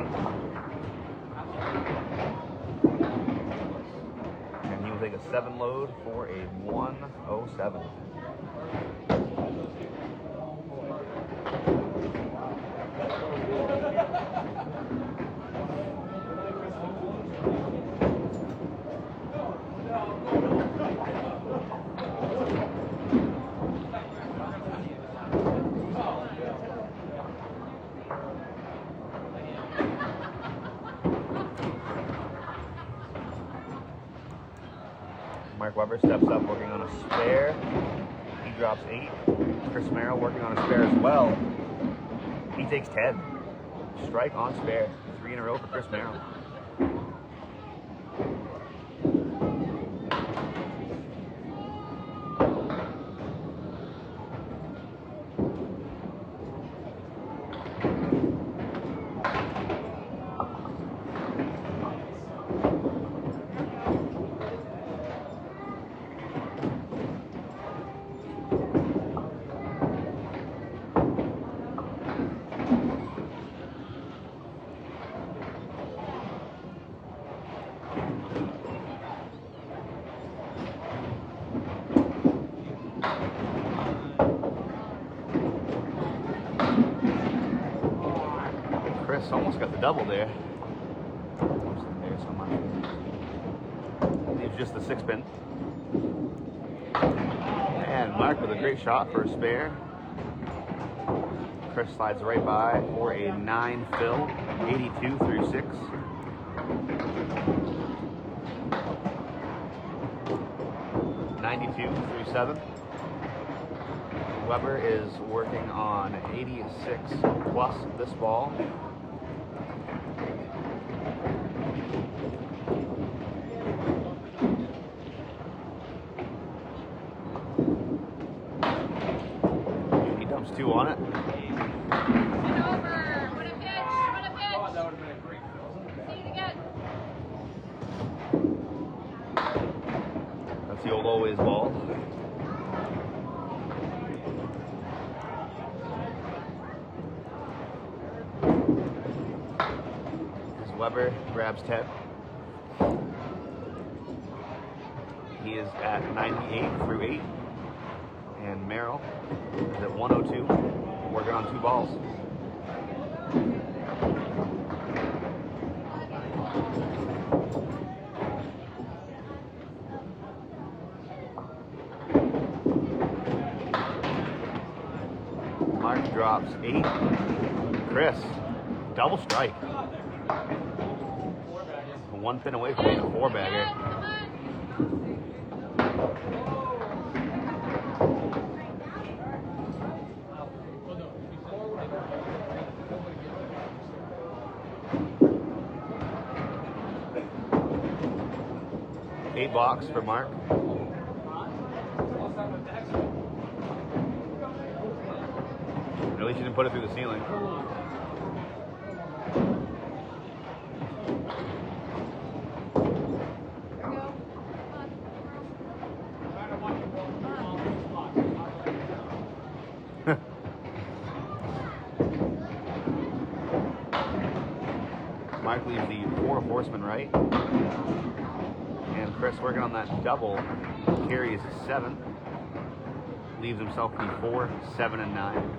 And he will take a 7 load for a 107. Mark Weber steps up working on a spare. He drops 8. Chris Merrill working on a spare as well. He takes 10. Strike on spare. 3 in a row for Chris Merrill. Chris almost got the double there. There's so much. Leaves just the 6-pin. And Mark with a great shot for a spare. Chris slides right by for a 9 fill, 82 through 6. $92 through 7. Weber is working on 86 plus this ball. He dumps 2 on it. Get over. What a pitch. What a pitch. That would have been a great fill. See it again. That's the old always ball. As Weber grabs 10. He is at 98 through 8. And Merrill is at 102, working on 2 balls. Mark drops 8. Chris, double strike. 1 pin away from being a 4-bagger. Come on. 8 box for Mark. At least you didn't put it through the ceiling. Mark leaves the 4 horsemen right. And Chris working on that double carries 7. Leaves himself the 4, 7, and 9.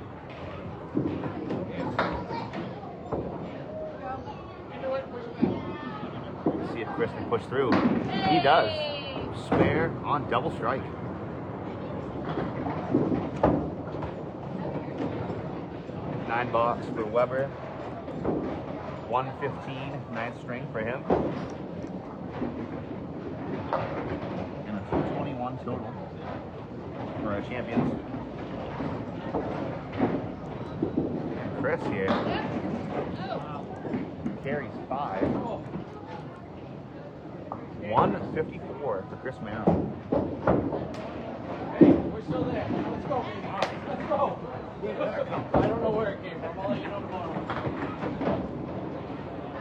See if Chris can push through. He does. Spare on double strike. $9 for Weber. 115, 9th string for him. And a 221 total for our champions. Chris here. Carries 5. 154 for Chris Merrill. Hey, we're still there. Let's go, baby. Let's go. I don't know where it came from. I'll let you know tomorrow.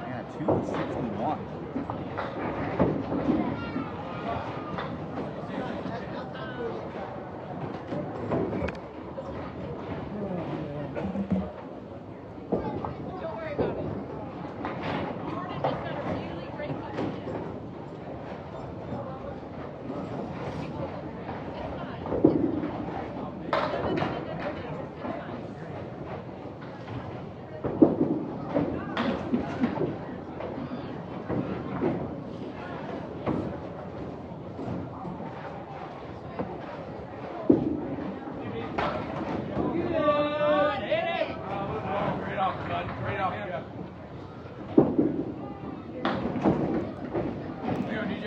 Yeah, 261. Don't worry about it. Jordan just got a really great cut. Great off, bud. Great off, Jeff. There you go, DJ.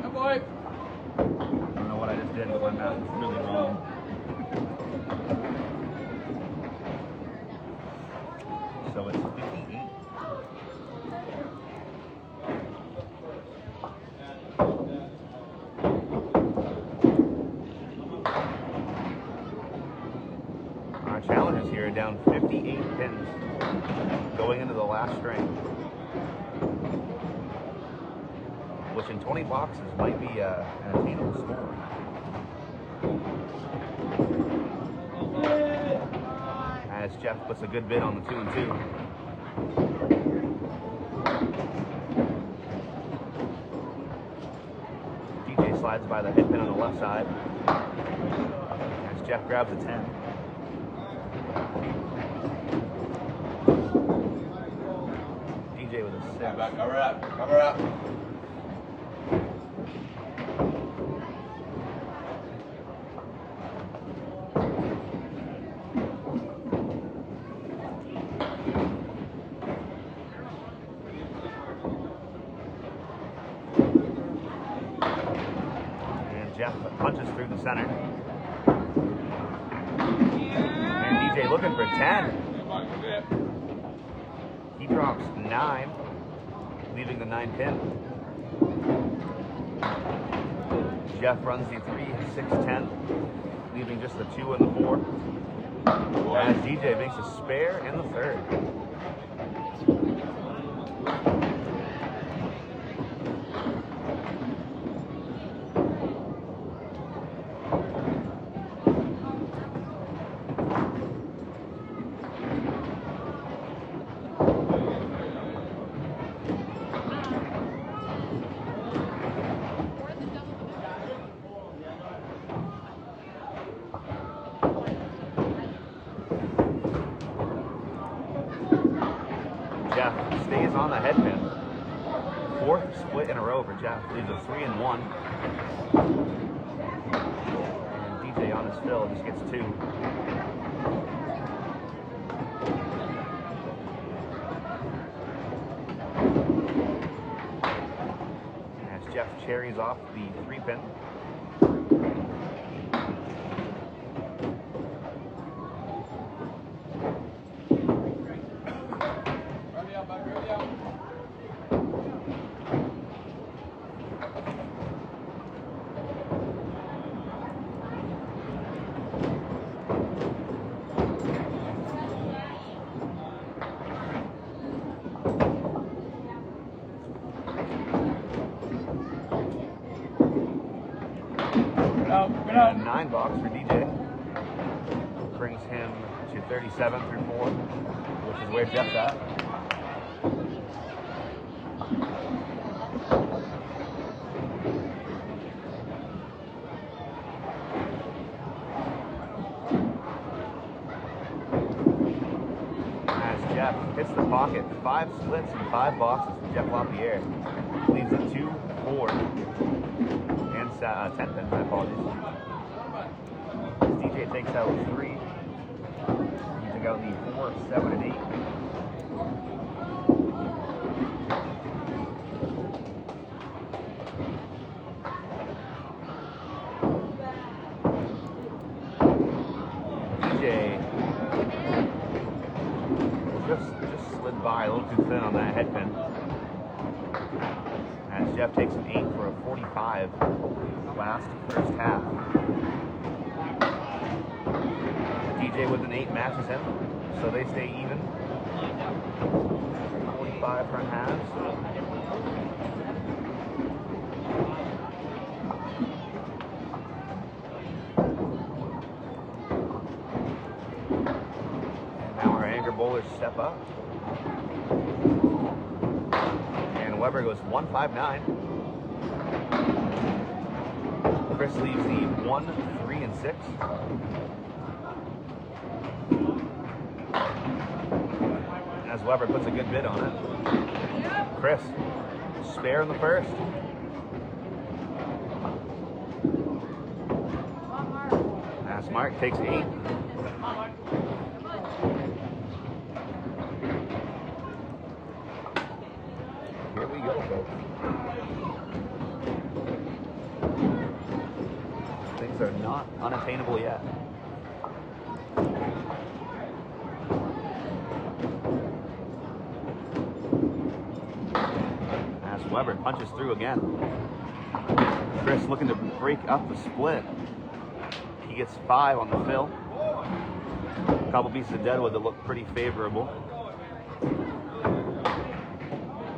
Good boy. I don't know what I just did, but my math was really wrong. So it's 58. Our challengers here are down 58 pins going into the last string, which in 20 boxes might be an attainable score. As Jeff puts a good bid on the 2 and 2. DJ slides by the head pin on the left side as Jeff grabs a 10. DJ with a 6. Cover up. Cover up. Jeff punches through the center. And DJ looking for 10. He drops 9, leaving the 9 pin. Jeff runs the 3, 6, 10, leaving just the 2 and the 4. As DJ makes a spare in the 3rd. Jeff stays on the head pin. 4th split in a row for Jeff. Leaves a 3 and 1. And DJ on his fill just gets 2. As Jeff cherries off the 3 pin. And 9 box for DJ. Brings him to 37 through 4, which is where Jeff's at. As Jeff hits the pocket, 5 splits and 5 boxes for Jeff Lapierre. Leaves a 2, 4, and 10 pins, my apologies. DJ takes out 3. He took out the 4, 7, and 8. DJ just slid by a little too thin on that head pin. As Jeff takes an 8 for a 45 last first half. DJ with an 8 matches him, so they stay even. 45 front halves. And now our anchor bowlers step up. And Weber goes 159. Chris leaves the 1, 3, and 6. As Weber puts a good bid on it. Chris, spare in the first. As Mark takes 8. Here we go, folks. Things are not unattainable yet. Weber punches through again. Chris looking to break up the split. He gets 5 on the fill. A couple pieces of deadwood that look pretty favorable.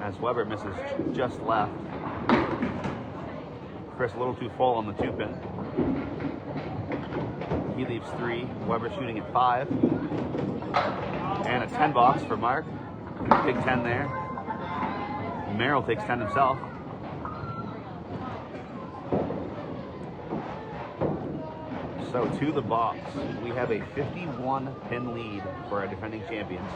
As Weber misses just left. Chris a little too full on the 2-pin. He leaves 3. Weber shooting at 5. And a 10 box for Mark. Big 10 there. Merrill takes 10 himself. So to the box, we have a 51 pin lead for our defending champions.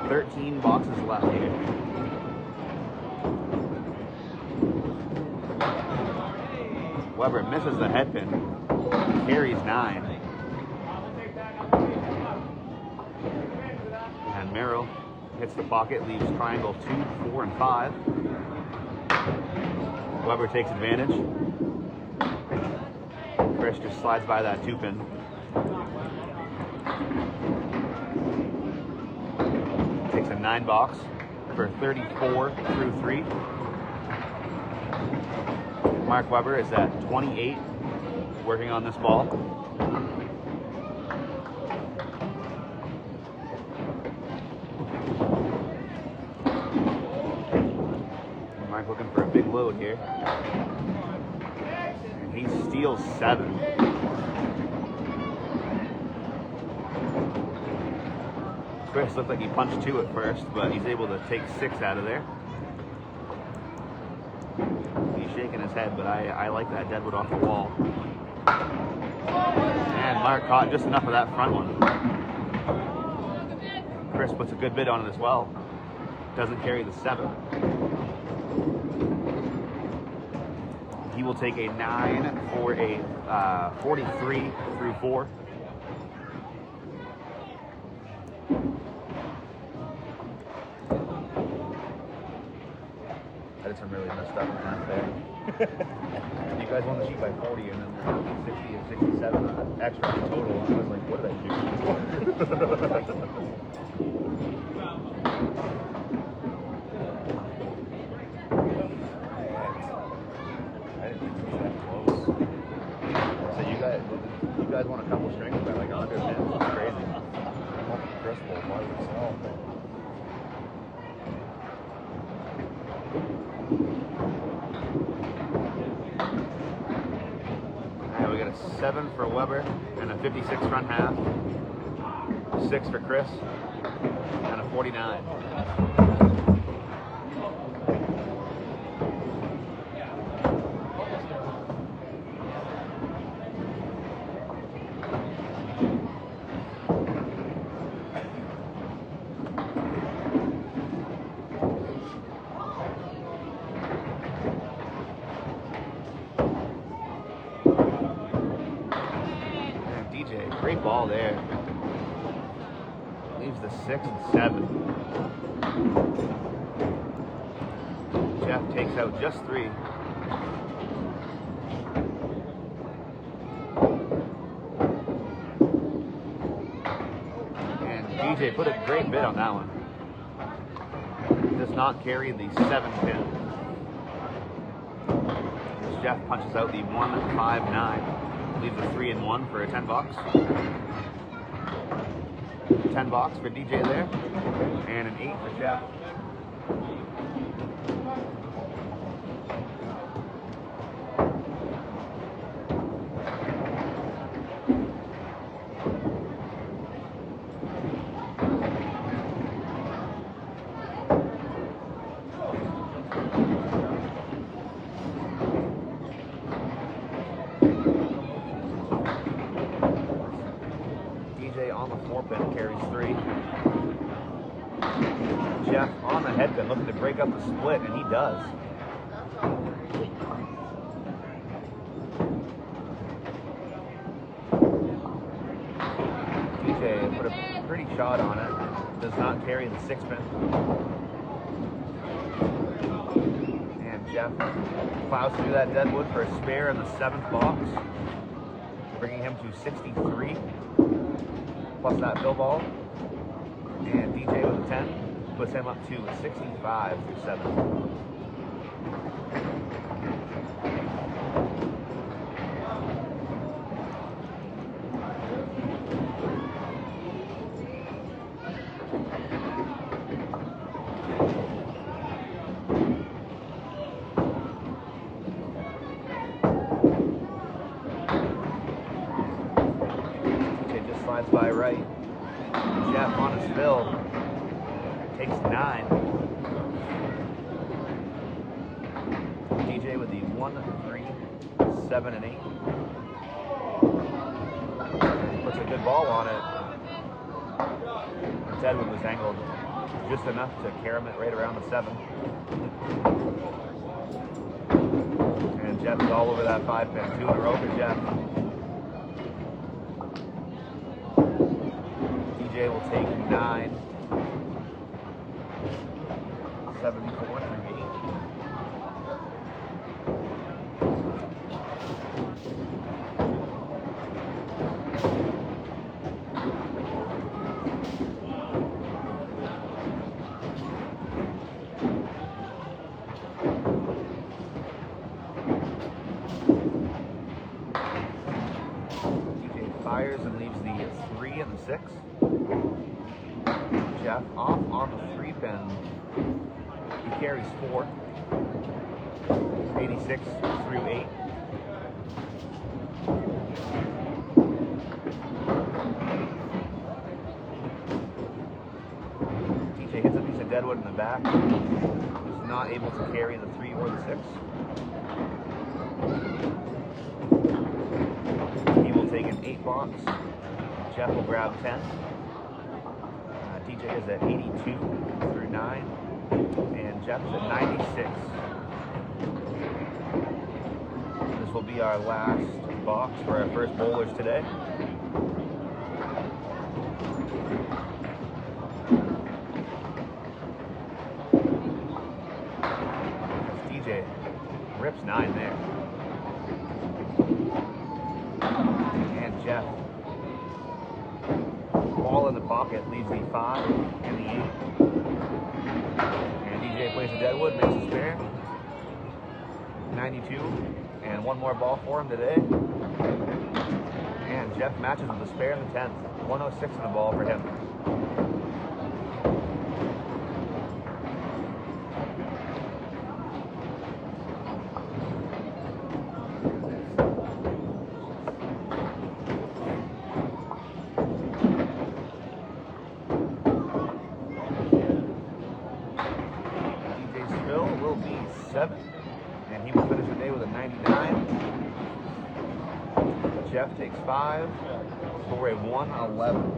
13 boxes left here. Weber misses the head pin, carries 9. And Merrill hits the pocket, leaves triangle 2, 4, and 5. Weber takes advantage. Chris just slides by that 2-pin. Takes a 9 box for 34 through 3. Mark Weber is at 28, working on this ball. Mark looking for a big load here. And he steals 7. Chris looked like he punched 2 at first, but he's able to take 6 out of there. He's shaking his head, but I like that deadwood off the wall. And Mark caught just enough of that front one. Chris puts a good bid on it as well. Doesn't carry the 7. He will take a 9 for a 43 through 4. I did some really messed up math there. You guys won the sheet by 40 and then 60 and 67 extra on total. I was like, what did I do? I didn't think it was that close. So you guys won a couple strings by like 100 minutes. That's crazy. I'm hoping Chris will by himself. We got a 7 for Weber and a 56 front half, 6 for Chris, and a 49. Great ball there. leaves the 6 and 7. Jeff takes out just 3. And DJ put a great bid on that one. Does not carry the 7 pin. As Jeff punches out the 159. Leaves a 3 and 1 for a 10 bucks. 10 bucks for DJ there. And an 8 for Jeff. On the 4 pin carries 3. Jeff on the head pin looking to break up the split, and he does. DJ put a pretty shot on it. Does not carry the 6 pin. And Jeff plows through that deadwood for a spare in the 7th box, bringing him to 63. Plus that bill ball, and DJ with a 10 puts him up to 65 through 7. Slides by right. Jeff on his fill takes 9. DJ with the 1, 3, 7, and 8. Puts a good ball on it. Deadwood was angled just enough to carom it right around the 7. And Jeff is all over that 5 pin. 2 in a row for Jeff. DJ will take 9, 74 through 8. DJ fires and leaves the 3 and the 6. Jeff off on the 3 pin. He carries 4. 86 through 8. DJ hits a piece of deadwood in the back. He's not able to carry the 3 or the 6. He will take an 8 box. Jeff will grab 10. DJ is at 82 through 9, and Jeff is at 96. This will be our last box for our first bowlers today. DJ rips 9 there. And Jeff, ball in the pocket, leaves the 5 and the 8. And DJ plays the deadwood, makes a spare. 92, and one more ball for him today. And Jeff matches with the spare in the 10th. 106 in the ball for him. Will be 7, and he will finish the day with a 99. Jeff takes 5 for a 111.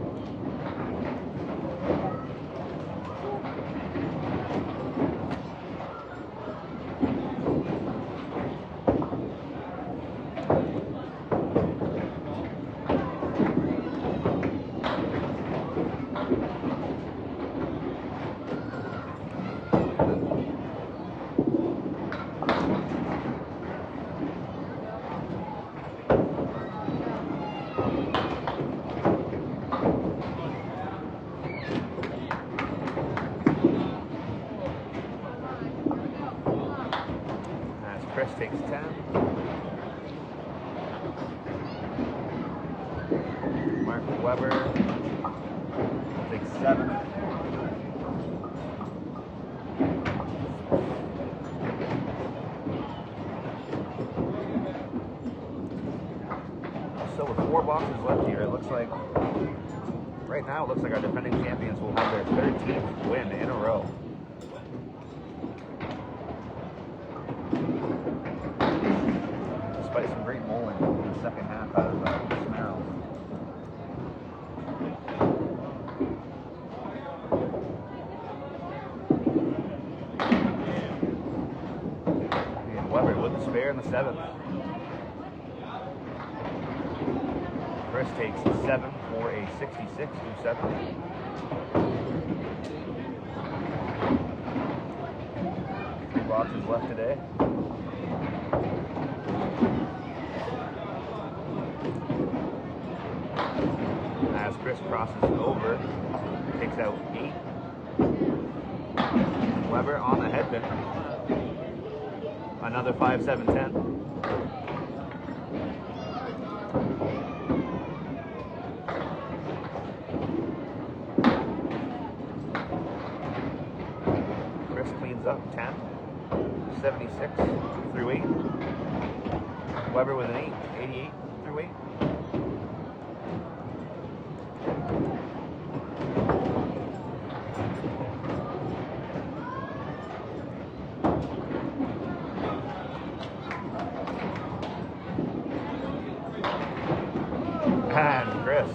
Weber. Takes 7. So with 4 boxes left here, it looks like, right now it looks like our defending champions will have their 13th win in a row. Despite some great bowling in the second half out of Merrill. And Weber with the spare in the 7th. Chris takes 7 for a 66 to 7. Three boxes left today. As Chris crosses over, takes out 8. Weber on the headpin. Another 5, 7, 10. Up 10, 76 through 8. Weber with an 8, 88 through 8. And Chris.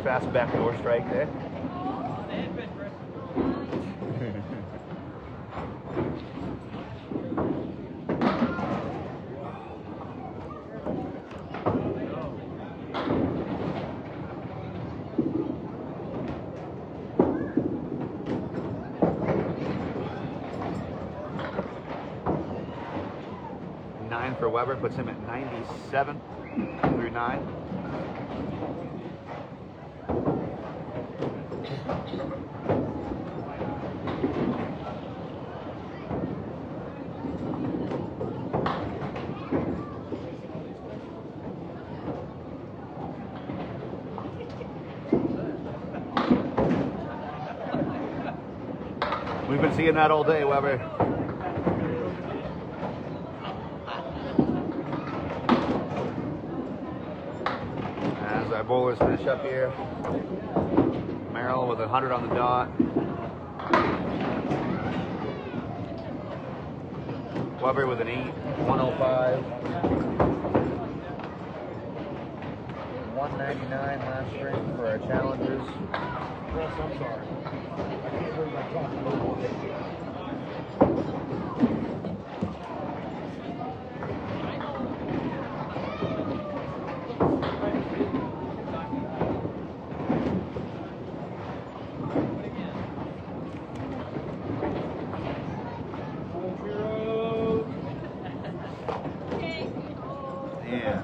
Fast backdoor strike there. Nine for Weber puts him at 97 through 9. We've been seeing that all day, Weber. As our bowlers finish up here, Merrill with 100 on the dot. Weber with an 8, 105. 199 last string for our challengers. Chris, I'm sorry. I can't believe I talked about it. Yeah.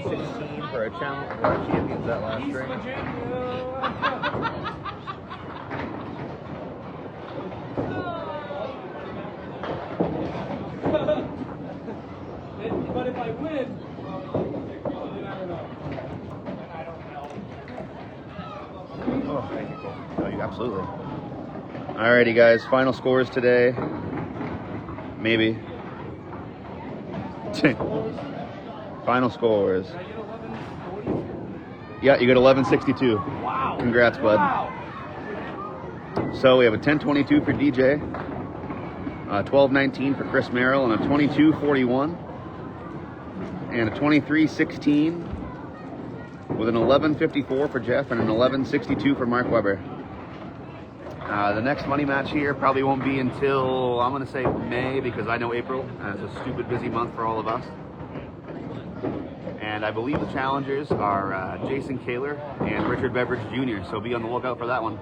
216 for a challenge for our champions that last string. But if I win, you never know. I don't know. Oh, thank you, Cole. Oh, you absolutely. Alrighty, guys. Final scores today. Maybe. Final scores. Yeah, you got 1162. Wow. Congrats, bud. Wow. So we have a 1022 for DJ, 1219 for Chris Merrill, and a 2241, and a 2316 with an 1154 for Jeff and an 1162 for Mark Weber. The next money match here probably won't be until, I'm going to say May, because I know April is a stupid busy month for all of us. And I believe the challengers are Jason Kaler and Richard Beveridge Jr., so be on the lookout for that one.